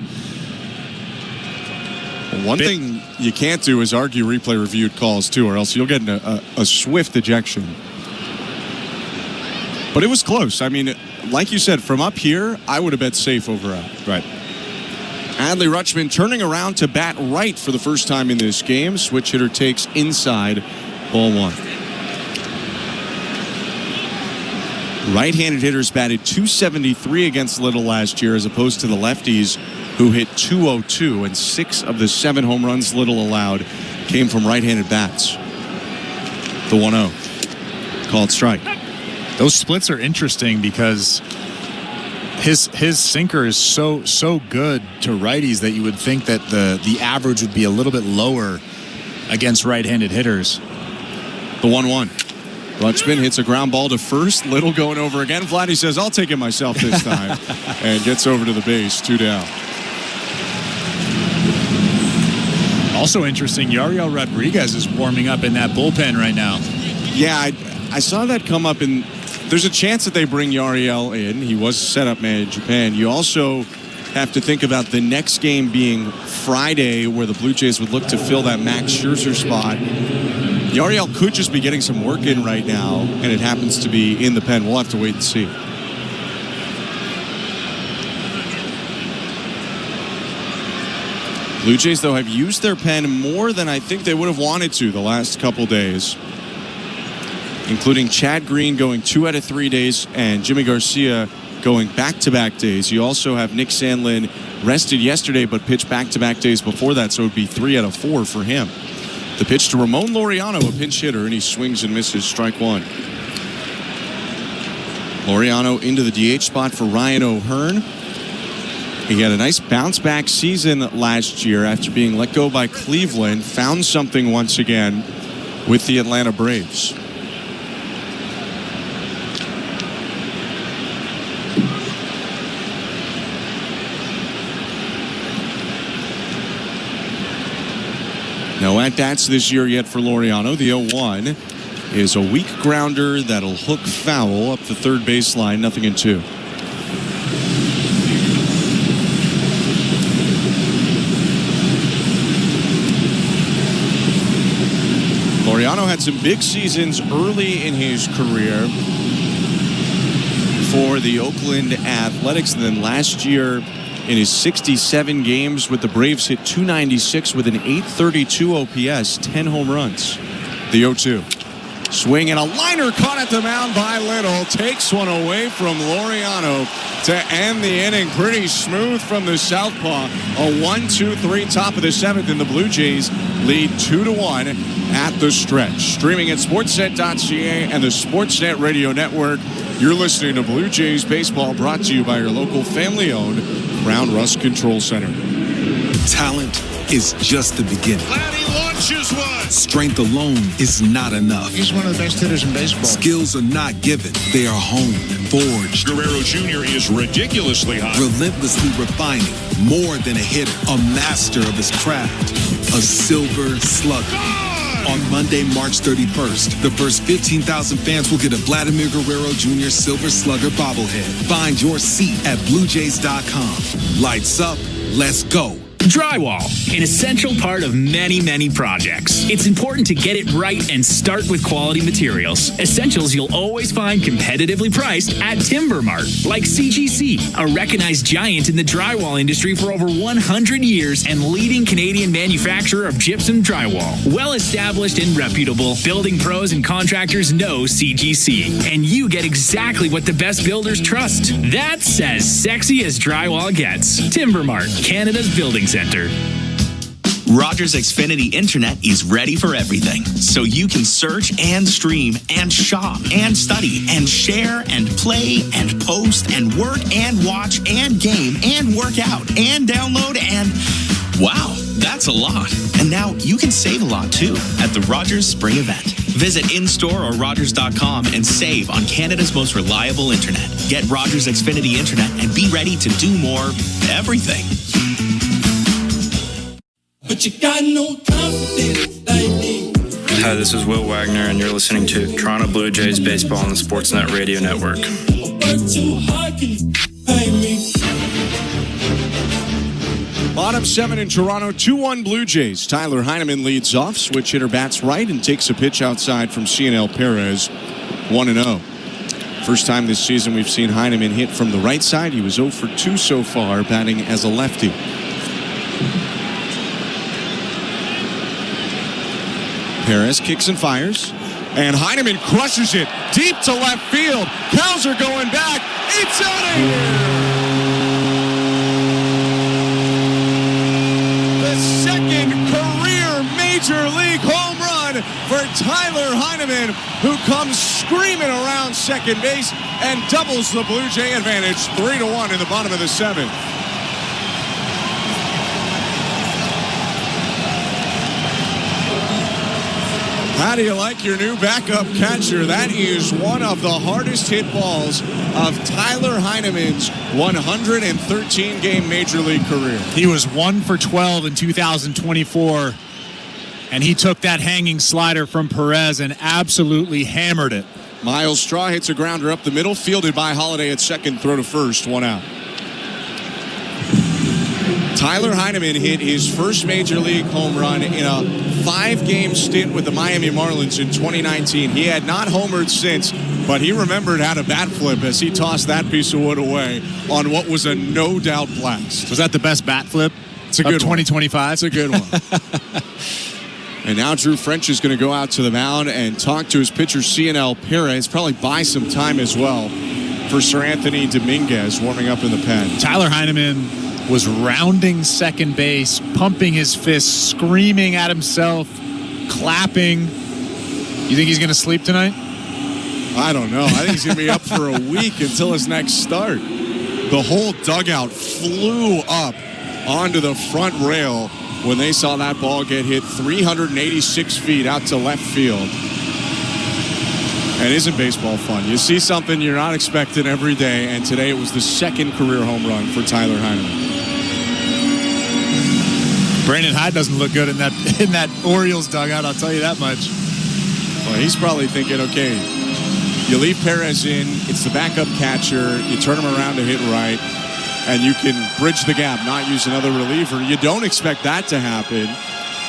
One thing you can't do is argue replay reviewed calls, too, or else you'll get a swift ejection. But it was close. I mean, like you said, from up here, I would have bet safe over out. Right. Adley Rutschman turning around to bat right for the first time in this game. Switch hitter takes inside, ball 1. Right-handed hitters batted 273 against Little last year as opposed to the lefties who hit 202, and 6 of the 7 home runs Little allowed came from right-handed bats. The 1-0. Called strike. Those splits are interesting because his sinker is so good to righties that you would think that the average would be a little bit lower against right-handed hitters. The 1-1. Rutschman hits a ground ball to first. Little going over again. Vladdy says, I'll take it myself this time. And gets over to the base. 2 down. Also interesting, Yariel Rodriguez is warming up in that bullpen right now. Yeah, I saw that come up, and there's a chance that they bring Yariel in. He was set up man in Japan. You also have to think about the next game being Friday, where the Blue Jays would look to fill that Max Scherzer spot. Yariel could just be getting some work in right now, and it happens to be in the pen. We'll have to wait and see. Blue Jays, though, have used their pen more than I think they would have wanted to the last couple days, including Chad Green going 2 out of 3 days and Jimmy Garcia going back-to-back days. You also have Nick Sandlin rested yesterday but pitched back-to-back days before that, so it would be 3 out of 4 for him. The pitch to Ramon Laureano, a pinch hitter, and he swings and misses. Strike 1. Laureano into the DH spot for Ryan O'Hearn. He had a nice bounce-back season last year after being let go by Cleveland. Found something once again with the Atlanta Braves. No at-bats this year yet for Laureano. The 0-1 is a weak grounder that'll hook foul up the third baseline. 0-2. Laureano had some big seasons early in his career for the Oakland Athletics, and then last year in his 67 games with the Braves hit .296 with an .832 OPS, 10 home runs. The 0-2. Swing and a liner caught at the mound by Little. Takes one away from Laureano to end the inning. Pretty smooth from the southpaw. A 1-2-3 top of the 7th, and the Blue Jays lead 2-1 at the stretch. Streaming at sportsnet.ca and the Sportsnet Radio Network. You're listening to Blue Jays Baseball, brought to you by your local family-owned Crown Rust Control Center. Talent is just the beginning. Vladdy launches one. Strength alone is not enough. He's one of the best hitters in baseball. Skills are not given. They are honed and forged. Guerrero Jr. is ridiculously hot. Relentlessly refining. More than a hitter, a master of his craft. A silver slugger. On Monday, March 31st, the first 15,000 fans will get a Vladimir Guerrero Jr. Silver Slugger bobblehead. Find your seat at bluejays.com. Lights up, let's go. Drywall, an essential part of many, many projects. It's important to get it right and start with quality materials. Essentials you'll always find competitively priced at Timber Mart, like CGC, a recognized giant in the drywall industry for over 100 years and leading Canadian manufacturer of gypsum drywall. Well established and reputable, building pros and contractors know CGC, and you get exactly what the best builders trust. That's as sexy as drywall gets. Timber Mart, Canada's building center. Rogers Xfinity Internet is ready for everything, so you can search and stream and shop and study and share and play and post and work and watch and game and work out and download and... Wow, that's a lot. And now you can save a lot, too, at the Rogers Spring Event. Visit in-store or Rogers.com and save on Canada's most reliable internet. Get Rogers Xfinity Internet and be ready to do more everything. But you got no confidence like me. Hi, this is Will Wagner, and you're listening to Toronto Blue Jays Baseball on the Sportsnet Radio Network. Bottom 7 in Toronto, 2-1 Blue Jays. Tyler Heineman leads off. Switch hitter bats right and takes a pitch outside from CNL Perez. 1-0. First time this season we've seen Heineman hit from the right side. He was 0 for 2 so far, batting as a lefty. Perez kicks and fires. And Heineman crushes it deep to left field. Cowser going back. It's out of here. The second career Major League home run for Tyler Heineman, who comes screaming around second base and doubles the Blue Jay advantage 3-1 in the bottom of the 7th. How do you like your new backup catcher? That is one of the hardest hit balls of Tyler Heineman's 113-game Major League career. He was 1 for 12 in 2024, and he took that hanging slider from Perez and absolutely hammered it. Miles Straw hits a grounder up the middle, fielded by Holiday at second, throw to first, 1 out. Tyler Heineman hit his first Major League home run in a 5-game stint with the Miami Marlins in 2019. He had not homered since, but he remembered how to bat flip as he tossed that piece of wood away on what was a no-doubt blast. Was that the best bat flip? It's a good 2025. It's a good one. And now Drew French is going to go out to the mound and talk to his pitcher, CNL Perez, probably buy some time as well for Sir Anthony Dominguez warming up in the pen. Tyler Heineman was rounding second base, pumping his fists, screaming at himself, clapping. You think he's going to sleep tonight? I don't know. I think he's going to be up for a week until his next start. The whole dugout flew up onto the front rail when they saw that ball get hit 386 feet out to left field. And isn't baseball fun? You see something you're not expecting every day, and today it was the second career home run for Tyler Heineman. Brandon Hyde doesn't look good in that Orioles dugout, I'll tell you that much. Well, he's probably thinking, okay, you leave Perez in, it's the backup catcher, you turn him around to hit right, and you can bridge the gap, not use another reliever. You don't expect that to happen.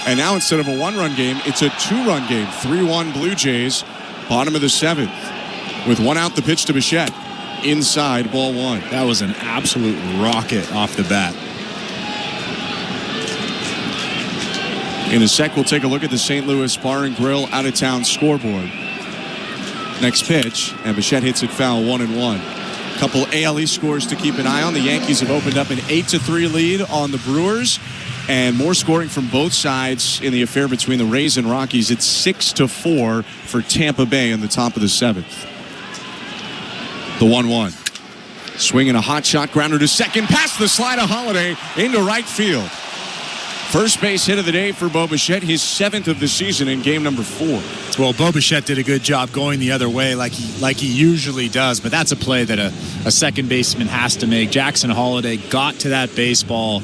And now instead of a 1-run game, it's a 2-run game. 3-1 Blue Jays, bottom of the 7th. With 1 out, the pitch to Bichette. Inside, ball 1. That was an absolute rocket off the bat. In a sec, we'll take a look at the St. Louis Bar and Grill out-of-town scoreboard. Next pitch, and Bichette hits it foul, 1-1. Couple ALE scores to keep an eye on. The Yankees have opened up an 8-3 lead on the Brewers, and more scoring from both sides in the affair between the Rays and Rockies. It's 6-4 for Tampa Bay in the top of the 7th. The 1-1. Swinging a hot shot grounder to second, past the slide of Holiday into right field. First base hit of the day for Bo Bichette, his 7th of the season in game number 4. Well, Bo Bichette did a good job going the other way like he usually does, but that's a play that a second baseman has to make. Jackson Holiday got to that baseball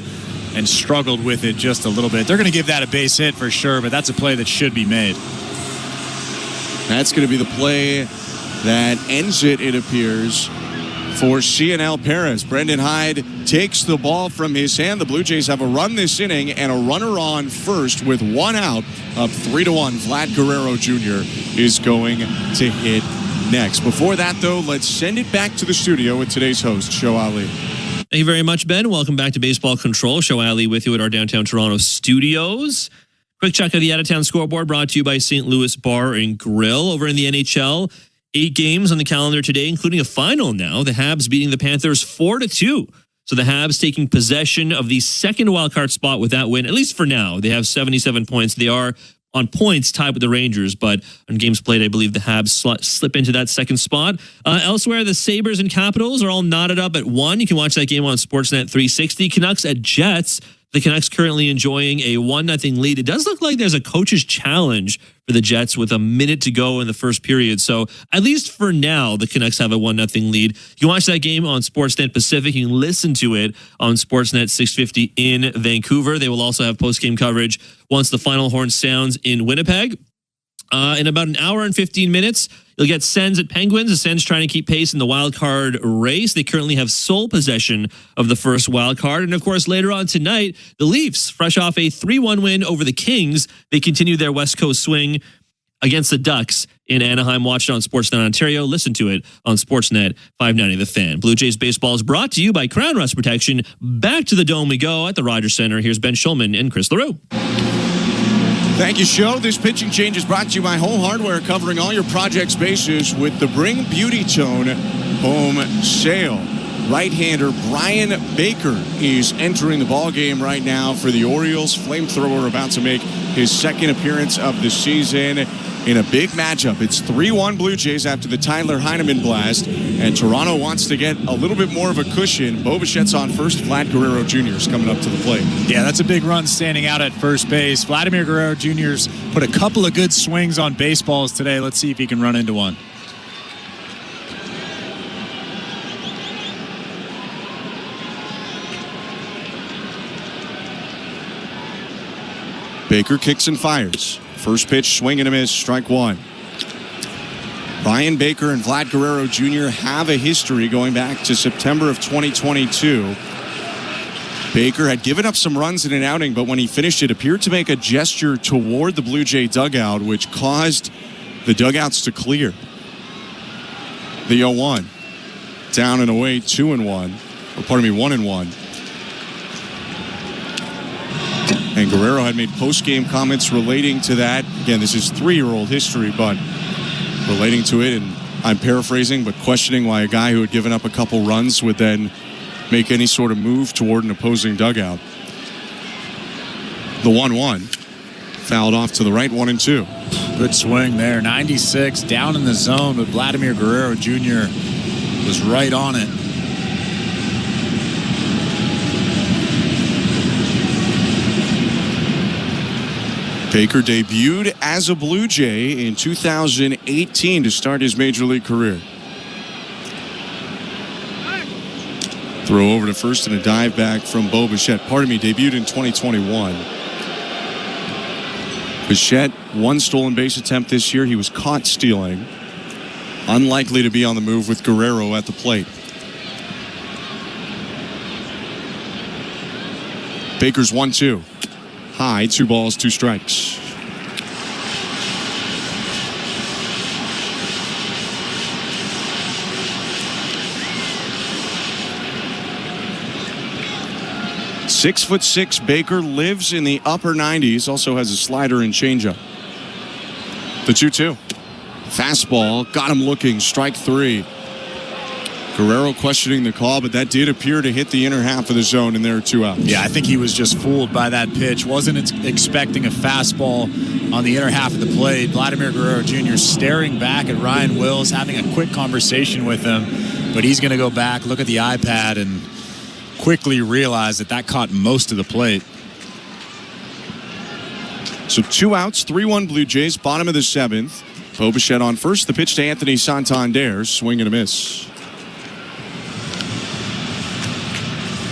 and struggled with it just a little bit. They're going to give that a base hit for sure, but that's a play that should be made. That's going to be the play that ends it appears, for CNL Perez. Brendan Hyde takes the ball from his hand. The Blue Jays have a run this inning and a runner on first with one out, up 3-1. Vlad Guerrero Jr. is going to hit next. Before that, though, let's send it back to the studio with today's host, Show Ali. Thank you very much, Ben. Welcome back to Baseball Control. Show Ali with you at our downtown Toronto studios. Quick check of the out-of-town scoreboard brought to you by St. Louis Bar and Grill. Over in the NHL, 8 games on the calendar today, including a final now. The Habs beating the Panthers 4-2. So the Habs taking possession of the second wildcard spot with that win, at least for now. They have 77 points. They are on points tied with the Rangers, but on games played, I believe the Habs slip into that second spot. Elsewhere, the Sabres and Capitals are all knotted up at 1. You can watch that game on Sportsnet 360. Canucks at Jets. The Canucks currently enjoying a 1-0 lead. It does look like there's a coach's challenge for the Jets with a minute to go in the first period. So at least for now, the Canucks have a 1-0 lead. You can watch that game on Sportsnet Pacific. You can listen to it on Sportsnet 650 in Vancouver. They will also have post-game coverage once the final horn sounds in Winnipeg. In about an hour and 15 minutes, you'll get Sens at Penguins. The Sens trying to keep pace in the wild card race. They currently have sole possession of the first wild card. And of course, later on tonight, the Leafs, fresh off a 3-1 win over the Kings, they continue their West Coast swing against the Ducks in Anaheim. Watch it on Sportsnet Ontario. Listen to it on Sportsnet 590 The Fan. Blue Jays baseball is brought to you by Crown Rust Protection. Back to the Dome we go at the Rogers Center. Here's Ben Schulman and Chris LaRue. Thank you, Show. This pitching change is brought to you by Home Hardware, covering all your project's bases with the Bring Beauty Tone home sale. Right-hander Brian Baker is entering the ballgame right now for the Orioles. Flamethrower about to make his second appearance of the season in a big matchup. It's 3-1 Blue Jays after the Tyler Heineman blast, and Toronto wants to get a little bit more of a cushion. Bo Bichette's on first. Vlad Guerrero Jr. is coming up to the plate. Yeah, that's a big run standing out at first base. Vladimir Guerrero Jr.'s put a couple of good swings on baseballs today. Let's see if he can run into one. Baker kicks and fires. First pitch, swing and a miss, strike one. Brian Baker and Vlad Guerrero Jr. have a history going back to September of 2022. Baker had given up some runs in an outing, but when he finished, it appeared to make a gesture toward the Blue Jay dugout, which caused the dugouts to clear. The 0-1. Down and away, 2-1. Or pardon me, 1-1. And Guerrero had made post-game comments relating to that. Again, this is 3-year-old history, but relating to it, and I'm paraphrasing, but questioning why a guy who had given up a couple runs would then make any sort of move toward an opposing dugout. The 1-1. Fouled off to the right, 1-2. Good swing there. 96 down in the zone, but Vladimir Guerrero Jr. was right on it. Baker debuted as a Blue Jay in 2018 to start his major league career. Throw over to first and a dive back from Bo Bichette. Pardon me, debuted in 2021. Bichette, one stolen base attempt this year. He was caught stealing. Unlikely to be on the move with Guerrero at the plate. Baker's 1-2. High, 2 balls, 2 strikes. .6'6" Baker lives in the upper 90s. Also has a slider and changeup. The 2-2. Fastball, got him looking. Strike 3. Guerrero questioning the call, but that did appear to hit the inner half of the zone, and there are 2 outs. Yeah, I think he was just fooled by that pitch. Wasn't expecting a fastball on the inner half of the plate. Vladimir Guerrero Jr. staring back at Ryan Wills, having a quick conversation with him, but he's going to go back, look at the iPad, and quickly realize that caught most of the plate. So 2 outs, 3-1 Blue Jays, bottom of the 7th. Bo Bichette on first. The pitch to Anthony Santander, swing and a miss.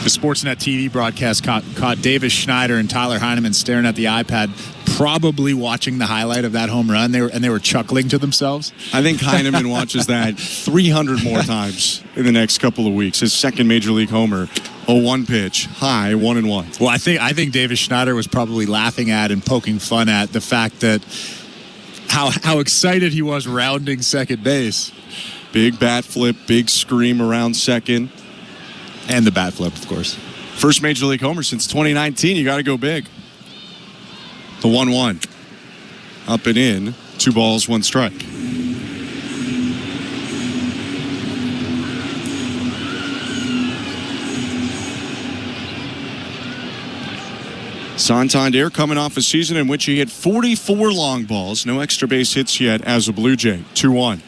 The Sportsnet TV broadcast caught Davis Schneider and Tyler Heineman staring at the iPad, probably watching the highlight of that home run. They were chuckling to themselves. I think Heineman watches that 300 more times in the next couple of weeks. His second Major League homer. A 1 pitch, high, 1-1. Well, I think Davis Schneider was probably laughing at and poking fun at the fact that how excited he was rounding second base. Big bat flip, big scream around second. And the bat flip, of course. First Major League homer since 2019. You got to go big. The 1-1. Up and in. 2 balls, 1 strike. Santander coming off a season in which he hit 44 long balls. No extra base hits yet as a Blue Jay. 2-1.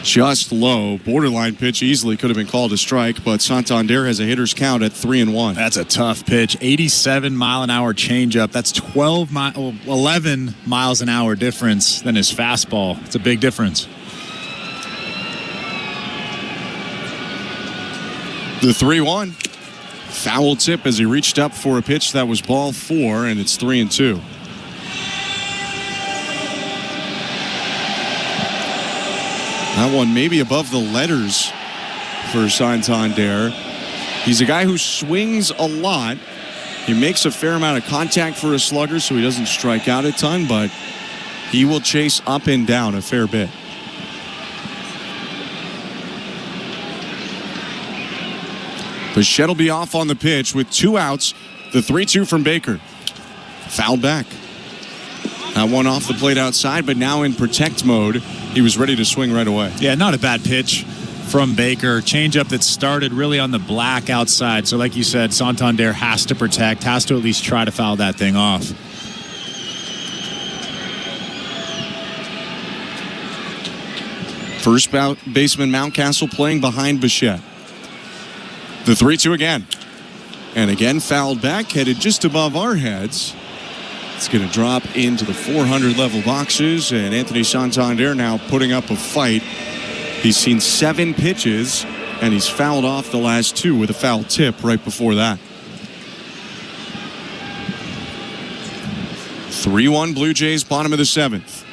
Just low. Borderline pitch, easily could have been called a strike, but Santander has a hitter's count at 3-1. That's a tough pitch. 87-mile-an-hour changeup. That's 11 miles an hour difference than his fastball. It's a big difference. The 3-1. Foul tip as he reached up for a pitch that was ball 4, and it's 3-2. That one maybe above the letters for Santander. He's a guy who swings a lot. He makes a fair amount of contact for a slugger, so he doesn't strike out a ton, but he will chase up and down a fair bit. Bichette will be off on the pitch with 2 outs. The 3-2 from Baker. Fouled back. That one off the plate outside, but now in protect mode. He was ready to swing right away. Yeah, not a bad pitch from Baker. Changeup that started really on the black outside. So like you said, Santander has to protect, has to at least try to foul that thing off. First baseman Mountcastle playing behind Bichette. The 3-2 again. And again fouled back, headed just above our heads. It's going to drop into the 400 level boxes, and Anthony Santander now putting up a fight. He's seen 7 pitches, and he's fouled off the last 2 with a foul tip right before that. 3-1 Blue Jays, bottom of the 7th.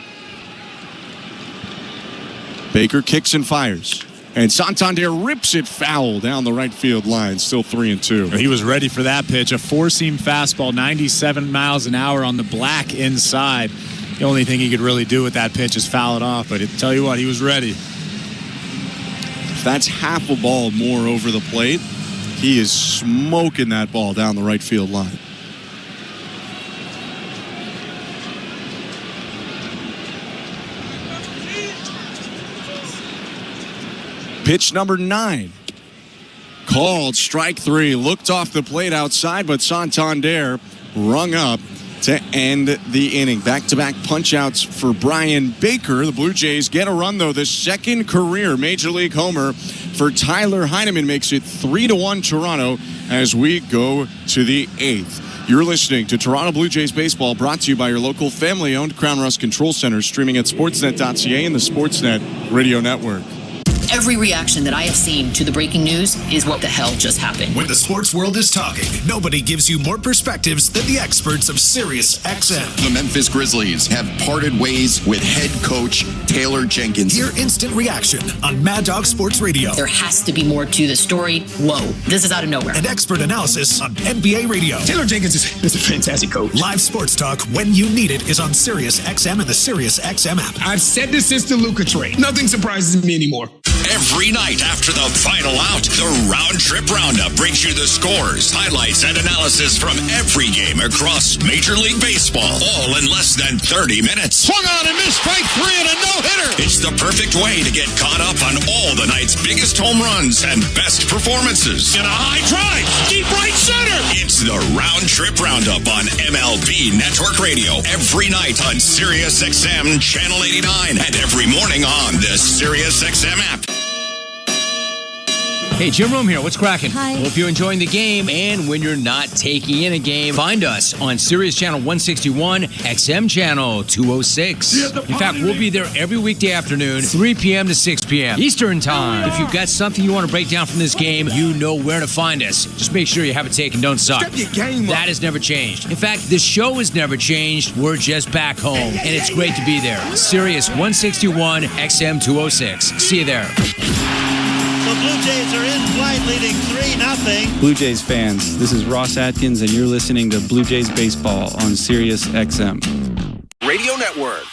Baker kicks and fires. And Santander rips it foul down the right field line. Still 3-2. He was ready for that pitch. A 4-seam fastball, 97 miles an hour on the black inside. The only thing he could really do with that pitch is foul it off. But I tell you what, he was ready. If that's half a ball more over the plate, he is smoking that ball down the right field line. Pitch number 9. Called strike 3. Looked off the plate outside, but Santander rung up to end the inning. Back-to-back punch-outs for Brian Baker. The Blue Jays get a run, though. The second career Major League homer for Tyler Heineman makes it 3-1 Toronto as we go to the 8th. You're listening to Toronto Blue Jays baseball, brought to you by your local family-owned Crown Rust Control Center, streaming at sportsnet.ca and the Sportsnet Radio Network. Every reaction that I have seen to the breaking news is what the hell just happened. When the sports world is talking, nobody gives you more perspectives than the experts of SiriusXM. The Memphis Grizzlies have parted ways with head coach Taylor Jenkins. Hear instant reaction on Mad Dog Sports Radio. There has to be more to the story. Whoa, this is out of nowhere. And expert analysis on NBA Radio. Taylor Jenkins is a fantastic coach. Live sports talk when you need it is on SiriusXM and the SiriusXM app. I've said this since the Luka trade. Nothing surprises me anymore. Every night after the final out, the Round Trip Roundup brings you the scores, highlights, and analysis from every game across Major League Baseball, all in less than 30 minutes. Swung on and missed strike 3 and a no-hitter. It's the perfect way to get caught up on all the night's biggest home runs and best performances. And a high drive, deep right center. It's the Round Trip Roundup on MLB Network Radio every night on SiriusXM Channel 89 and every morning on the SiriusXM app. Hey, Jim Rome here. What's cracking? Hi. Hope you're enjoying the game. And when you're not taking in a game, find us on Sirius Channel 161, XM Channel 206. In fact, we'll be there every weekday afternoon, 3 p.m. to 6 p.m. Eastern Time. If you've got something you want to break down from this game, you know where to find us. Just make sure you have a take and don't suck. Step your game up. That has never changed. In fact, the show has never changed. We're just back home. And it's great to be there. Sirius 161, XM 206. See you there. The Blue Jays are in flight, leading 3-0. Blue Jays fans, this is Ross Atkins, and you're listening to Blue Jays Baseball on Sirius XM. Radio Network.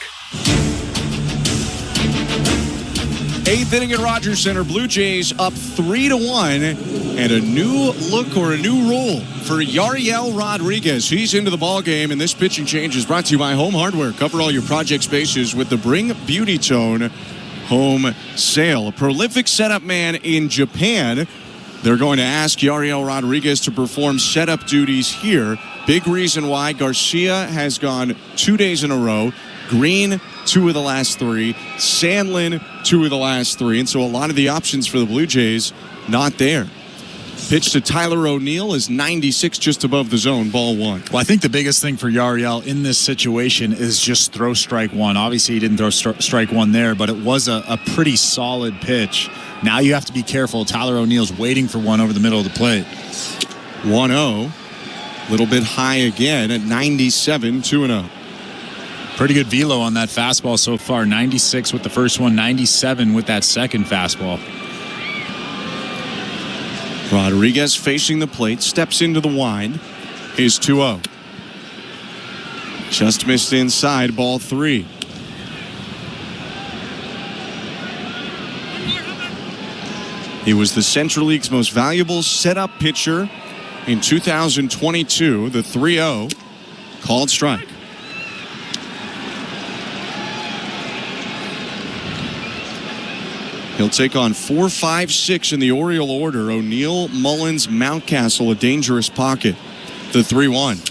8th inning at Rogers Center. Blue Jays up 3-1, and a new look or a new role for Yariel Rodriguez. He's into the ball game, and this pitching change is brought to you by Home Hardware. Cover all your project spaces with the Bring Beauty Tone home sale. A prolific setup man in Japan. They're going to ask Yariel Rodriguez to perform setup duties here. Big reason why Garcia has gone 2 days in a row. Green, 2 of the last 3. Sandlin, 2 of the last 3. And so a lot of the options for the Blue Jays not there. Pitch to Tyler O'Neill is 96, just above the zone, ball 1. Well, I think the biggest thing for Yariel in this situation is just throw strike 1. Obviously, he didn't throw strike 1 there, but it was a pretty solid pitch. Now you have to be careful. Tyler O'Neill's waiting for one over the middle of the plate. 1-0. A little bit high again at 97, 2-0. Pretty good velo on that fastball so far. 96 with the first one, 97 with that second fastball. Rodriguez facing the plate, steps into the wind. Is 2-0. Just missed inside, ball 3. He was the Central League's most valuable setup pitcher in 2022. The 3-0 called strike. He'll take on 4, 5, 6 in the Oriole order. O'Neill, Mullins, Mountcastle, a dangerous pocket. The 3-1.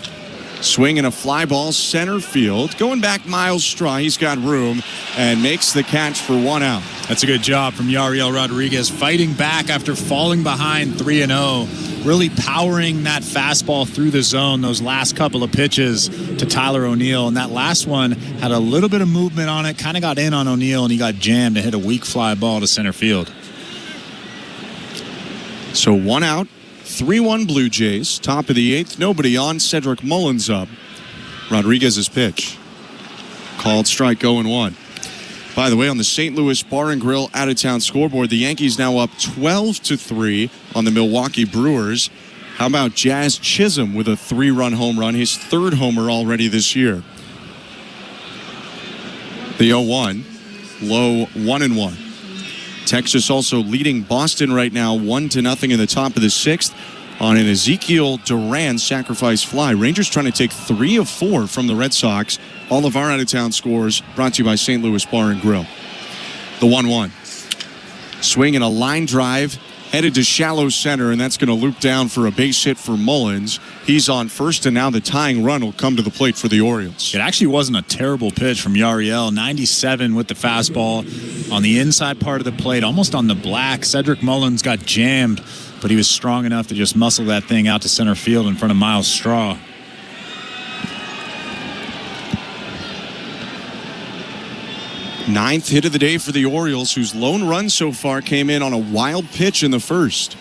Swing and a fly ball center field. Going back Miles Straw. He's got room and makes the catch for 1 out. That's a good job from Yariel Rodriguez, fighting back after falling behind 3-0. Really powering that fastball through the zone those last couple of pitches to Tyler O'Neill. And that last one had a little bit of movement on it, kind of got in on O'Neill, and he got jammed to hit a weak fly ball to center field. So 1 out, 3-1 Blue Jays. Top of the 8th, nobody on. Cedric Mullins up. Rodriguez's pitch. Called strike, 0-1. By the way, on the St. Louis Bar and Grill out-of-town scoreboard, the Yankees now up 12-3 on the Milwaukee Brewers. How about Jazz Chisholm with a 3-run home run, his 3rd homer already this year. The 0-1, low 1-1. Texas also leading Boston right now 1-0 in the top of the 6th on an Ezekiel Duran sacrifice fly. Rangers trying to take 3 of 4 from the Red Sox. All of our out-of-town scores brought to you by St. Louis Bar and Grill. The 1-1. Swing and a line drive headed to shallow center, and that's going to loop down for a base hit for Mullins. He's on first, and now the tying run will come to the plate for the Orioles. It actually wasn't a terrible pitch from Yariel. 97 with the fastball on the inside part of the plate, almost on the black. Cedric Mullins got jammed, but he was strong enough to just muscle that thing out to center field in front of Miles Straw. Ninth hit of the day for the Orioles, whose lone run so far came in on a wild pitch in the first.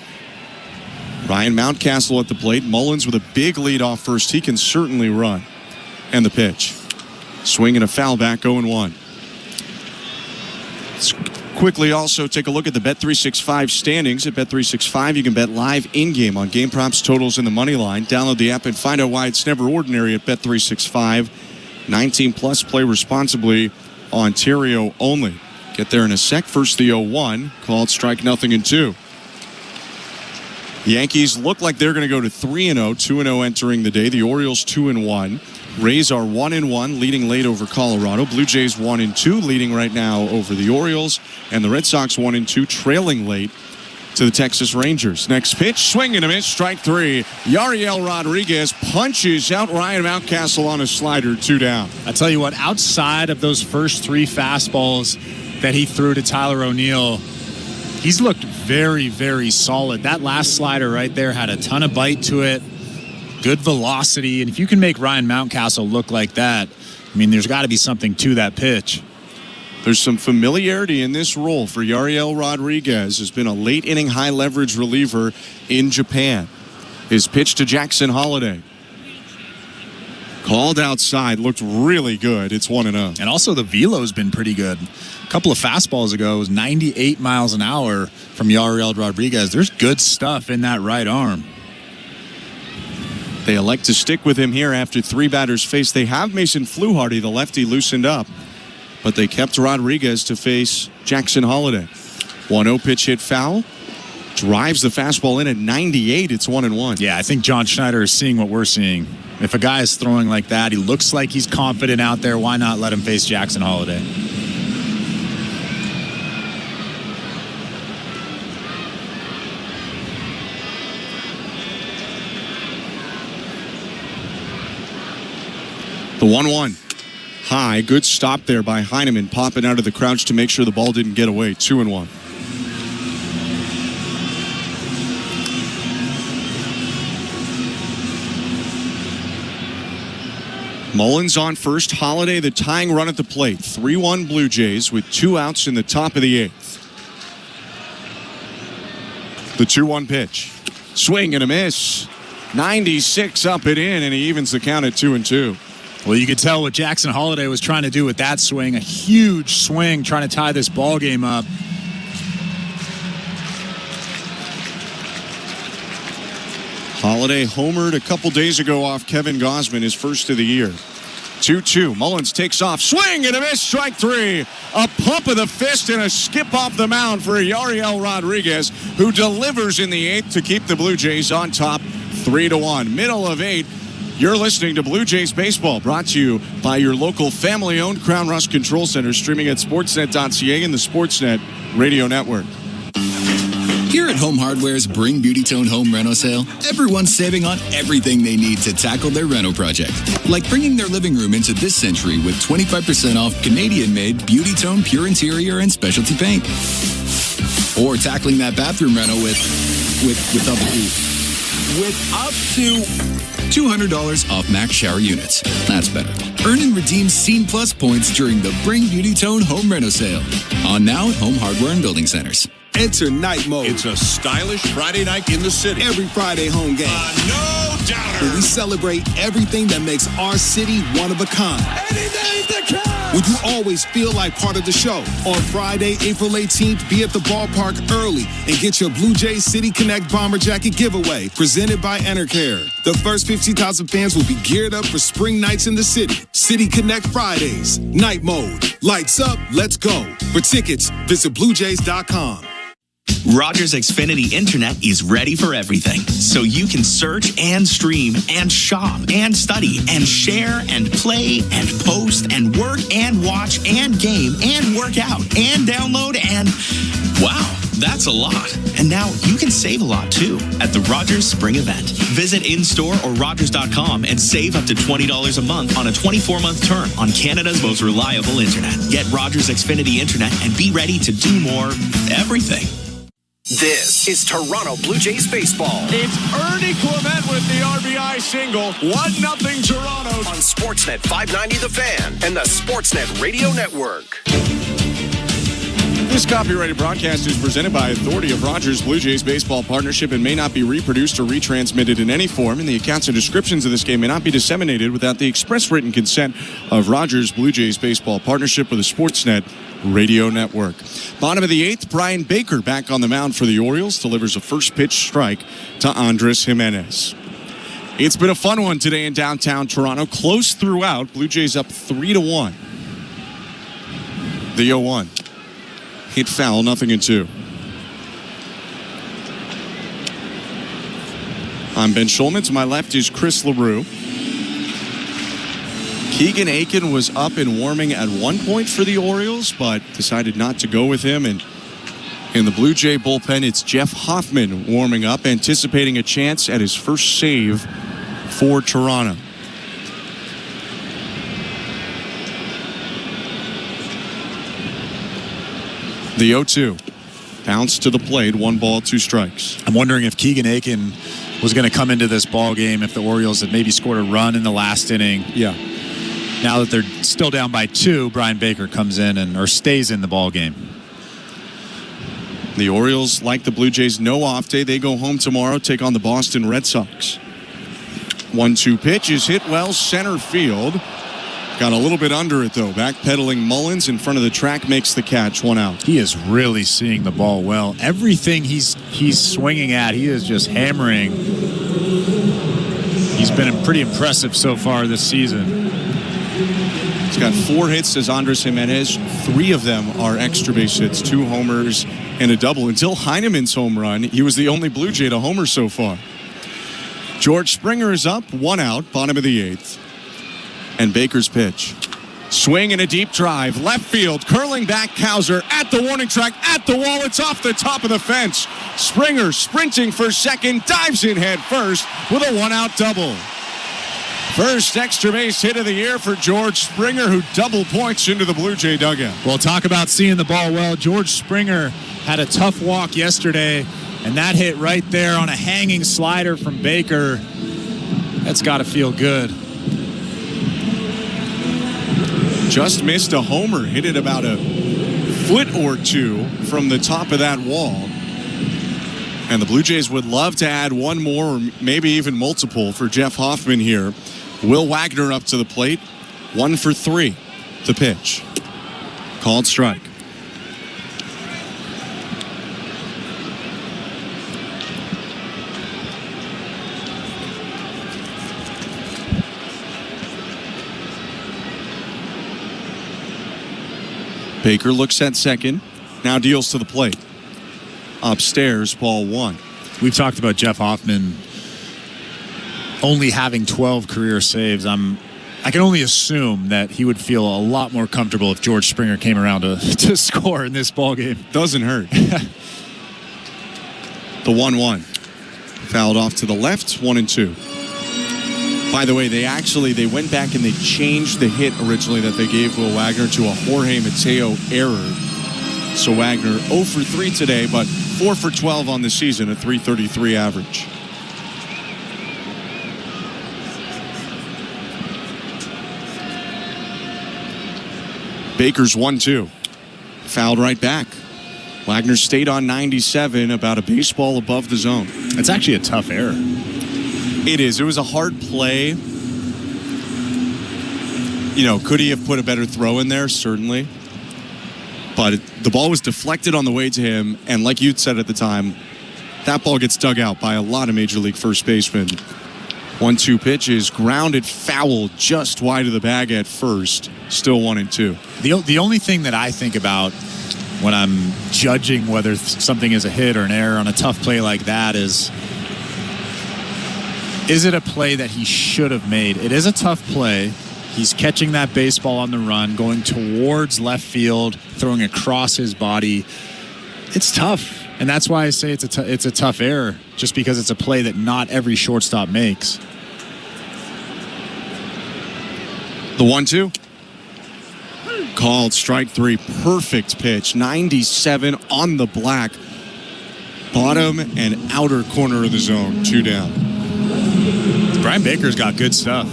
Ryan Mountcastle at the plate. Mullins with a big lead off first. He can certainly run. And the pitch. Swing and a foul back, 0-1. Let's quickly also take a look at the Bet365 standings. At Bet365, you can bet live in-game on game props, totals, and the money line. Download the app and find out why it's never ordinary at Bet365. 19 plus, play responsibly. Ontario only. Get there in a sec. First the 0-1. Called strike, 0-2. The Yankees look like they're going to go to 3-0. 2-0 entering the day. The Orioles 2-1. Rays are 1-1, leading late over Colorado. Blue Jays 1-2, leading right now over the Orioles. And the Red Sox 1-2, trailing late to the Texas Rangers. Next pitch, swing and a miss, strike 3. Yariel Rodriguez punches out Ryan Mountcastle on a slider, 2 down. I tell you what, outside of those first 3 fastballs that he threw to Tyler O'Neill, he's looked very, very solid. That last slider right there had a ton of bite to it, good velocity. And if you can make Ryan Mountcastle look like that, I mean, there's got to be something to that pitch. There's some familiarity in this role for Yariel Rodriguez, who's been a late inning high leverage reliever in Japan. His pitch to Jackson Holliday. Called outside, looked really good. It's 1-0. And also the velo's been pretty good. A couple of fastballs ago, it was 98 miles an hour from Yariel Rodriguez. There's good stuff in that right arm. They elect to stick with him here after 3 batters faced. They have Mason Fluharty, the lefty, loosened up. But they kept Rodriguez to face Jackson Holliday. 1-0 pitch hit foul. Drives the fastball in at 98. It's 1-1. Yeah, I think John Schneider is seeing what we're seeing. If a guy is throwing like that, he looks like he's confident out there. Why not let him face Jackson Holliday? The 1-1. High. Good stop there by Heineman, popping out of the crouch to make sure the ball didn't get away. 2-1. Mullins on first. Holliday the tying run at the plate. 3-1 Blue Jays with 2 outs in the top of the 8th. The 2-1 pitch. Swing and a miss. 96 up and in, and he evens the count at 2-2. Well, you could tell what Jackson Holliday was trying to do with that swing. A huge swing trying to tie this ball game up. Holliday homered a couple days ago off Kevin Gausman, his first of the year. 2-2. Mullins takes off. Swing and a miss. Strike 3. A pump of the fist and a skip off the mound for Yariel Rodriguez, who delivers in the 8th to keep the Blue Jays on top 3-1. Middle of 8. You're listening to Blue Jays Baseball, brought to you by your local family-owned Crown Rust Control Center, streaming at sportsnet.ca and the Sportsnet Radio Network. Here at Home Hardware's Bring Beauty Tone Home Reno Sale, everyone's saving on everything they need to tackle their reno project. Like bringing their living room into this century with 25% off Canadian-made Beauty Tone Pure Interior and Specialty Paint. Or tackling that bathroom reno with up to $200 off Max Shower Units. That's better. Earn and redeem Scene Plus points during the Bring Beauty Tone Home Reno Sale. On now at Home Hardware and Building Centers. Enter Night Mode. It's a stylish Friday night in the city. Every Friday home game. No doubter. Where we celebrate everything that makes our city one of a kind. Anything to count. Would you always feel like part of the show? On Friday, April 18th, be at the ballpark early and get your Blue Jays City Connect Bomber Jacket giveaway presented by Enercare. The first 50,000 fans will be geared up for spring nights in the city. City Connect Fridays. Night Mode. Lights up. Let's go. For tickets, visit bluejays.com. Rogers Xfinity Internet is ready for everything, so you can search and stream and shop and study and share and play and post and work and watch and game and work out and download and wow, that's a lot. And now you can save a lot too at the Rogers Spring Event. Visit in-store or Rogers.com and save up to $20 a month on a 24-month term on Canada's most reliable internet. Get Rogers Xfinity Internet and be ready to do more everything. This is Toronto Blue Jays baseball. It's Ernie Clement with the RBI single. 1-0 Toronto. On Sportsnet 590 The Fan and the Sportsnet Radio Network. This copyrighted broadcast is presented by authority of Rogers Blue Jays Baseball Partnership and may not be reproduced or retransmitted in any form, and the accounts and descriptions of this game may not be disseminated without the express written consent of Rogers Blue Jays Baseball Partnership with the Sportsnet Radio Network. Bottom of the 8th, Brian Baker back on the mound for the Orioles, delivers a first pitch strike to Andres Jimenez. It's been a fun one today in downtown Toronto. Close throughout. Blue Jays up 3-1. The 0-1. Hit foul, 0-2. I'm Ben Schulman. To my left is Chris LaRue. Keegan Aiken was up and warming at one point for the Orioles, but decided not to go with him. And in the Blue Jay bullpen, it's Jeff Hoffman warming up, anticipating a chance at his first save for Toronto. The 0-2. Bounced to the plate, 1 ball, 2 strikes. I'm wondering if Keegan Aiken was going to come into this ball game if the Orioles had maybe scored a run in the last inning. Yeah. Now that they're still down by 2, Brian Baker comes in or stays in the ball game. The Orioles, like the Blue Jays, no off day. They go home tomorrow, take on the Boston Red Sox. 1-2 pitch is hit well center field. Got a little bit under it, though. Backpedaling Mullins in front of the track makes the catch, 1 out. He is really seeing the ball well. Everything he's swinging at, he is just hammering. He's been pretty impressive so far this season. He's got 4 hits, says Andres Jimenez. 3 of them are extra base hits, 2 homers and a double. Until Heineman's home run, he was the only Blue Jay to homer so far. George Springer is up, 1 out, bottom of the 8th. And Baker's pitch. Swing and a deep drive. Left field, curling back Cowser at the warning track, at the wall. It's off the top of the fence. Springer sprinting for second, dives in head first with a 1-out double. First extra base hit of the year for George Springer, who double points into the Blue Jay dugout. Well, talk about seeing the ball well. George Springer had a tough walk yesterday, and that hit right there on a hanging slider from Baker. That's got to feel good. Just missed a homer, hit it about a foot or 2 from the top of that wall. And the Blue Jays would love to add 1 more or maybe even multiple for Jeff Hoffman here. Will Wagner up to the plate. 1 for 3. The pitch. Called strike. Baker looks at second, now deals to the plate. Upstairs, ball 1. We've talked about Jeff Hoffman only having 12 career saves. I can only assume that he would feel a lot more comfortable if George Springer came around to score in this ball game. Doesn't hurt. The 1-1. Fouled off to the left, 1-2. By the way, they went back and they changed the hit originally that they gave Will Wagner to a Jorge Mateo error. So Wagner 0 for 3 today, but 4 for 12 on the season, a .333 average. Baker's 1-2. Fouled right back. Wagner stayed on 97, about a baseball above the zone. It's actually a tough error. It is. It was a hard play. You know, could he have put a better throw in there? Certainly. But the ball was deflected on the way to him, and like you'd said at the time, that ball gets dug out by a lot of Major League first basemen. 1-2 pitch is grounded foul just wide of the bag at first. Still 1-2. The only thing that I think about when I'm judging whether something is a hit or an error on a tough play like that is it a play that he should have made? It is a tough play. He's catching that baseball on the run, going towards left field, throwing across his body. It's tough. And that's why I say it's a tough error, just because it's a play that not every shortstop makes. The 1-2. Called strike 3. Perfect pitch. 97 on the black. Bottom and outer corner of the zone. 2 down. Brian Baker's got good stuff.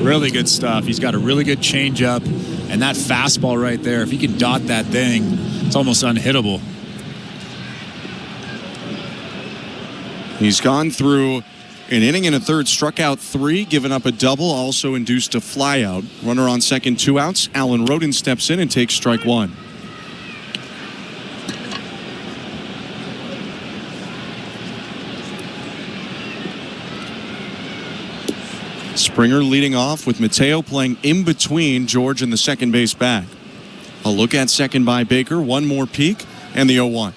Really good stuff. He's got a really good changeup. And that fastball right there, if he can dot that thing, it's almost unhittable. He's gone through an inning and a third, struck out 3, given up a double, also induced a flyout. Runner on second, 2 outs. Alan Roden steps in and takes strike 1. Springer leading off with Mateo playing in between George and the second base bag. A look at second by Baker, 1 more peek, and the 0-1.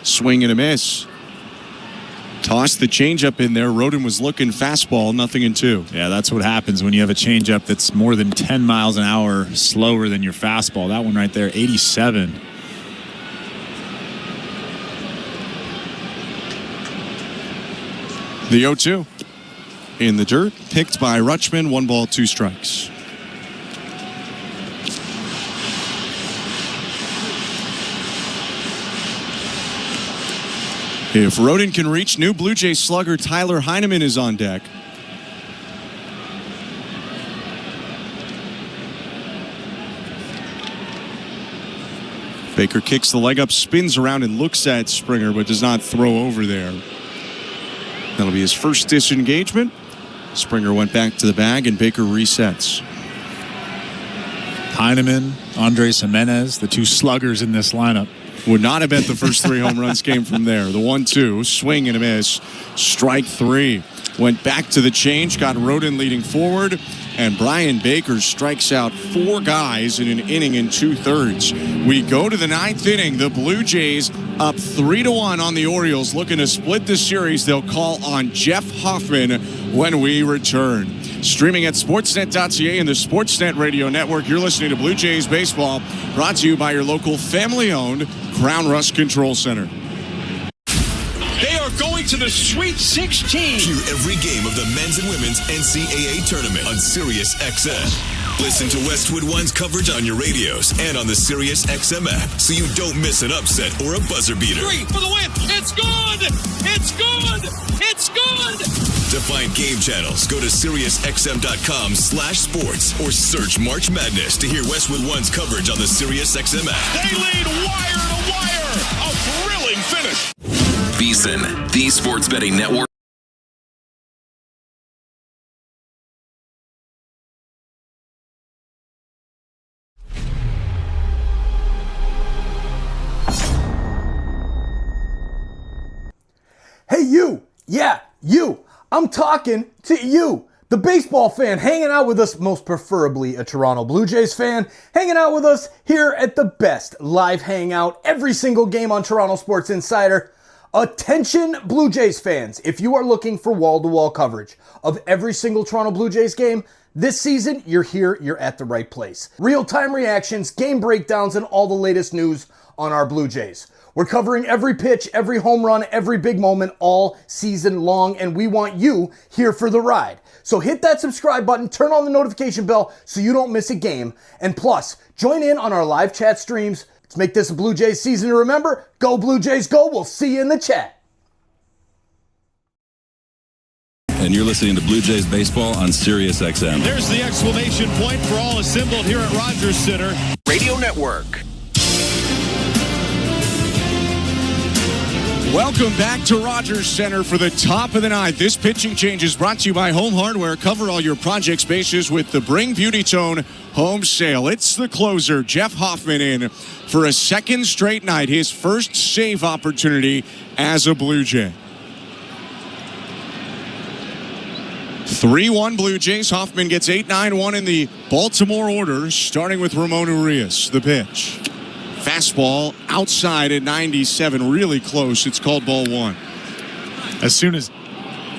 Swing and a miss. Tossed the changeup in there. Roden was looking fastball, 0-2. Yeah, that's what happens when you have a changeup that's more than 10 miles an hour slower than your fastball. That one right there, 87. The 0-2. In the dirt, picked by Rutschman, 1 ball, 2 strikes. If Rodin can reach, new Blue Jays slugger Tyler Heineman is on deck. Baker kicks the leg up, spins around and looks at Springer, but does not throw over there. That'll be his first disengagement. Springer went back to the bag, and Baker resets. Heineman, Andres Jimenez, the two sluggers in this lineup. Would not have bet the first 3 home runs came from there. The 1-2, swing and a miss. Strike 3. Went back to the change, got Rodin leading forward, and Brian Baker strikes out 4 guys in an inning in 2/3. We go to the 9th inning. The Blue Jays up 3-1 on the Orioles, looking to split the series. They'll call on Jeff Hoffman when we return. Streaming at sportsnet.ca and the Sportsnet Radio Network, you're listening to Blue Jays Baseball, brought to you by your local family-owned Crown Rust Control Center. They are going to the Sweet 16. Hear every game of the men's and women's NCAA tournament on Sirius XM. Listen to Westwood One's coverage on your radios and on the Sirius XM app, so you don't miss an upset or a buzzer beater. 3 for the win. It's good. It's good. It's good. To find game channels, go to SiriusXM.com/sports or search March Madness to hear Westwood One's coverage on the Sirius XM app. They lead wire to wire. A thrilling finish. VSiN, the sports betting network. Hey, you. Yeah, you. I'm talking to you, the baseball fan, hanging out with us, most preferably a Toronto Blue Jays fan, hanging out with us here at the best live hangout every single game on Toronto Sports Insider. Attention Blue Jays fans, if you are looking for wall-to-wall coverage of every single Toronto Blue Jays game this season, you're at the right place. Real-time reactions, game breakdowns, and all the latest news on our Blue Jays. We're covering every pitch, every home run, every big moment all season long, and we want you here for the ride. So hit that subscribe button, turn on the notification bell so you don't miss a game, and plus, join in on our live chat streams. Let's make this a Blue Jays season to remember. Go Blue Jays, go. We'll see you in the chat. And you're listening to Blue Jays Baseball on Sirius XM. There's the exclamation point for all assembled here at Rogers Center. Radio Network. Welcome back to Rogers Center for the top of the 9th. This pitching change is brought to you by Home Hardware. Cover all your project spaces with the Bring Beauty Tone home sale. It's the closer, Jeff Hoffman, in for a second straight night. His first save opportunity as a Blue Jay. 3-1 Blue Jays. Hoffman gets 8-9-1 in the Baltimore order, starting with Ramon Urias. The pitch. Fastball outside at 97, really close. It's called ball 1. As soon as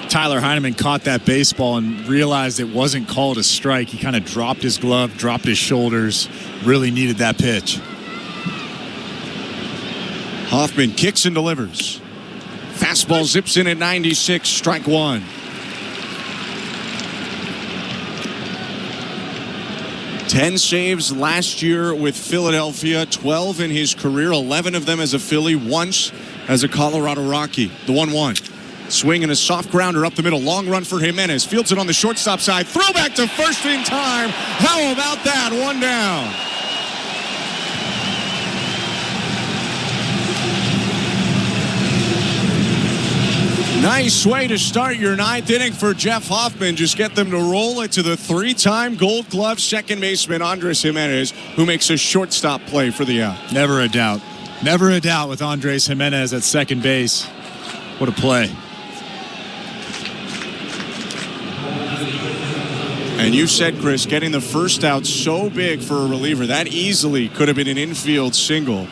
Tyler Heineman caught that baseball and realized it wasn't called a strike, he kind of dropped his glove, dropped his shoulders, really needed that pitch. Hoffman kicks and delivers. Fastball zips in at 96, strike 1. 10 saves last year with Philadelphia, 12 in his career, 11 of them as a Philly, once as a Colorado Rocky. The 1-1. Swing and a soft grounder up the middle. Long run for Jimenez. Fields it on the shortstop side. Throw back to first in time. How about that? 1 down. Nice way to start your 9th inning for Jeff Hoffman. Just get them to roll it to the 3-time Gold Glove second baseman Andres Jimenez, who makes a shortstop play for the out. Never a doubt. Never a doubt with Andres Jimenez at second base. What a play. And you said, Chris, getting the first out so big for a reliever, that easily could have been an infield single.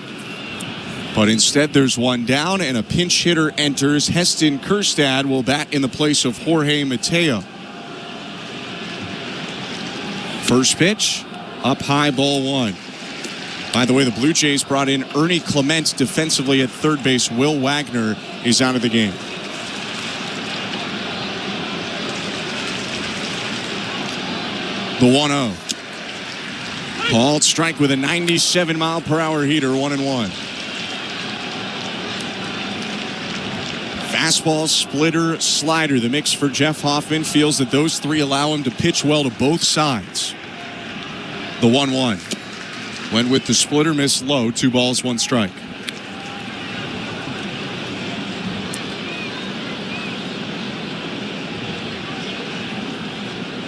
But instead, there's one down, and a pinch hitter enters. Heston Kjerstad will bat in the place of Jorge Mateo. First pitch, up high, ball 1. By the way, the Blue Jays brought in Ernie Clement defensively at third base. Will Wagner is out of the game. The 1-0. Called strike with a 97-mile-per-hour heater, 1-1. Fastball, splitter, slider. The mix for Jeff Hoffman feels that those three allow him to pitch well to both sides. The 1-1. Went with the splitter, missed low. 2 balls, 1 strike.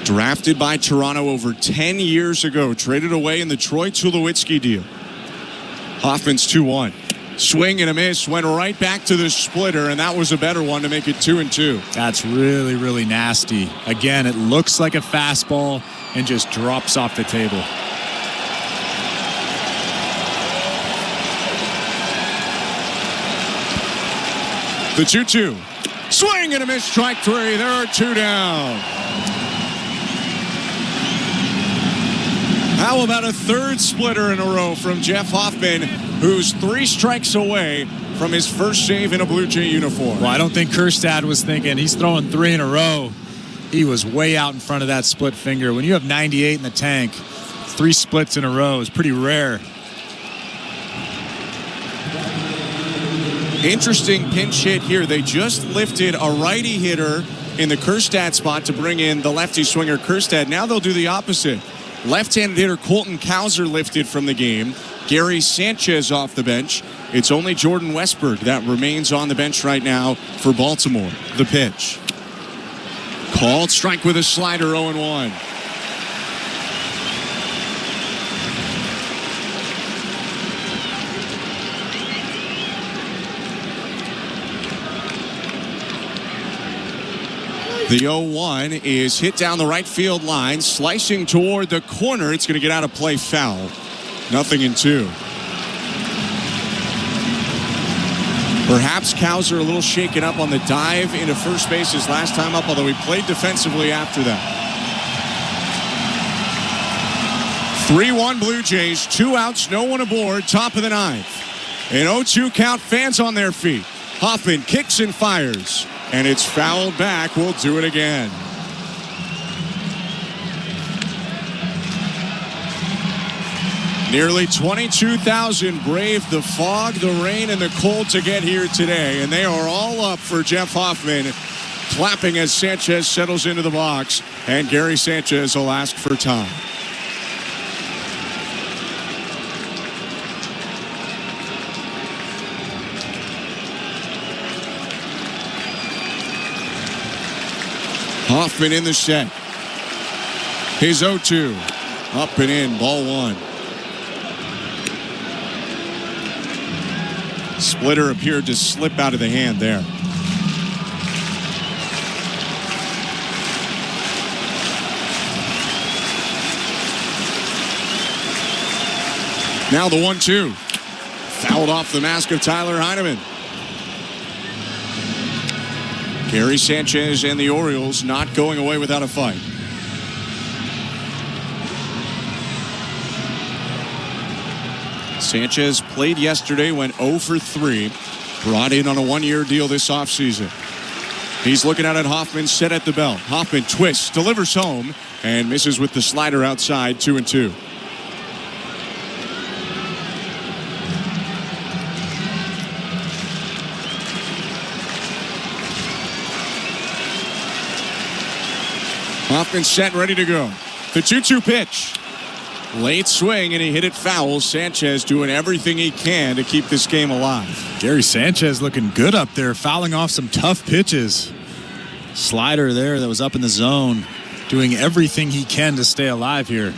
Drafted by Toronto over 10 years ago. Traded away in the Troy Tulowitzki deal. Hoffman's 2-1. Swing and a miss. Went right back to the splitter, and that was a better one to make it 2-2. That's really, really nasty. Again, it looks like a fastball and just drops off the table. The 2-2. Swing and a miss. Strike 3. There are 2 down. How about a third splitter in a row from Jeff Hoffman, who's 3 strikes away from his first save in a Blue Jay uniform? Well, I don't think Kjerstad was thinking he's throwing 3 in a row. He was way out in front of that split finger. When you have 98 in the tank, 3 splits in a row is pretty rare. Interesting pinch hit here. They just lifted a righty hitter in the Kjerstad spot to bring in the lefty swinger Kjerstad. Now they'll do the opposite. Left-handed hitter Colton Cowser lifted from the game. Gary Sanchez off the bench. It's only Jordan Westberg that remains on the bench right now for Baltimore. The pitch. Called strike with a slider, 0-1. The 0-1 is hit down the right field line, slicing toward the corner. It's going to get out of play, foul. 0-2. Perhaps Cowser a little shaken up on the dive into first base his last time up, although he played defensively after that. 3-1 Blue Jays, 2 outs, no one aboard, top of the 9th. An 0-2 count, fans on their feet. Hoffman kicks and fires. And it's fouled back. We'll do it again. Nearly 22,000 braved the fog, the rain, and the cold to get here today. And they are all up for Jeff Hoffman, clapping as Sanchez settles into the box. And Gary Sanchez will ask for time. Hoffman in the set. His 0-2. Up and in. Ball 1. Splitter appeared to slip out of the hand there. Now the 1-2. Fouled off the mask of Tyler Heineman. Gary Sanchez and the Orioles not going away without a fight. Sanchez played yesterday, went 0 for 3. Brought in on a 1-year deal this offseason. He's looking out at Hoffman, set at the belt. Hoffman twists, delivers home, and misses with the slider outside, 2-2. Hoffman set, ready to go. The 2-2 pitch. Late swing, and he hit it foul. Sanchez doing everything he can to keep this game alive. Gary Sanchez looking good up there, fouling off some tough pitches. Slider there that was up in the zone, doing everything he can to stay alive here.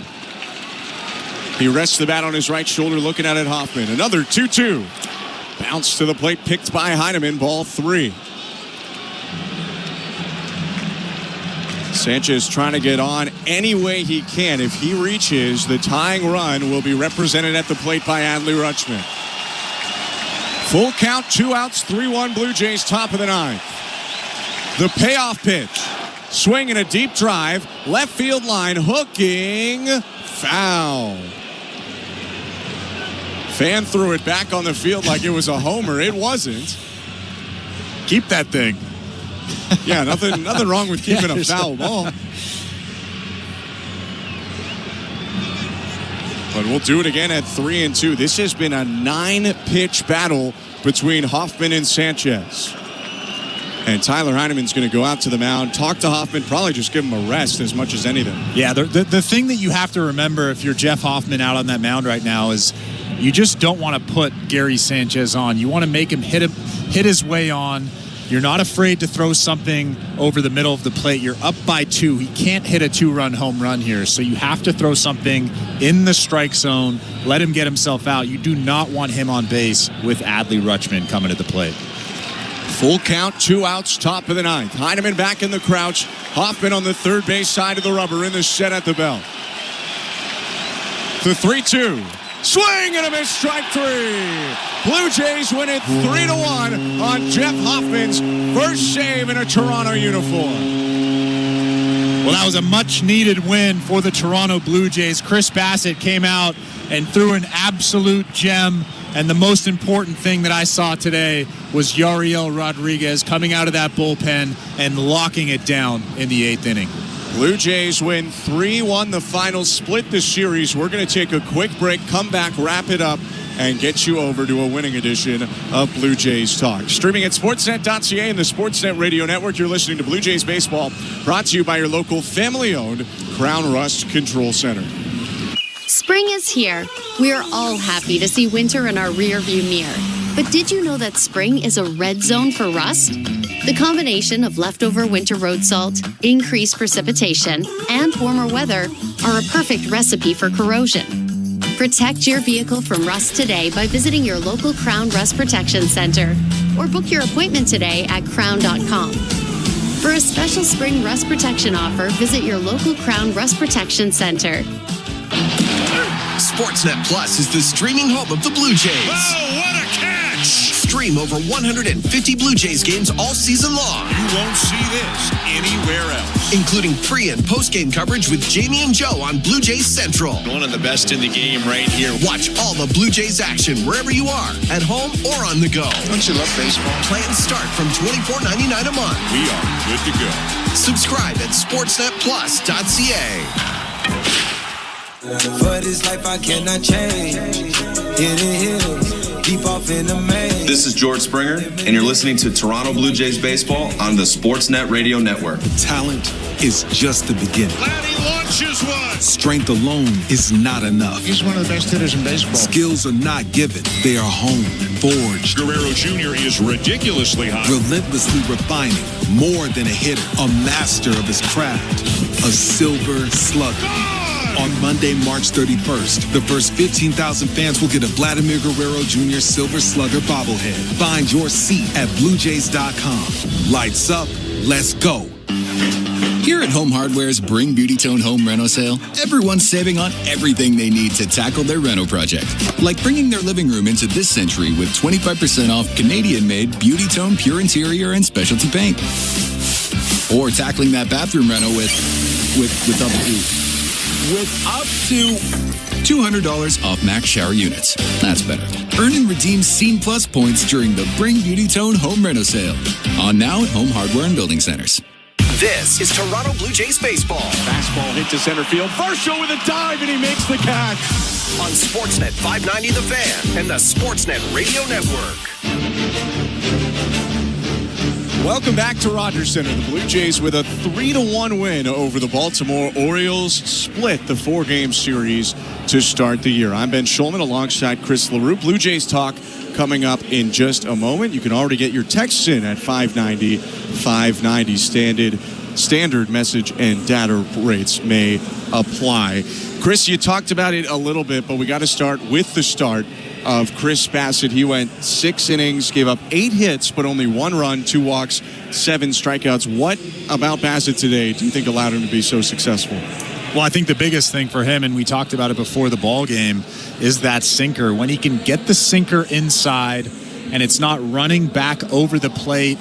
He rests the bat on his right shoulder, looking out at Hoffman. Another 2-2. Bounce to the plate, picked by Heineman, ball 3. Sanchez trying to get on any way he can. If he reaches, the tying run will be represented at the plate by Adley Rutschman. Full count, 2 outs, 3-1 Blue Jays, top of the 9th. The payoff pitch. Swing and a deep drive. Left field line, hooking. Foul. Fan threw it back on the field like it was a homer. It wasn't. Keep that thing. Yeah, nothing wrong with keeping a foul ball. But we'll do it again at 3-2. This has been a 9-pitch battle between Hoffman and Sanchez. And Tyler Heineman's going to go out to the mound, talk to Hoffman, probably just give him a rest as much as anything. Yeah, the thing that you have to remember if you're Jeff Hoffman out on that mound right now is you just don't want to put Gary Sanchez on. You want to make him hit his way on. You're not afraid to throw something over the middle of the plate. You're up by 2. He can't hit a 2-run home run here. So you have to throw something in the strike zone. Let him get himself out. You do not want him on base with Adley Rutschman coming to the plate. Full count, 2 outs, top of the 9th. Heineman back in the crouch. Hoffman on the third base side of the rubber in the set at the belt. The 3-2. Swing and a miss, strike 3. Blue Jays win it 3-1 on Jeff Hoffman's first save in a Toronto uniform. Well, that was a much-needed win for the Toronto Blue Jays. Chris Bassett came out and threw an absolute gem. And the most important thing that I saw today was Yariel Rodriguez coming out of that bullpen and locking it down in the 8th inning. Blue Jays win 3-1 the final, split the series. We're going to take a quick break, come back, wrap it up, and get you over to a winning edition of Blue Jays Talk. Streaming at sportsnet.ca and the Sportsnet Radio Network, you're listening to Blue Jays Baseball, brought to you by your local family-owned Crown Rust Control Center. Spring is here. We are all happy to see winter in our rearview mirror. But did you know that spring is a red zone for rust? The combination of leftover winter road salt, increased precipitation, and warmer weather are a perfect recipe for corrosion. Protect your vehicle from rust today by visiting your local Crown Rust Protection Center or book your appointment today at crown.com. For a special spring rust protection offer, visit your local Crown Rust Protection Center. Sportsnet Plus is the streaming home of the Blue Jays. Oh, what a catch! Stream over 150 Blue Jays games all season long. You won't see this anywhere else. Including pre- and post-game coverage with Jamie and Joe on Blue Jays Central. One of the best in the game right here. Watch all the Blue Jays action wherever you are, at home or on the go. Don't you love baseball? Plans start from $24.99 a month. We are good to go. Subscribe at sportsnetplus.ca. For this life I cannot change. Hidden hills, deep off in the main. This is George Springer, and you're listening to Toronto Blue Jays Baseball on the Sportsnet Radio Network. Talent is just the beginning. Vladdy launches one. Strength alone is not enough. He's one of the best hitters in baseball. Skills are not given. They are honed, forged. Guerrero Jr. is ridiculously hot. Relentlessly refining. More than a hitter, a master of his craft. A silver slugger. On Monday, March 31st, the first 15,000 fans will get a Vladimir Guerrero Jr. Silver Slugger bobblehead. Find your seat at bluejays.com. Lights up, let's go. Here at Home Hardware's Bring Beauty Tone Home Reno Sale, everyone's saving on everything they need to tackle their reno project. Like bringing their living room into this century with 25% off Canadian-made Beauty Tone Pure Interior and Specialty Paint. Or tackling that bathroom reno with up to $200 off Max shower units. That's better. Earn and redeem Scene Plus points during the Bring Beauty Tone Home Reno Sale. On now at Home Hardware and Building Centers. This is Toronto Blue Jays baseball. Fastball hit to center field. Varsho with a dive, and he makes the catch. On Sportsnet 590 The Fan and the Sportsnet Radio Network. Welcome back to Rogers Center. The Blue Jays with a 3-1 win over the Baltimore Orioles, split the 4-game series to start the year. I'm Ben Schulman alongside Chris LaRue. Blue Jays Talk coming up in just a moment. You can already get your texts in at 590. Standard message and data rates may apply. Chris, you talked about it a little bit, but we got to start with the start of Chris Bassett. He went 6 innings, gave up 8 hits, but only 1 run, 2 walks, 7 strikeouts. What about Bassett today do you think allowed him to be so successful? Well, I think the biggest thing for him, and we talked about it before the ball game, is that sinker. When he can get the sinker inside and it's not running back over the plate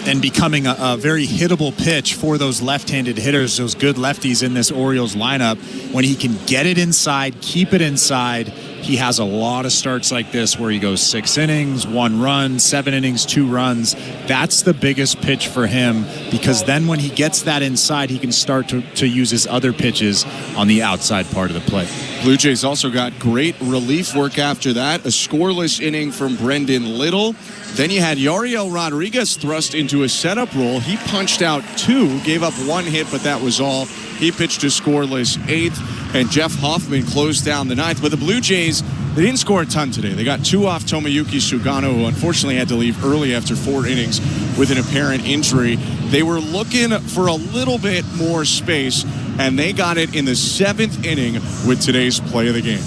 and becoming a very hittable pitch for those left-handed hitters, those good lefties in this Orioles lineup, when he can get it inside, keep it inside, he has a lot of starts like this where he goes 6 innings, 1 run, 7 innings, 2 runs. That's the biggest pitch for him, because then when he gets that inside, he can start to use his other pitches on the outside part of the plate. Blue Jays also got great relief work after that. A scoreless inning from Brendan Little. Then you had Yariel Rodriguez thrust into a setup role. He punched out 2, gave up 1 hit, but that was all. He pitched a scoreless 8th, and Jeff Hoffman closed down the 9th. But the Blue Jays, they didn't score a ton today. They got 2 off Tomoyuki Sugano, who unfortunately had to leave early after 4 innings with an apparent injury. They were looking for a little bit more space, and they got it in the 7th inning with today's play of the game.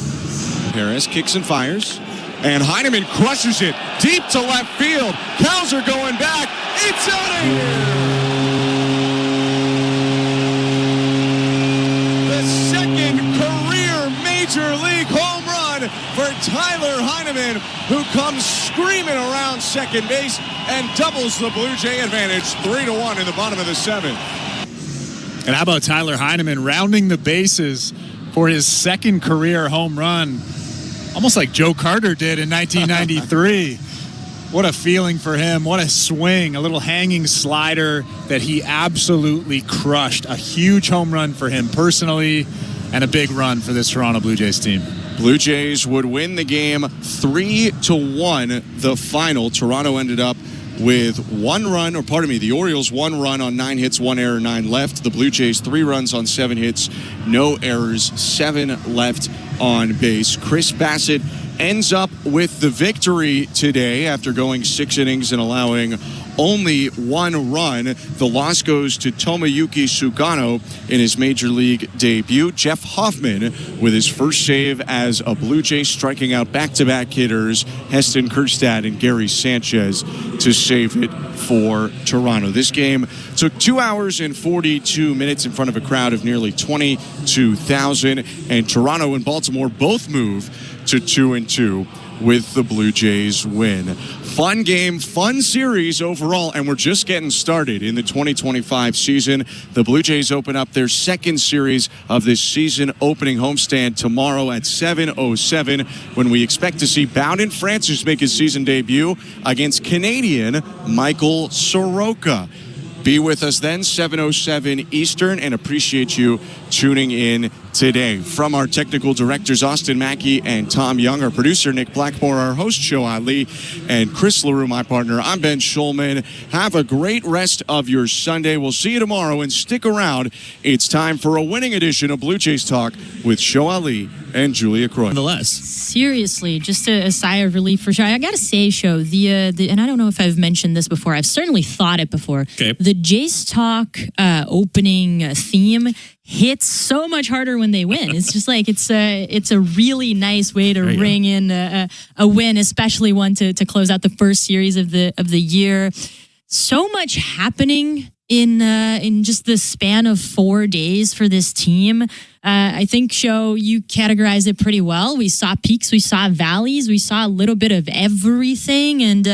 Harris kicks and fires, and Heineman crushes it deep to left field. Cowser going back. It's out of here. The second career Major League home run for Tyler Heineman, who comes screaming around second base and doubles the Blue Jay advantage 3-1 in the bottom of the 7th. And how about Tyler Heineman rounding the bases for his second career home run, almost like Joe Carter did in 1993. What a feeling for him. What a swing. A little hanging slider that he absolutely crushed. A huge home run for him personally, and a big run for this Toronto Blue Jays team. Blue Jays would win the game 3-1. The final. Toronto ended up with the Orioles 1 run on 9 hits, 1 error, 9 left. The Blue Jays 3 runs on 7 hits, no errors, 7 left on base. Chris Bassett ends up with the victory today after going 6 innings and allowing only 1 run. The loss goes to Tomoyuki Sugano in his Major League debut. Jeff Hoffman with his first save as a Blue Jay, striking out back-to-back hitters Heston Kjerstad and Gary Sanchez to save it for Toronto. This game took 2 hours and 42 minutes in front of a crowd of nearly 22,000, and Toronto and Baltimore both move to 2-2 with the Blue Jays win. Fun game, fun series overall, and we're just getting started in the 2025 season. The Blue Jays open up their second series of this season opening homestand tomorrow at 7:07, when we expect to see Bowden Francis make his season debut against Canadian Michael Soroka. Be with us then, 7:07 Eastern, and appreciate you tuning in today. From our technical directors, Austin Mackey and Tom Young, our producer, Nick Blackmore, our host, Joe Ali, and Chris LaRue, my partner, I'm Ben Schulman. Have a great rest of your Sunday. We'll see you tomorrow, and stick around. It's time for a winning edition of Blue Jays Talk with Joe Ali and Julia Croy. Nonetheless. Seriously, just a sigh of relief for sure. I gotta say, Show, the and I don't know if I've mentioned this before. I've certainly thought it before. Okay. The Jays Talk opening theme hits so much harder when they win. It's just like it's a really nice way to ring in a win, especially one to close out the first series of the year. So much happening in just the span of 4 days for this team. I think, Show, you categorized it pretty well. We saw peaks, we saw valleys, we saw a little bit of everything, and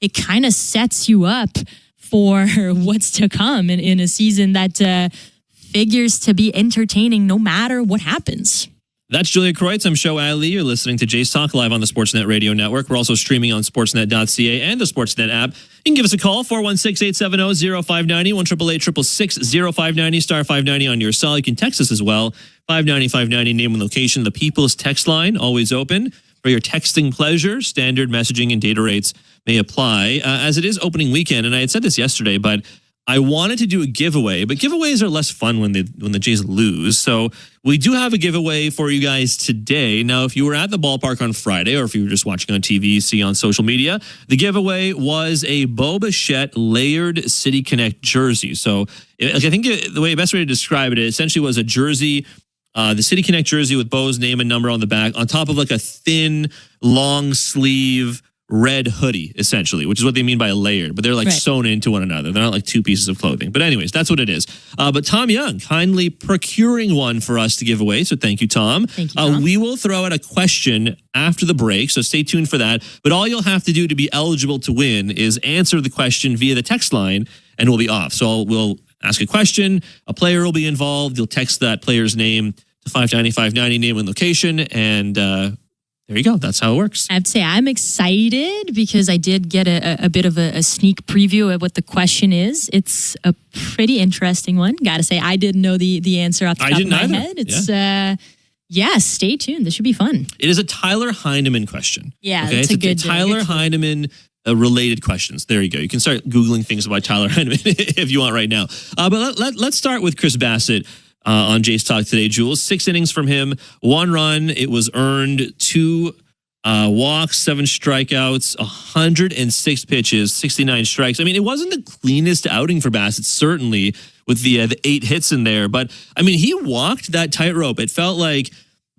it kind of sets you up for what's to come in a season that figures to be entertaining no matter what happens. That's Julia Kreutz. I'm Show Ali. You're listening to Jays Talk live on the Sportsnet Radio Network. We're also streaming on sportsnet.ca and the Sportsnet app. You can give us a call, 416-870-0590, 1-888-666-0590, star 590 on your cell. You can text us as well, 590-590, name and location. The People's Text Line, always open for your texting pleasure. Standard messaging and data rates may apply, as it is opening weekend. And I had said this yesterday, but I wanted to do a giveaway, but giveaways are less fun when the Jays lose. So we do have a giveaway for you guys today. Now, if you were at the ballpark on Friday, or if you were just watching on TV, see on social media, the giveaway was a Bo Bichette layered City Connect jersey. So I think the best way to describe it essentially was a jersey, the City Connect jersey with Bo's name and number on the back, on top of like a thin, long sleeve red hoodie, essentially, which is what they mean by layered, but they're like sewn into one another. They're not like two pieces of clothing. But anyways, that's what it is. But Tom Young kindly procuring one for us to give away. So thank you, Tom. Thank you, Tom. We will throw out a question after the break, so stay tuned for that. But all you'll have to do to be eligible to win is answer the question via the text line, and we'll be off. So we'll ask a question, a player will be involved, you'll text that player's name to 590-590, name and location, and There you go. That's how it works. I have to say I'm excited because I did get a bit of a sneak preview of what the question is. It's a pretty interesting one. Got to say, I didn't know the answer off the top of my head. It's stay tuned. This should be fun. It is a Tyler Heineman question. Yeah, okay? It's Tyler Heineman related questions. There you go. You can start Googling things about Tyler Heineman if you want right now. But let's start with Chris Bassitt. On Jay's Talk today, Jules. 6 innings from him, 1 run. It was earned, 2 walks, 7 strikeouts, 106 pitches, 69 strikes. I mean, it wasn't the cleanest outing for Bassitt, certainly, with the 8 hits in there. But, I mean, he walked that tightrope. It felt like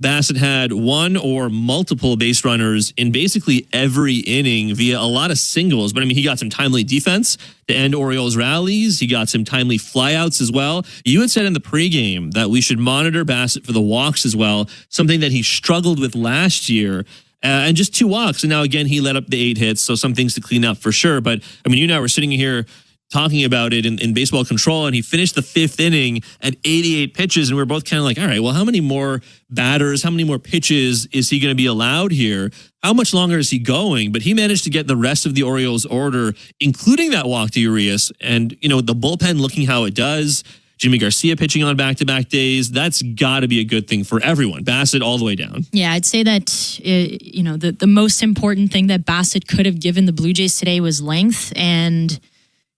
Bassitt had one or multiple base runners in basically every inning via a lot of singles. But, I mean, he got some timely defense to end Orioles rallies. He got some timely flyouts as well. You had said in the pregame that we should monitor Bassitt for the walks as well, something that he struggled with last year. And just 2 walks. And now, again, he let up the 8 hits, so some things to clean up for sure. But, I mean, you and I were sitting here talking about it in baseball control, and he finished the 5th inning at 88 pitches, and we were both kind of like, all right, well, how many more batters, how many more pitches is he going to be allowed here? How much longer is he going? But he managed to get the rest of the Orioles order, including that walk to Urias, and, you know, the bullpen looking how it does, Jimmy Garcia pitching on back-to-back days, that's got to be a good thing for everyone. Bassitt all the way down. Yeah, I'd say that, the most important thing that Bassitt could have given the Blue Jays today was length, and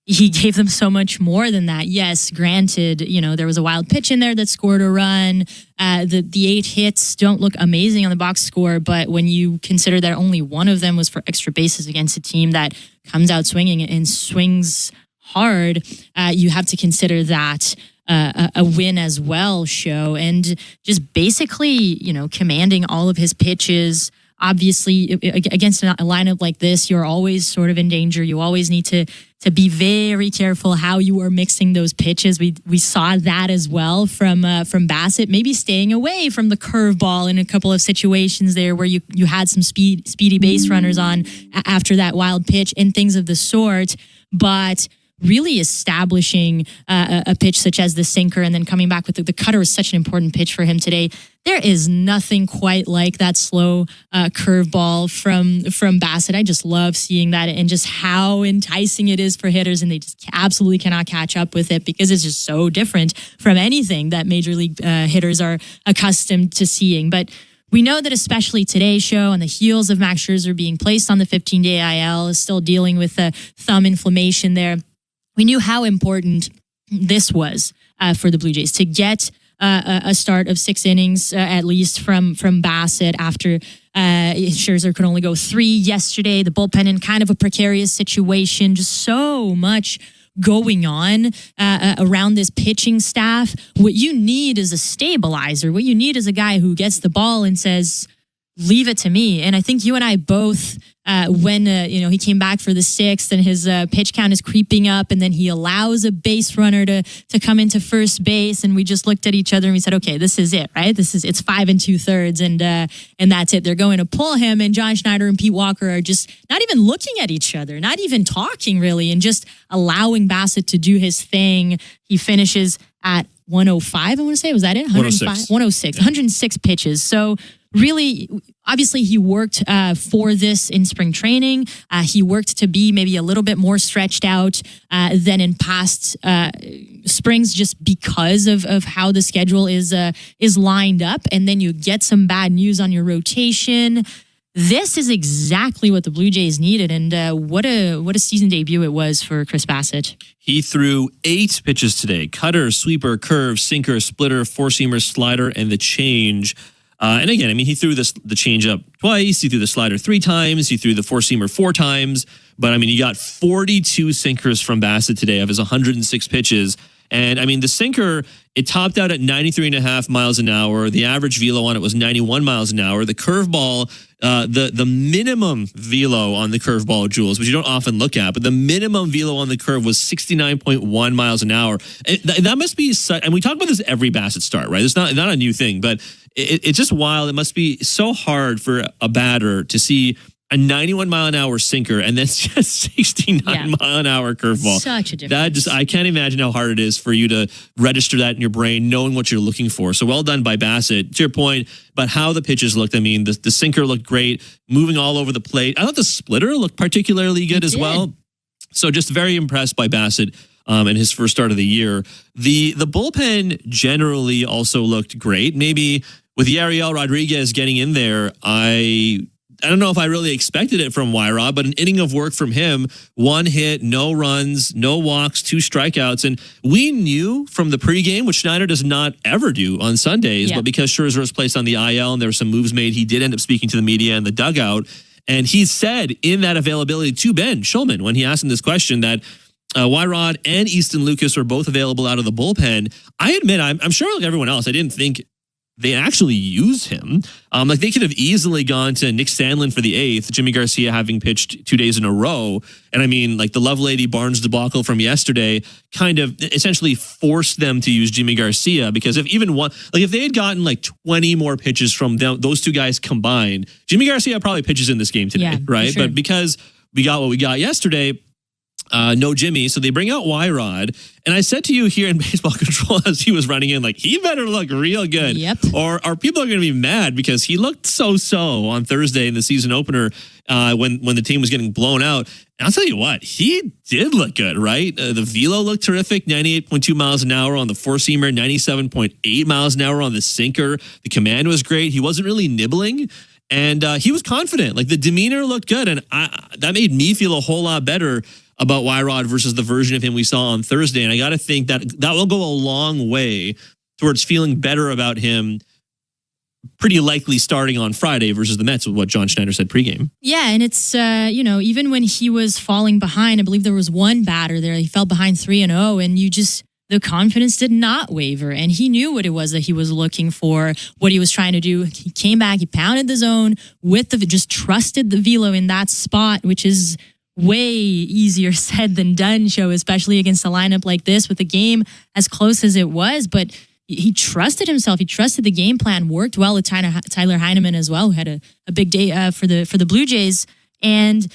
he gave them so much more than that. Yes, granted, there was a wild pitch in there that scored a run. The 8 hits don't look amazing on the box score, but when you consider that only one of them was for extra bases against a team that comes out swinging and swings hard, you have to consider that a win as well, Show. And just basically, commanding all of his pitches. Obviously, against a lineup like this, you're always sort of in danger. You always need to be very careful how you are mixing those pitches. We saw that as well from Bassitt, maybe staying away from the curveball in a couple of situations there where you had some speedy base runners on after that wild pitch and things of the sort. But really establishing a pitch such as the sinker and then coming back with the cutter was such an important pitch for him today. There is nothing quite like that slow curveball from Bassitt. I just love seeing that and just how enticing it is for hitters, and they just absolutely cannot catch up with it because it's just so different from anything that major league hitters are accustomed to seeing. But we know that especially today's Show, on the heels of Max Scherzer being placed on the 15-day IL, is still dealing with thumb inflammation there. We knew how important this was for the Blue Jays to get a start of 6 innings at least from Bassitt after Scherzer could only go 3 yesterday. The bullpen in kind of a precarious situation. Just so much going on around this pitching staff. What you need is a stabilizer. What you need is a guy who gets the ball and says, leave it to me. And I think you and I both, when he came back for the 6th and his pitch count is creeping up, and then he allows a base runner to come into first base, and we just looked at each other and we said, okay, this is it, right? It's 5 2/3, and that's it. They're going to pull him, and John Schneider and Pete Walker are just not even looking at each other, not even talking really, and just allowing Bassitt to do his thing. He finishes at 105, I want to say. Was that it? 106. 106 pitches. So really, obviously, he worked for this in spring training. He worked to be maybe a little bit more stretched out than in past springs, just because of how the schedule is lined up. And then you get some bad news on your rotation. This is exactly what the Blue Jays needed, and what a season debut it was for Chris Bassitt. He threw 8 pitches today: cutter, sweeper, curve, sinker, splitter, four-seamer, slider, and the change. And again, I mean, he threw the changeup twice. He threw the slider 3 times. He threw the four-seamer 4 times. But, I mean, he got 42 sinkers from Bassitt today of his 106 pitches. And, I mean, the sinker, it topped out at 93.5 miles an hour. The average velo on it was 91 miles an hour. The curveball, the minimum velo on the curveball, Jules, which you don't often look at, but the minimum velo on the curve was 69.1 miles an hour. That must be such, and we talk about this every Bassitt start, right? It's not a new thing, but it's just wild. It must be so hard for a batter to see a 91 mile an hour sinker, and then just 69 mile an hour curveball. Such a difference. I can't imagine how hard it is for you to register that in your brain, knowing what you're looking for. So well done by Bassett. To your point about how the pitches looked, I mean, the sinker looked great, moving all over the plate. I thought the splitter looked particularly good as well. So just very impressed by Bassett in his first start of the year. The bullpen generally also looked great. Maybe with Yariel Rodriguez getting in there, I don't know if I really expected it from Wyrod, but an inning of work from him, 1 hit, no runs, no walks, 2 strikeouts. And we knew from the pregame, which Schneider does not ever do on Sundays, but because Scherzer was placed on the IL and there were some moves made, he did end up speaking to the media in the dugout. And he said in that availability to Ben Schulman, when he asked him this question, that Wyrod and Easton Lucas were both available out of the bullpen. I admit, I'm sure like everyone else, I didn't think they actually use him. Like they could have easily gone to Nick Sandlin for the 8th, Jimmy Garcia having pitched 2 days in a row. And I mean, like the Lovelady Barnes debacle from yesterday kind of essentially forced them to use Jimmy Garcia, because if they had gotten like 20 more pitches from those 2 guys combined, Jimmy Garcia probably pitches in this game today, right? Sure. But because we got what we got yesterday, no Jimmy, so they bring out Wyrod. And I said to you here in Baseball Control as he was running in, like, he better look real good. Yep. Or people are going to be mad because he looked so on Thursday in the season opener when the team was getting blown out. And I'll tell you what, he did look good, right? The velo looked terrific, 98.2 miles an hour on the four-seamer, 97.8 miles an hour on the sinker. The command was great. He wasn't really nibbling. And he was confident. Like, the demeanor looked good. And that made me feel a whole lot better about Wyrod versus the version of him we saw on Thursday. And I got to think that will go a long way towards feeling better about him pretty likely starting on Friday versus the Mets, with what John Schneider said pregame. Yeah, and it's, even when he was falling behind, I believe there was one batter there, he fell behind 3-0, and the confidence did not waver, and he knew what it was that he was looking for, what he was trying to do. He came back, he pounded the zone just trusted the velo in that spot, which is way easier said than done, Joe, especially against a lineup like this with the game as close as it was. But he trusted himself. He trusted the game plan, worked well with Tyler Heineman as well, who had a big day for the Blue Jays. And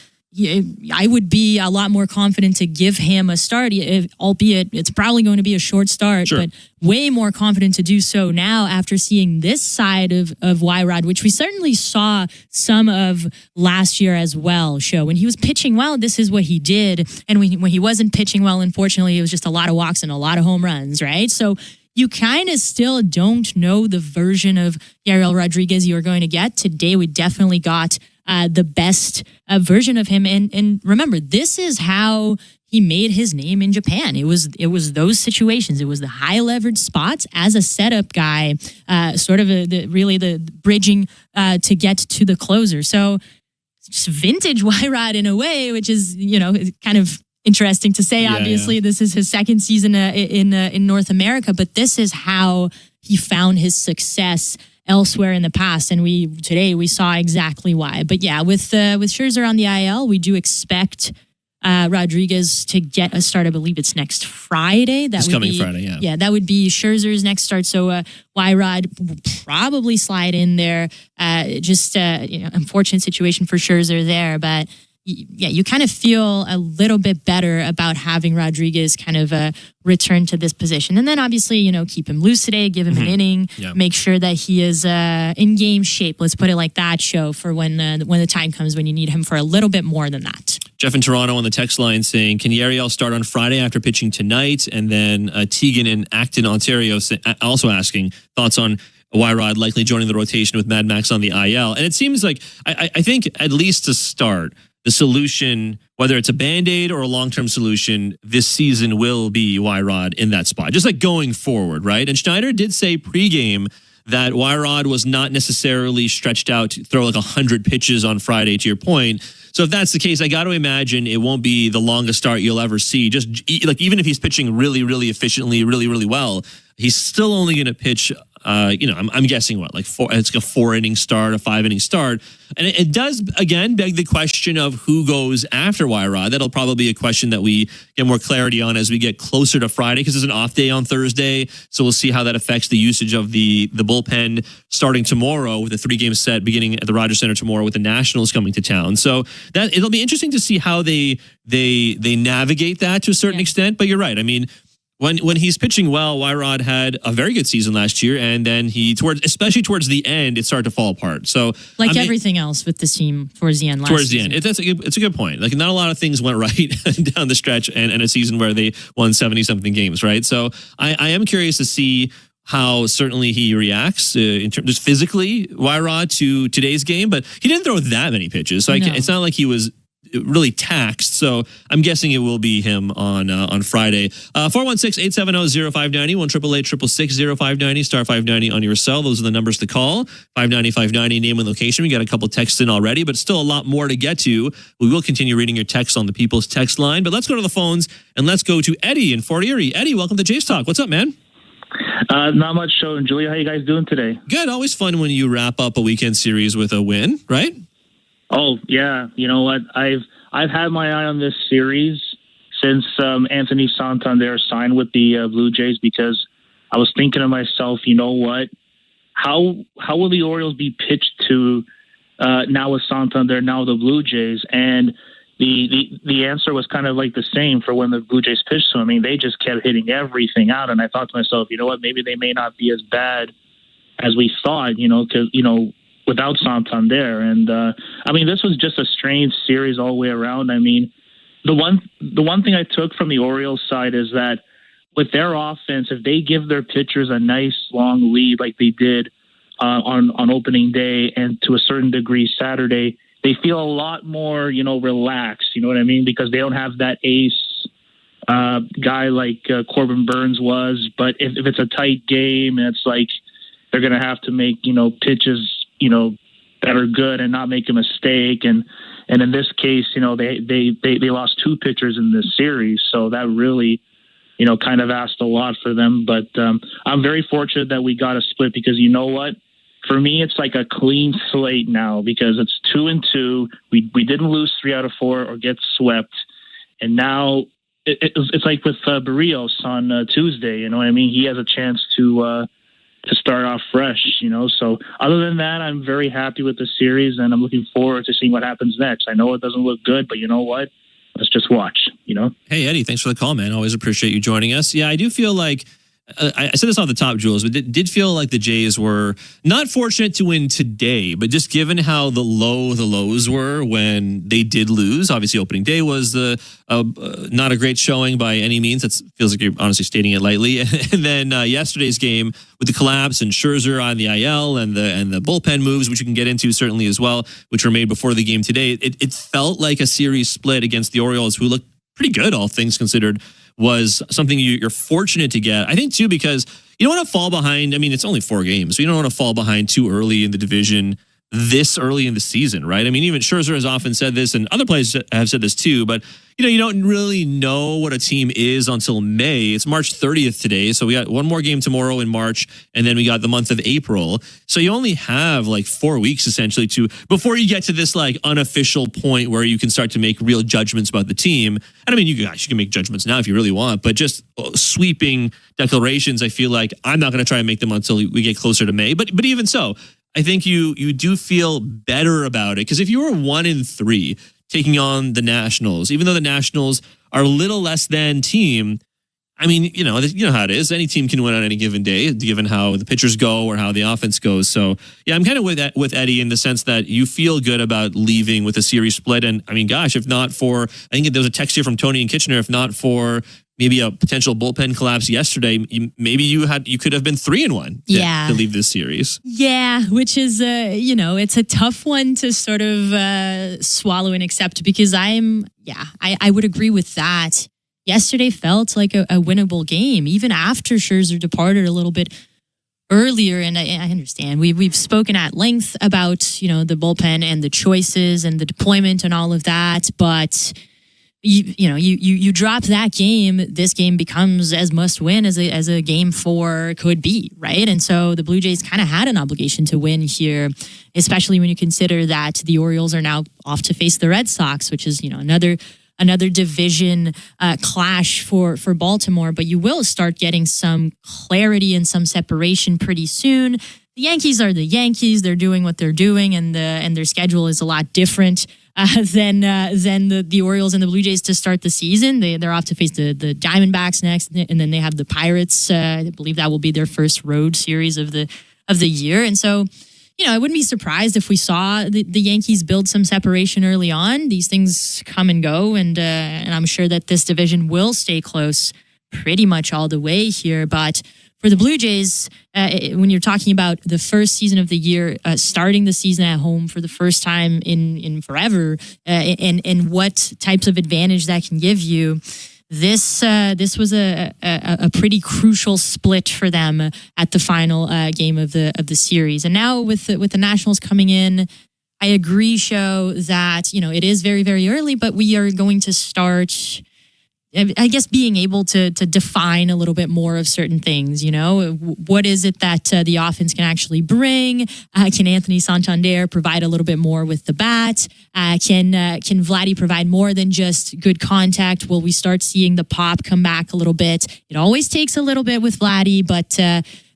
I would be a lot more confident to give him a start, albeit it's probably going to be a short start, but way more confident to do so now after seeing this side of Wyrod, which we certainly saw some of last year as well. When he was pitching well, this is what he did. And when he wasn't pitching well, unfortunately, it was just a lot of walks and a lot of home runs, right? So you kind of still don't know the version of Yariel Rodriguez you're going to get. Today, we definitely got the best version of him. And remember, this is how he made his name in Japan. It was those situations. It was the high leverage spots as a setup guy, sort of the bridging to get to the closer. So just vintage Wyrod in a way, which is, kind of interesting to say. Obviously, this is his second season in North America, but this is how he found his success elsewhere in the past, and today we saw exactly why. But yeah, with Scherzer on the IL, we do expect Rodriguez to get a start. I believe it's next Friday. This coming Friday, yeah. Yeah, that would be Scherzer's next start. So Wyrod will probably slide in there. Unfortunate situation for Scherzer there, but yeah, you kind of feel a little bit better about having Rodriguez kind of return to this position. And then obviously, keep him loose today, give him an inning, make sure that he is in game shape. Let's put it like that, for when the time comes when you need him for a little bit more than that. Jeff in Toronto on the text line saying, can Yariel start on Friday after pitching tonight? And then Tegan in Acton, Ontario, also asking thoughts on Wyrod likely joining the rotation with Mad Max on the IL. And it seems like, I think at least to start, the solution, whether it's a Band-Aid or a long-term solution, this season will be Wyrod in that spot, just like going forward, right? And Schneider did say pregame that Wyrod was not necessarily stretched out to throw like 100 pitches on Friday, to your point. So if that's the case, I got to imagine it won't be the longest start you'll ever see. Just like, even if he's pitching really, really efficiently, really, really well, he's still only going to pitch I'm guessing like it's a 4-inning start, a 5-inning start. And it does, again, beg the question of who goes after Wyrod. That'll probably be a question that we get more clarity on as we get closer to Friday, because there's an off day on Thursday. So we'll see how that affects the usage of the bullpen starting tomorrow with a 3-game set beginning at the Rogers Center tomorrow with the Nationals coming to town. So that it'll be interesting to see how they navigate that to a certain extent. But you're right. I mean, When he's pitching well, Wyrod had a very good season last year, and then especially towards the end, it started to fall apart. So everything else with this team towards the end last season. It's a good point. Like, not a lot of things went right down the stretch and a season where they won 70-something games, right? So I am curious to see how certainly he reacts in terms just physically, Wyrod, to today's game, but he didn't throw that many pitches. So it's not like he was really taxed. So I'm guessing it will be him on Friday. 416-870-0590, 1-888-666-0590, star 590 on your cell. Those are the numbers to call. 590-590, name and location. We got a couple texts in already, but still a lot more to get to. We will continue reading your texts on the People's Text line, but let's go to the phones and let's go to Eddie in Fort Erie. Eddie, welcome to Jays Talk. What's up, man? Not much, show. And Julia, how you guys doing today? Good. Always fun when you wrap up a weekend series with a win, right? Oh, yeah. You know what? I've had my eye on this series since Anthony Santander signed with the Blue Jays, because I was thinking to myself, you know what? How will the Orioles be pitched to now with Santander, now the Blue Jays? And the answer was kind of like the same for when the Blue Jays pitched to them. I mean, they just kept hitting everything out, and I thought to myself, you know what? Maybe they may not be as bad as we thought, because, without Santander. And I mean, this was just a strange series all the way around. I mean, the one thing I took from the Orioles side is that with their offense, if they give their pitchers a nice long lead like they did on opening day and to a certain degree Saturday, they feel a lot more, relaxed. You know what I mean? Because they don't have that ace guy like Corbin Burns was. But if it's a tight game, and it's like they're going to have to make, pitches, that are good and not make a mistake. And in this case, they lost 2 pitchers in this series. So that really, kind of asked a lot for them. But I'm very fortunate that we got a split, because you know what? For me, it's like a clean slate now, because it's 2-2. We didn't lose 3 out of 4 or get swept. And now it's like with Barrios on Tuesday, you know what I mean? He has a chance to start off fresh, So other than that, I'm very happy with the series, and I'm looking forward to seeing what happens next. I know it doesn't look good, but you know what? Let's just watch, Hey, Eddie, thanks for the call, man. Always appreciate you joining us. Yeah, I do feel like, I said this off the top, Jules, but it did feel like the Jays were not fortunate to win today, but just given how the lows were when they did lose. Obviously, opening day was not a great showing by any means. That feels like you're honestly stating it lightly. And then yesterday's game with the collapse and Scherzer on the IL and the bullpen moves, which you can get into certainly as well, which were made before the game today. It felt like a series split against the Orioles, who looked pretty good, all things considered, was something you're fortunate to get. I think, too, because you don't want to fall behind. I mean, it's only 4 games, so you don't want to fall behind too early in the division this early in the season, right? I mean, even Scherzer has often said this, and other players have said this too, but you don't really know what a team is until May. It's March 30th today, so we got one more game tomorrow in March, and then we got the month of April. So you only have like 4 weeks essentially before you get to this like unofficial point where you can start to make real judgments about the team. And I mean, you can make judgments now if you really want, but just sweeping declarations, I feel like I'm not going to try and make them until we get closer to May. But even so, I think you do feel better about it, because if you were 1-3 taking on the Nationals, even though the Nationals are a little less than team, I mean, you know how it is. Any team can win on any given day, given how the pitchers go or how the offense goes. So, yeah, I'm kind of with Eddie in the sense that you feel good about leaving with a series split. And, I mean, gosh, if not for, I think there was a text here from Tony in Kitchener, if not for maybe a potential bullpen collapse yesterday, maybe you could have been 3-1 to leave this series. Yeah, which is, it's a tough one to sort of swallow and accept, because I would agree with that. Yesterday felt like a winnable game, even after Scherzer departed a little bit earlier. And I understand we've spoken at length about, the bullpen and the choices and the deployment and all of that. But you drop that game, this game becomes as must win as a game 4 could be, right? And so the Blue Jays kind of had an obligation to win here, especially when you consider that the Orioles are now off to face the Red Sox, which is another division clash for Baltimore. But you will start getting some clarity and some separation pretty soon. The Yankees are the Yankees; they're doing what they're doing, and their schedule is a lot different than the Orioles and the Blue Jays to start the season. They're off to face the Diamondbacks next, and then they have the Pirates. I believe that will be their first road series of the year. And so, I wouldn't be surprised if we saw the Yankees build some separation early on. These things come and go, and I'm sure that this division will stay close pretty much all the way here. But for the Blue Jays, when you're talking about the first season of the year, starting the season at home for the first time in forever, and what types of advantage that can give you, this was a pretty crucial split for them at the final game of the series. And now with the Nationals coming in, I agree, Sho, that it is very, very early, but we are going to start, I guess, being able to define a little bit more of certain things. What is it that the offense can actually bring? Can Anthony Santander provide a little bit more with the bat? Can Vladdy provide more than just good contact? Will we start seeing the pop come back a little bit? It always takes a little bit with Vladdy, but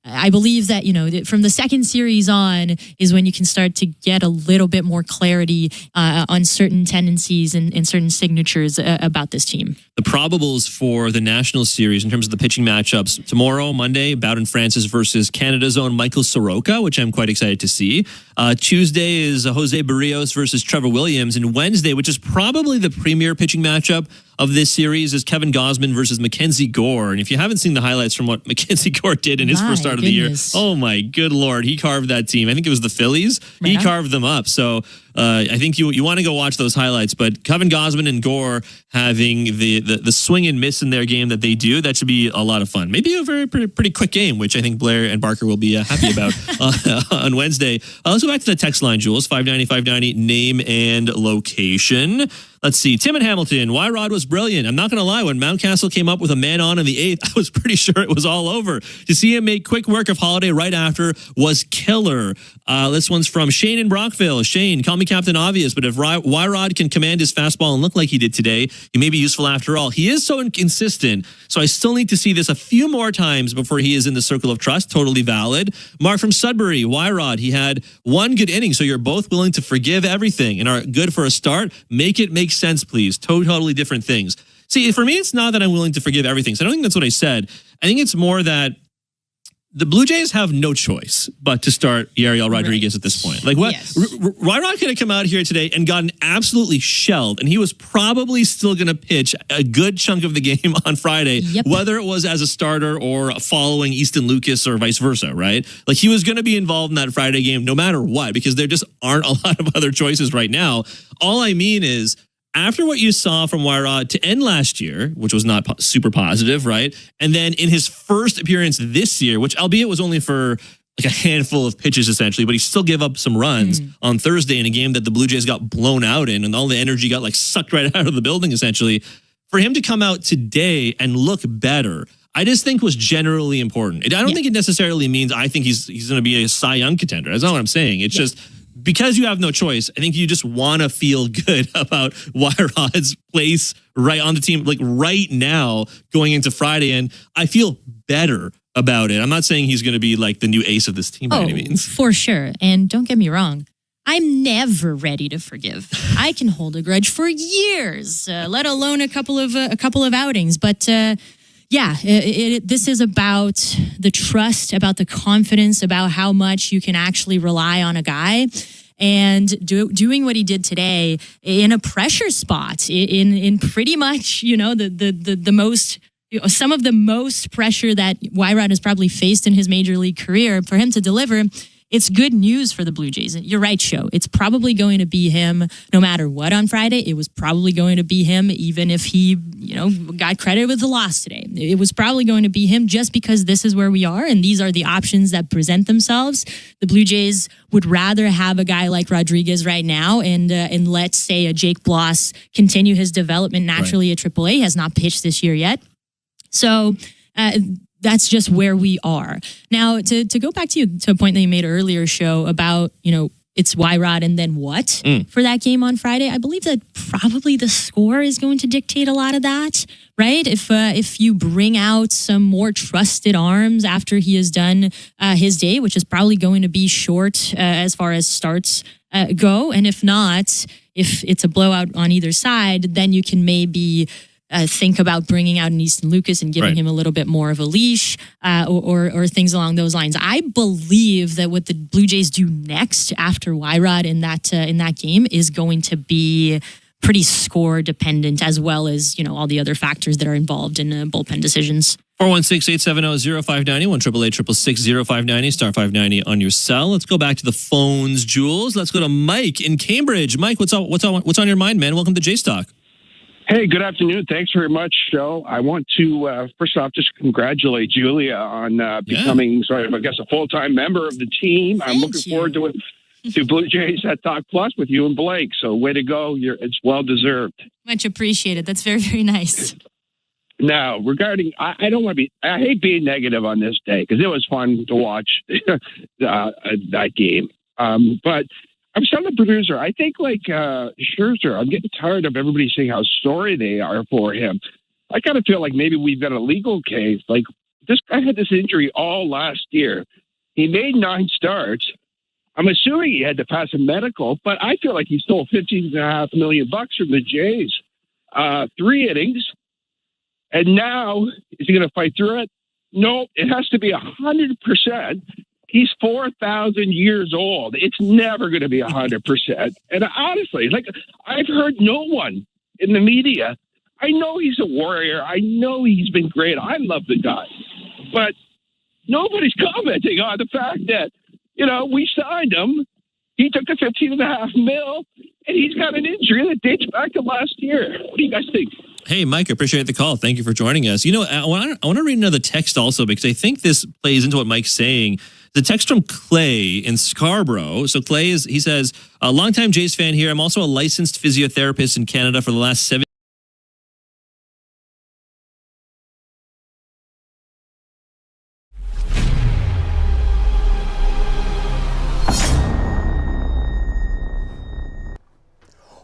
I believe that, from the second series on is when you can start to get a little bit more clarity on certain tendencies and certain signatures about this team. The probables for the National Series in terms of the pitching matchups tomorrow, Monday, Bowden Francis versus Canada's own Michael Soroka, which I'm quite excited to see. Tuesday is Jose Barrios versus Trevor Williams. And Wednesday, which is probably the premier pitching matchup of this series, is Kevin Gausman versus Mackenzie Gore. And if you haven't seen the highlights from what Mackenzie Gore did in his first start of the year, oh my good Lord, he carved that team. I think it was the Phillies. Right. He carved them up. So I think you want to go watch those highlights. But Kevin Gausman and Gore having the swing and miss in their game that they do, that should be a lot of fun. Maybe a pretty quick game, which I think Blair and Barker will be happy about on Wednesday. Let's go back to the text line, Jules. 590-590, name and location. Let's see. Tim in Hamilton. Y-Rod was brilliant. I'm not going to lie. When Mountcastle came up with a man on in the 8th, I was pretty sure it was all over. To see him make quick work of Holiday right after was killer. This one's from Shane in Brockville. Shane, call me Captain Obvious, but if Y-Rod can command his fastball and look like he did today, he may be useful after all. He is so inconsistent, so I still need to see this a few more times before he is in the circle of trust. Totally valid. Mark from Sudbury. Y-Rod, he had one good inning, so you're both willing to forgive everything and are good for a start. Make it make sense, please. Totally different things. See, for me, it's not that I'm willing to forgive everything. So I don't think that's what I said. I think it's more that the Blue Jays have no choice but to start Yariel Rodriguez at this point. Like what? Yes. Rod could have come out here today and gotten absolutely shelled, and he was probably still going to pitch a good chunk of the game on Friday, whether it was as a starter or following Easton Lucas or vice versa, right? Like he was going to be involved in that Friday game no matter what, because there just aren't a lot of other choices right now. All I mean is, after what you saw from Y-Rod to end last year, which was not super positive, right? And then in his first appearance this year, which albeit was only for like a handful of pitches essentially, but he still gave up some runs on Thursday in a game that the Blue Jays got blown out in, and all the energy got like sucked right out of the building essentially. For him to come out today and look better, I just think was generally important. I don't think it necessarily means I think he's going to be a Cy Young contender. That's not what I'm saying. It's just, because you have no choice, I think you just want to feel good about Y-Rod's place right on the team, like right now going into Friday. And I feel better about it. I'm not saying he's going to be like the new ace of this team by any means. For sure. And don't get me wrong, I'm never ready to forgive. I can hold a grudge for years, let alone a couple of outings. But this is about the trust, about the confidence, about how much you can actually rely on a guy. And doing what he did today in a pressure spot, in pretty much, the most, some of the most pressure that Y-Rod has probably faced in his major league career, for him to deliver it's good news for the Blue Jays. You're right, Sho. It's probably going to be him no matter what on Friday. It was probably going to be him even if he, got credit with the loss today. It was probably going to be him just because this is where we are and these are the options that present themselves. The Blue Jays would rather have a guy like Rodriguez right now and let's say a Jake Bloss continue his development naturally at AAA. He has not pitched this year yet. So that's just where we are. Now, to go back to a point that you made earlier, Sho, about, it's Y-Rod and then what for that game on Friday. I believe that probably the score is going to dictate a lot of that, right? If you bring out some more trusted arms after he has done his day, which is probably going to be short as far as starts go. And if not, if it's a blowout on either side, then you can maybe think about bringing out an Easton Lucas and giving him a little bit more of a leash or things along those lines. I believe that what the Blue Jays do next after Y-Rod in that game is going to be pretty score dependent as well as, all the other factors that are involved in bullpen decisions. 416-870-0590, 1-888-666-0590, star 590 on your cell. Let's go back to the phones, Jules. Let's go to Mike in Cambridge. Mike, what's on your mind, man? Welcome to Jays Talk. Hey, good afternoon. Thanks very much, Joe. I want to, first off, just congratulate Julia on becoming, a full-time member of the team. I'm looking forward to Blue Jays at Talk Plus with you and Blake. So way to go. It's well-deserved. Much appreciated. That's very, very nice. Now, regarding, I hate being negative on this day because it was fun to watch that game. But I was telling the producer, I think like Scherzer, I'm getting tired of everybody saying how sorry they are for him. I kind of feel like maybe we've got a legal case. Like this guy had this injury all last year. He made 9 starts. I'm assuming he had to pass a medical, but I feel like he stole $15.5 million from the Jays. 3 innings. And now, is he going to fight through it? No, it has to be 100%. He's 4,000 years old. It's never going to be 100%. And honestly, I've heard no one in the media. I know he's a warrior. I know he's been great. I love the guy. But nobody's commenting on the fact that, we signed him. He took the $15.5 million, and he's got an injury that dates back to last year. What do you guys think? Hey, Mike, I appreciate the call. Thank you for joining us. I want to read another text also because I think this plays into what Mike's saying. The text from Clay in Scarborough. So Clay he says, a longtime Jays fan here. I'm also a licensed physiotherapist in Canada for the last 7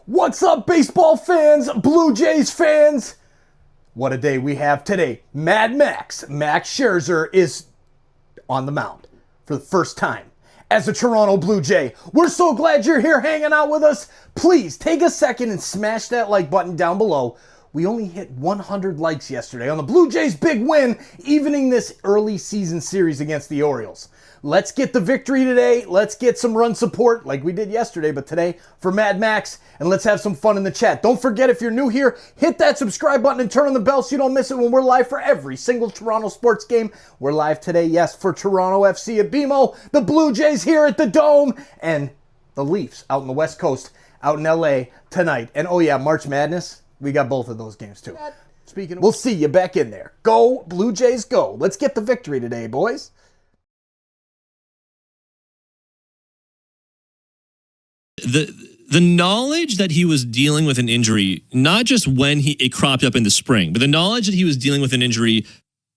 What's up, baseball fans, Blue Jays fans? What a day we have today. Mad Max Scherzer is on the mound for the first time as a Toronto Blue Jay. We're so glad you're here hanging out with us. Please take a second and smash that like button down below. We only hit 100 likes yesterday on the Blue Jays' big win, evening this early season series against the Orioles. Let's get the victory today. Let's get some run support like we did yesterday, but today for Mad Max, and let's have some fun in the chat. Don't forget, if you're new here, hit that subscribe button and turn on the bell so you don't miss it when we're live for every single Toronto sports game. We're live today, yes, for Toronto FC at BMO, the Blue Jays here at the Dome, and the Leafs out on the West Coast, out in LA tonight. And oh yeah, March Madness, we got both of those games too. Speaking of, we'll see you back in there. Go, Blue Jays, go. Let's get the victory today, boys. The knowledge that he was dealing with an injury, not just when it cropped up in the spring, but the knowledge that he was dealing with an injury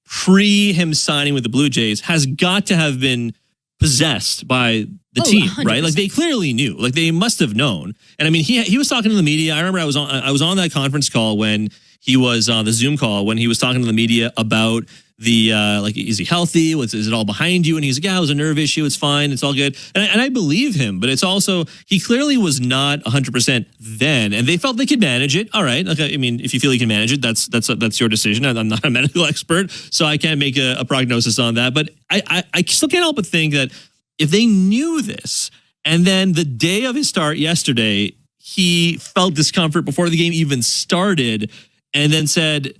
pre him signing with the Blue Jays has got to have been possessed by the team, 100%. Right? Like they clearly knew, like they must have known. And I mean, he was talking to the media. I remember I was on that conference call when he was on the Zoom call when he was talking to the media about the is he healthy? Is it all behind you? And he's like, yeah, it was a nerve issue. It's fine. It's all good. And I believe him, but it's also, he clearly was not 100% then, and they felt they could manage it. All right. Like, I mean, if you feel you can manage it, that's your decision. I'm not a medical expert, so I can't make a prognosis on that. But I still can't help but think that if they knew this, and then the day of his start yesterday, he felt discomfort before the game even started, and then said,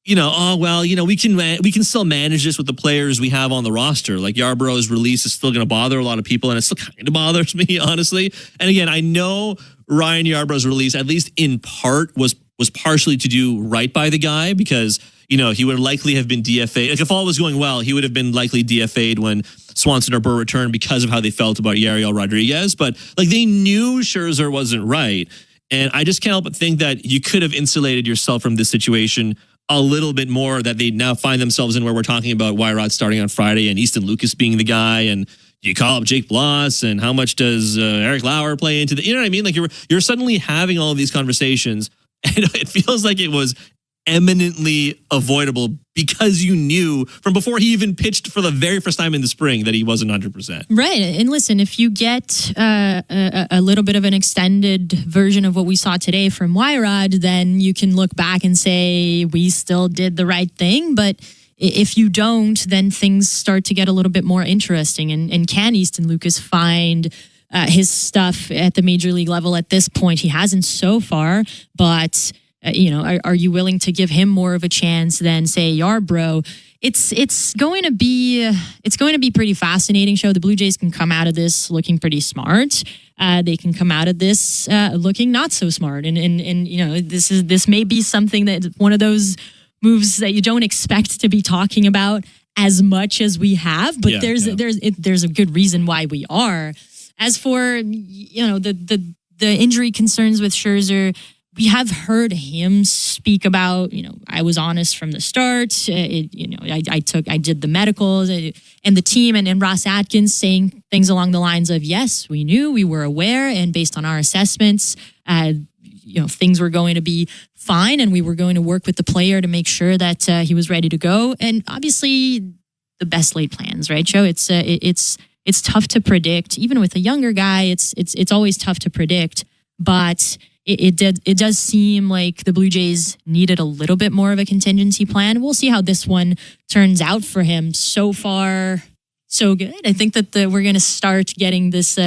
we can still manage this with the players we have on the roster. Like Yarborough's release is still going to bother a lot of people, and it still kind of bothers me, honestly. And again, I know Ryan Yarborough's release, at least in part, was partially to do right by the guy because, he would likely have been DFA'd. Like if all was going well, he would have been likely DFA'd when Swanson or Burr returned because of how they felt about Yariel Rodriguez. But they knew Scherzer wasn't right. And I just can't help but think that you could have insulated yourself from this situation a little bit more that they now find themselves in, where we're talking about Wyrod starting on Friday and Easton Lucas being the guy, and you call up Jake Bloss, and how much does Eric Lauer play into the, you know what I mean? Like you're suddenly having all of these conversations, and it feels like it was eminently avoidable because you knew from before he even pitched for the very first time in the spring that he wasn't 100%. Right. And listen, if you get a little bit of an extended version of what we saw today from Wyrod, then you can look back and say we still did the right thing. But if you don't, then things start to get a little bit more interesting. And can Easton Lucas find his stuff at the major league level at this point? He hasn't so far, but are you willing to give him more of a chance than say Yarbrough? It's going to be pretty fascinating show. The Blue Jays can come out of this looking pretty smart. They can come out of this looking not so smart. And this may be something that one of those moves that you don't expect to be talking about as much as we have, but there's a good reason why we are. As for the injury concerns with Scherzer, we have heard him speak about, I was honest from the start. I did the medicals, and the team and Ross Atkins saying things along the lines of, yes, we knew, we were aware, and based on our assessments, things were going to be fine, and we were going to work with the player to make sure that he was ready to go. And obviously, the best laid plans, right, Joe? It's tough to predict, even with a younger guy. It's always tough to predict, but it does seem like the Blue Jays needed a little bit more of a contingency plan. We'll see how this one turns out for him. So far, so good. I think that we're going to start getting this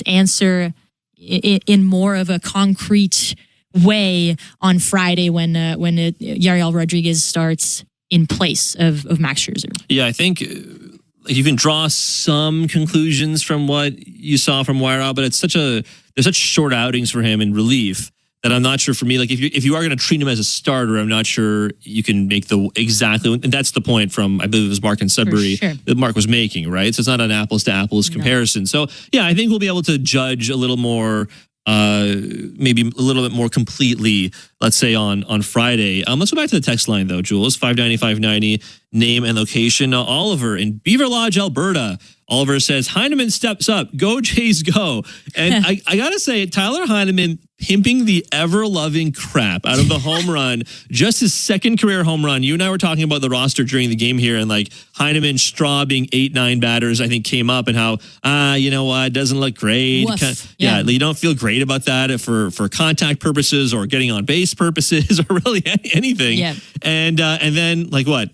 answer in more of a concrete way on Friday when Yariel Rodriguez starts in place of Max Scherzer. Yeah, I think you can draw some conclusions from what you saw from Wyrod, but there's such short outings for him in relief that I'm not sure for me, like if you are going to treat him as a starter, I'm not sure you can make and that's the point from, I believe it was Mark and Sudbury that Mark was making, right? So it's not an apples to apples comparison. So yeah, I think we'll be able to judge a little more, maybe a little bit more completely, let's say on Friday. Let's go back to the text line though, Jules, 590-590, name and location. Oliver in Beaver Lodge, Alberta. Oliver says, Heineman steps up. Go Jays, go. And I got to say, Tyler Heineman pimping the ever-loving crap out of the home run, just his second career home run. You and I were talking about the roster during the game here, and like Heineman, Straw being 8-9 batters, I think came up, and how, you know what, doesn't look great. Yeah, you don't feel great about that for contact purposes or getting on base purposes or really anything. Yeah. And then, like what?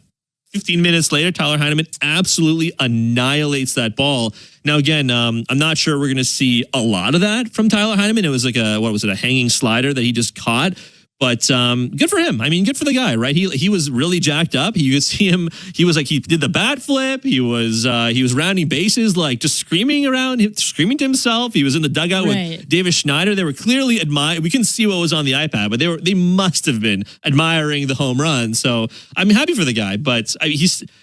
15 minutes later, Tyler Heineman absolutely annihilates that ball. Now, again, I'm not sure we're going to see a lot of that from Tyler Heineman. It was like a hanging slider that he just caught. But good for him. I mean, good for the guy, right? He was really jacked up. You could see him. He did the bat flip. He was rounding bases, like just screaming to himself. He was in the dugout with Davis Schneider. They were clearly we can see what was on the iPad, but they must have been admiring the home run. So I'm happy for the guy, but I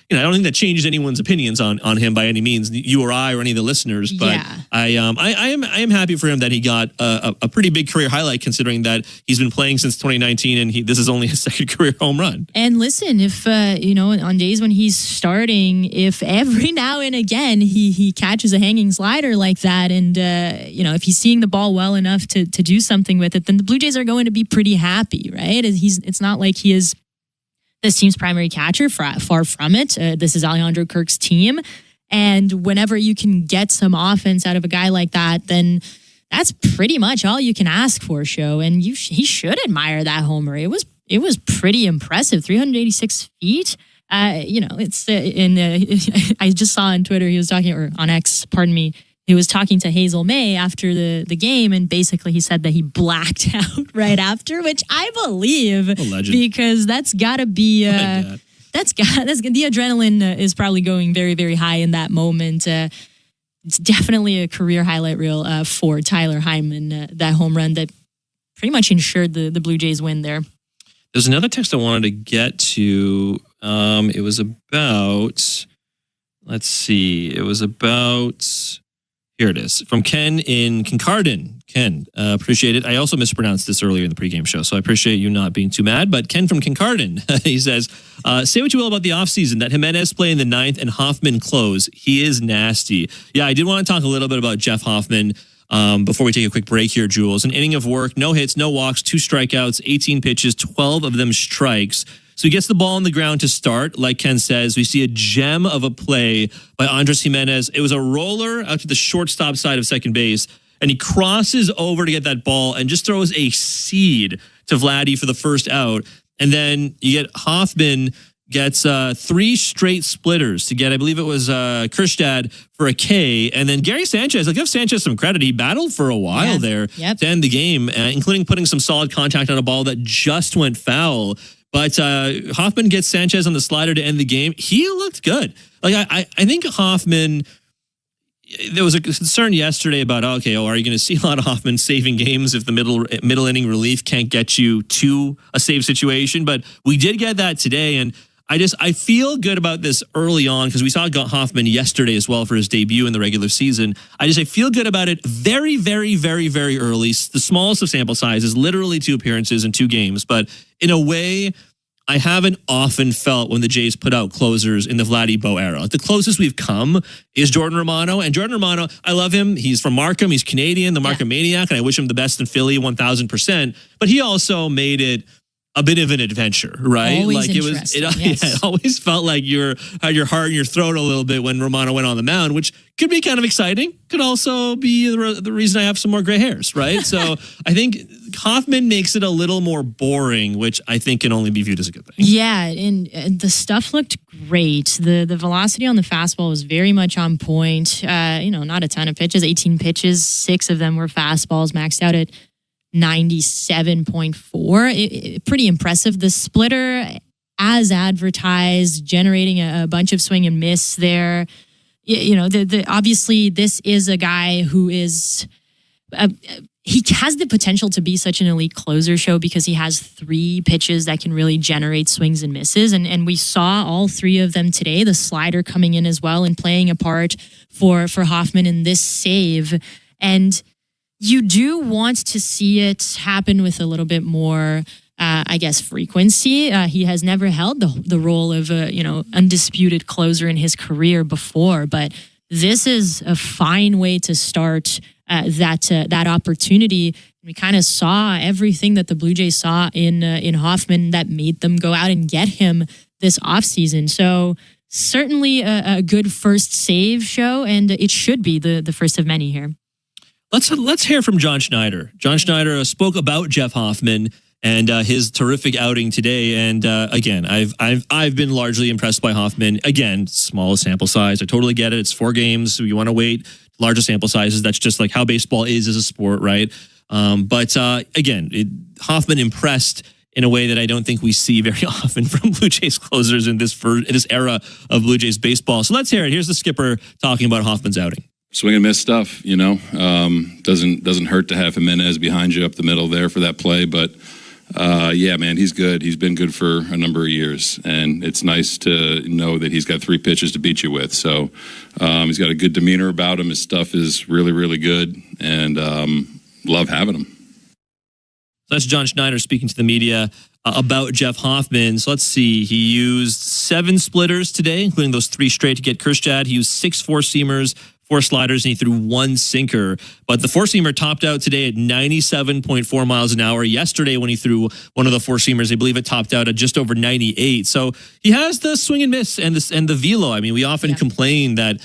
don't think that changed anyone's opinions on him by any means, you or I or any of the listeners. But yeah. I am happy for him that he got a pretty big career highlight, considering that he's been playing since 2019 and this is only his second career home run. And listen, if on days when he's starting, if every now and again he catches a hanging slider like that, and if he's seeing the ball well enough to do something with it, then the Blue Jays are going to be pretty happy, right? It's not like he is this team's primary catcher, far from it. This is Alejandro Kirk's team. And whenever you can get some offense out of a guy like that, then that's pretty much all you can ask for, Show. And he should admire that homer. It was pretty impressive, 386 feet. I just saw on Twitter, he was talking, or on X, pardon me, he was talking to Hazel May after the game, and basically he said that he blacked out right after, which I believe, because that's got to be that's the adrenaline is probably going very, very high in that moment. It's definitely a career highlight reel for Tyler Hyman, that home run that pretty much ensured the Blue Jays win there. There's another text I wanted to get to. It was about, let's see, here it is, from Ken in Kincardine. Ken, appreciate it. I also mispronounced this earlier in the pregame show, so I appreciate you not being too mad. But Ken from Kincardine, he says, say what you will about the offseason, that Jimenez play in the ninth and Hoffman close. He is nasty. Yeah, I did want to talk a little bit about Jeff Hoffman before we take a quick break here, Jules. An inning of work, no hits, no walks, 2 strikeouts, 18 pitches, 12 of them strikes. So he gets the ball on the ground to start. Like Ken says, we see a gem of a play by Andres Jimenez. It was a roller out to the shortstop side of second base, and he crosses over to get that ball and just throws a seed to Vladdy for the first out. And then you get Hoffman gets 3 straight splitters to get, I believe it was Kjerstad for a K. And then Gary Sanchez, I'll give Sanchez some credit. He battled for a while there to end the game, including putting some solid contact on a ball that just went foul. But Hoffman gets Sanchez on the slider to end the game. He looked good. Like I think Hoffman, there was a concern yesterday about, are you going to see a lot of Hoffman saving games if the middle inning relief can't get you to a save situation? But we did get that today, and I feel good about this early on because we saw Hoffman yesterday as well for his debut in the regular season. I feel good about it very, very, very, very early. The smallest of sample sizes, literally 2 appearances in 2 games. But in a way, I haven't often felt when the Jays put out closers in the Vladdy Bo era. The closest we've come is Jordan Romano. And Jordan Romano, I love him. He's from Markham. He's Canadian, the Markham Maniac. And I wish him the best in Philly, 1,000%. But he also made it a bit of an adventure, right? Always it always felt like you had your heart in your throat a little bit when Romano went on the mound, which could be kind of exciting. Could also be the reason I have some more gray hairs, right? So I think Hoffman makes it a little more boring, which I think can only be viewed as a good thing. Yeah, and the stuff looked great. The velocity on the fastball was very much on point. Not a ton of pitches, 18 pitches, 6 of them were fastballs, maxed out at 97.4. Pretty impressive. The splitter, as advertised, generating a bunch of swing and miss there. Obviously this is a guy who is he has the potential to be such an elite closer show because he has 3 pitches that can really generate swings and misses, and we saw all 3 of them today. The slider coming in as well and playing a part for Hoffman in this save. And you do want to see it happen with a little bit more, frequency. He has never held the role of undisputed closer in his career before, but this is a fine way to start that opportunity. We kind of saw everything that the Blue Jays saw in Hoffman that made them go out and get him this offseason. So certainly a good first save show, and it should be the first of many here. Let's hear from John Schneider. John Schneider spoke about Jeff Hoffman and his terrific outing today. And again, I've been largely impressed by Hoffman. Again, small sample size. I totally get it. It's 4 games. So you want to wait. Larger sample sizes. That's just like how baseball is as a sport, right? But Hoffman impressed in a way that I don't think we see very often from Blue Jays closers in this era of Blue Jays baseball. So let's hear it. Here's the skipper talking about Hoffman's outing. Swing and miss stuff, doesn't hurt to have Jimenez behind you up the middle there for that play. But man, he's good. He's been good for a number of years, and it's nice to know that he's got 3 pitches to beat you with. So he's got a good demeanor about him. His stuff is really, really good, and love having him. That's John Schneider speaking to the media about Jeff Hoffman. So let's see. He used 7 splitters today, including those 3 straight to get Kjerstad. He used 6 4-seamers, 4 sliders, and he threw 1 sinker. But the 4-seamer topped out today at 97.4 miles an hour. Yesterday, when he threw one of the 4-seamers, I believe it topped out at just over 98. So he has the swing and miss and the velo. I mean, we often complain that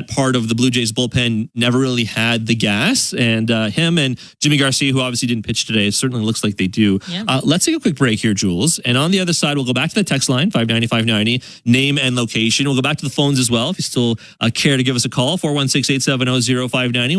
part of the Blue Jays bullpen never really had the gas. And him and Jimmy Garcia, who obviously didn't pitch today, it certainly looks like they do. Yeah. Let's take a quick break here, Jules. And on the other side, we'll go back to the text line, 590-590, name and location. We'll go back to the phones as well, if you still care to give us a call, 416 416-870-0590,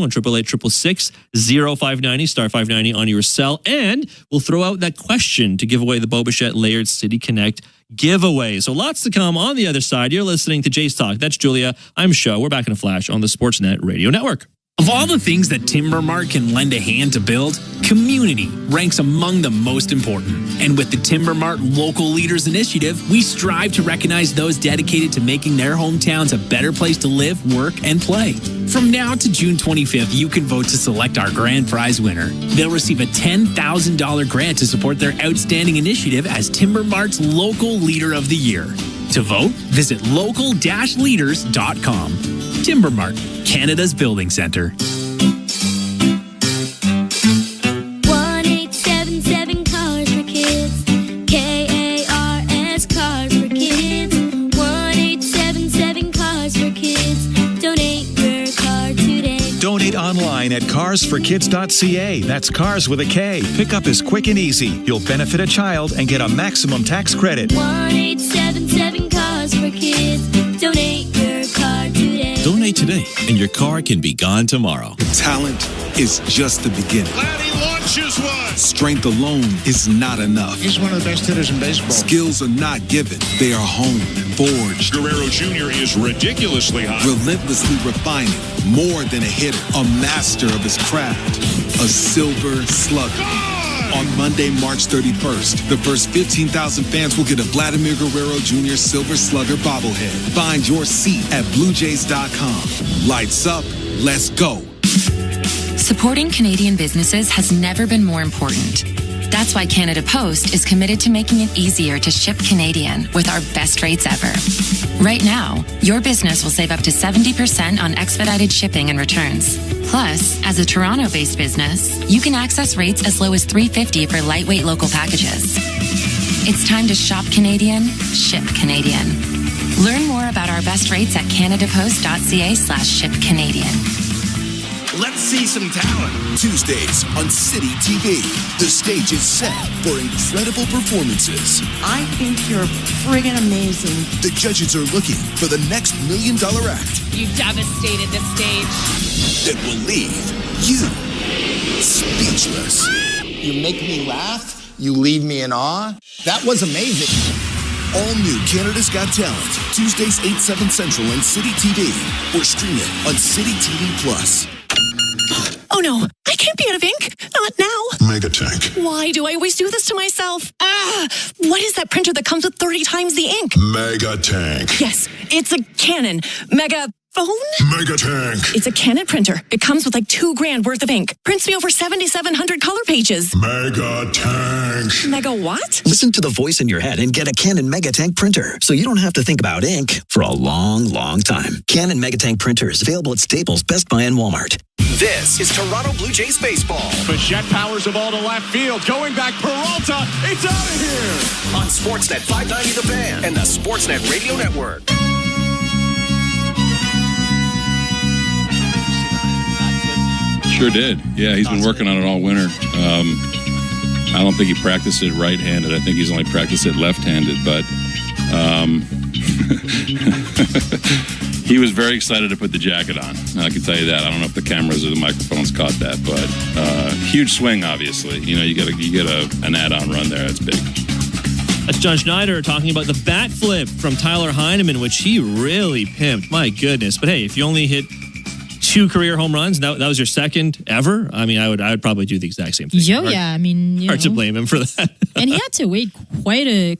1-888-666-0590, star 590 on your cell. And we'll throw out that question to give away the Bo Bichette Layered City Connect giveaway. So lots to come on the other side. You're listening to Jay's Talk. That's Julia. I'm Sho. We're back in a flash on the Sportsnet Radio Network. Of all the things that Timber Mart can lend a hand to build, community ranks among the most important. And with the Timber Mart Local Leaders Initiative, we strive to recognize those dedicated to making their hometowns a better place to live, work, and play. From now to June 25th, you can vote to select our grand prize winner. They'll receive a $10,000 grant to support their outstanding initiative as Timber Mart's Local Leader of the Year. To vote, visit local-leaders.com. Timber Mart, Canada's building center. 1-877 Cars for Kids. KARS Cars for Kids. 1-877 Cars for Kids. Donate your car today. Donate online at carsforkids.ca. That's cars with a K. Pickup is quick and easy. You'll benefit a child and get a maximum tax credit. 1-877 Cars for Kids. Donate your car today. Donate today, and your car can be gone tomorrow. Talent is just the beginning. He launches one. Strength alone is not enough. He's one of the best hitters in baseball. Skills are not given. They are honed, forged. Guerrero Jr. is ridiculously hot. Relentlessly refining. More than a hitter, a master of his craft. A silver slugger. On Monday, March 31st, the first 15,000 fans will get a Vladimir Guerrero Jr. Silver Slugger bobblehead. Find your seat at bluejays.com. Lights up. Let's go. Supporting Canadian businesses has never been more important. That's why Canada Post is committed to making it easier to ship Canadian with our best rates ever. Right now, your business will save up to 70% on expedited shipping and returns. Plus, as a Toronto-based business, you can access rates as low as $3.50 for lightweight local packages. It's time to shop Canadian, ship Canadian. Learn more about our best rates at canadapost.ca/shipcanadian. Let's see some talent. Tuesdays on City TV. The stage is set for incredible performances. I think you're friggin' amazing. The judges are looking for the next $1 million act. You devastated the stage. That will leave you speechless. You make me laugh. You leave me in awe. That was amazing. All new Canada's Got Talent. Tuesdays 8/7 Central on City TV. Or stream it on City TV Plus. Oh no, I can't be out of ink. Not now. Megatank. Why do I always do this to myself? What is that printer that comes with 30 times the ink? Megatank. Yes, it's a Canon Mega phone? Megatank. It's a Canon printer. It comes with like $2,000 worth of ink. Prints me over 7,700 color pages. Megatank. Mega what? Listen to the voice in your head and get a Canon Megatank printer so you don't have to think about ink for a long, long time. Canon Megatank printers available at Staples, Best Buy, and Walmart. This is Toronto Blue Jays baseball. Bichette powers the ball to left field. Going back, Peralta. It's out of here. On Sportsnet 590 The Fan and the Sportsnet Radio Network. Sure did. Yeah, he's been working on it all winter. I don't think he practiced it right-handed. I think he's only practiced it left-handed. But he was very excited to put the jacket on. I can tell you that. I don't know if the cameras or the microphones caught that, but huge swing, obviously. You know, you get an add-on run there. That's big. That's John Schneider talking about the bat flip from Tyler Heineman, which he really pimped. My goodness. But hey, if you only hit 2 career home runs, that was your second ever, I mean, I would probably do the exact same thing. I mean, hard to blame him for that. And he had to wait quite a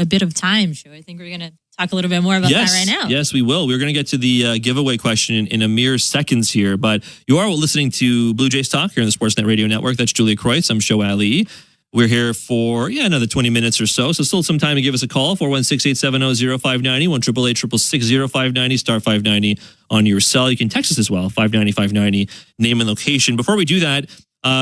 bit of time. So I think we're going to talk a little bit more about that right now. Yes, we will. We're going to get to the giveaway question in a mere seconds here, but you are listening to Blue Jays Talk here on the Sportsnet Radio Network. That's Julia Kreutz. I'm Sho Ali. We're here for another 20 minutes or so. So still some time to give us a call. 416-870-0590, 1-888-666-0590, star 590 on your cell. You can text us as well, 590-590, name and location. Before we do that,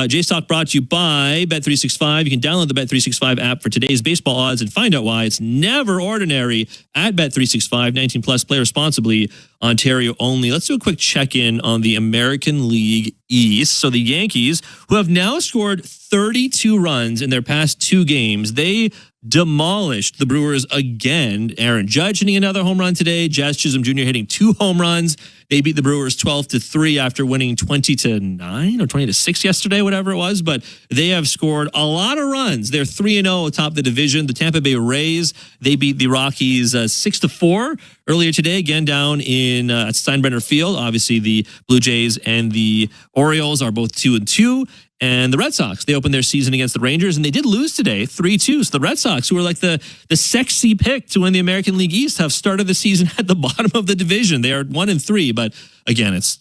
Jay's Talk brought to you by Bet365. You can download the Bet365 app for today's baseball odds and find out why it's never ordinary at Bet365. 19 plus, play responsibly, Ontario only. Let's do a quick check-in on the American League East. So the Yankees, who have now scored 32 runs in their past 2 games, they demolished the Brewers again. Aaron Judge hitting another home run today. Jazz Chisholm Jr. hitting 2 home runs. They beat the Brewers 12-3 after winning 20-9 or 20-6 yesterday, whatever it was. But they have scored a lot of runs. They're 3-0 atop the division. The Tampa Bay Rays, they beat the Rockies 6-4 earlier today, again down in at Steinbrenner Field. Obviously, the Blue Jays and the Orioles are both 2-2. And the Red Sox, they opened their season against the Rangers, and they did lose today, 3-2. So the Red Sox, who are like the sexy pick to win the American League East, have started the season at the bottom of the division. They are 1-3, but again, it's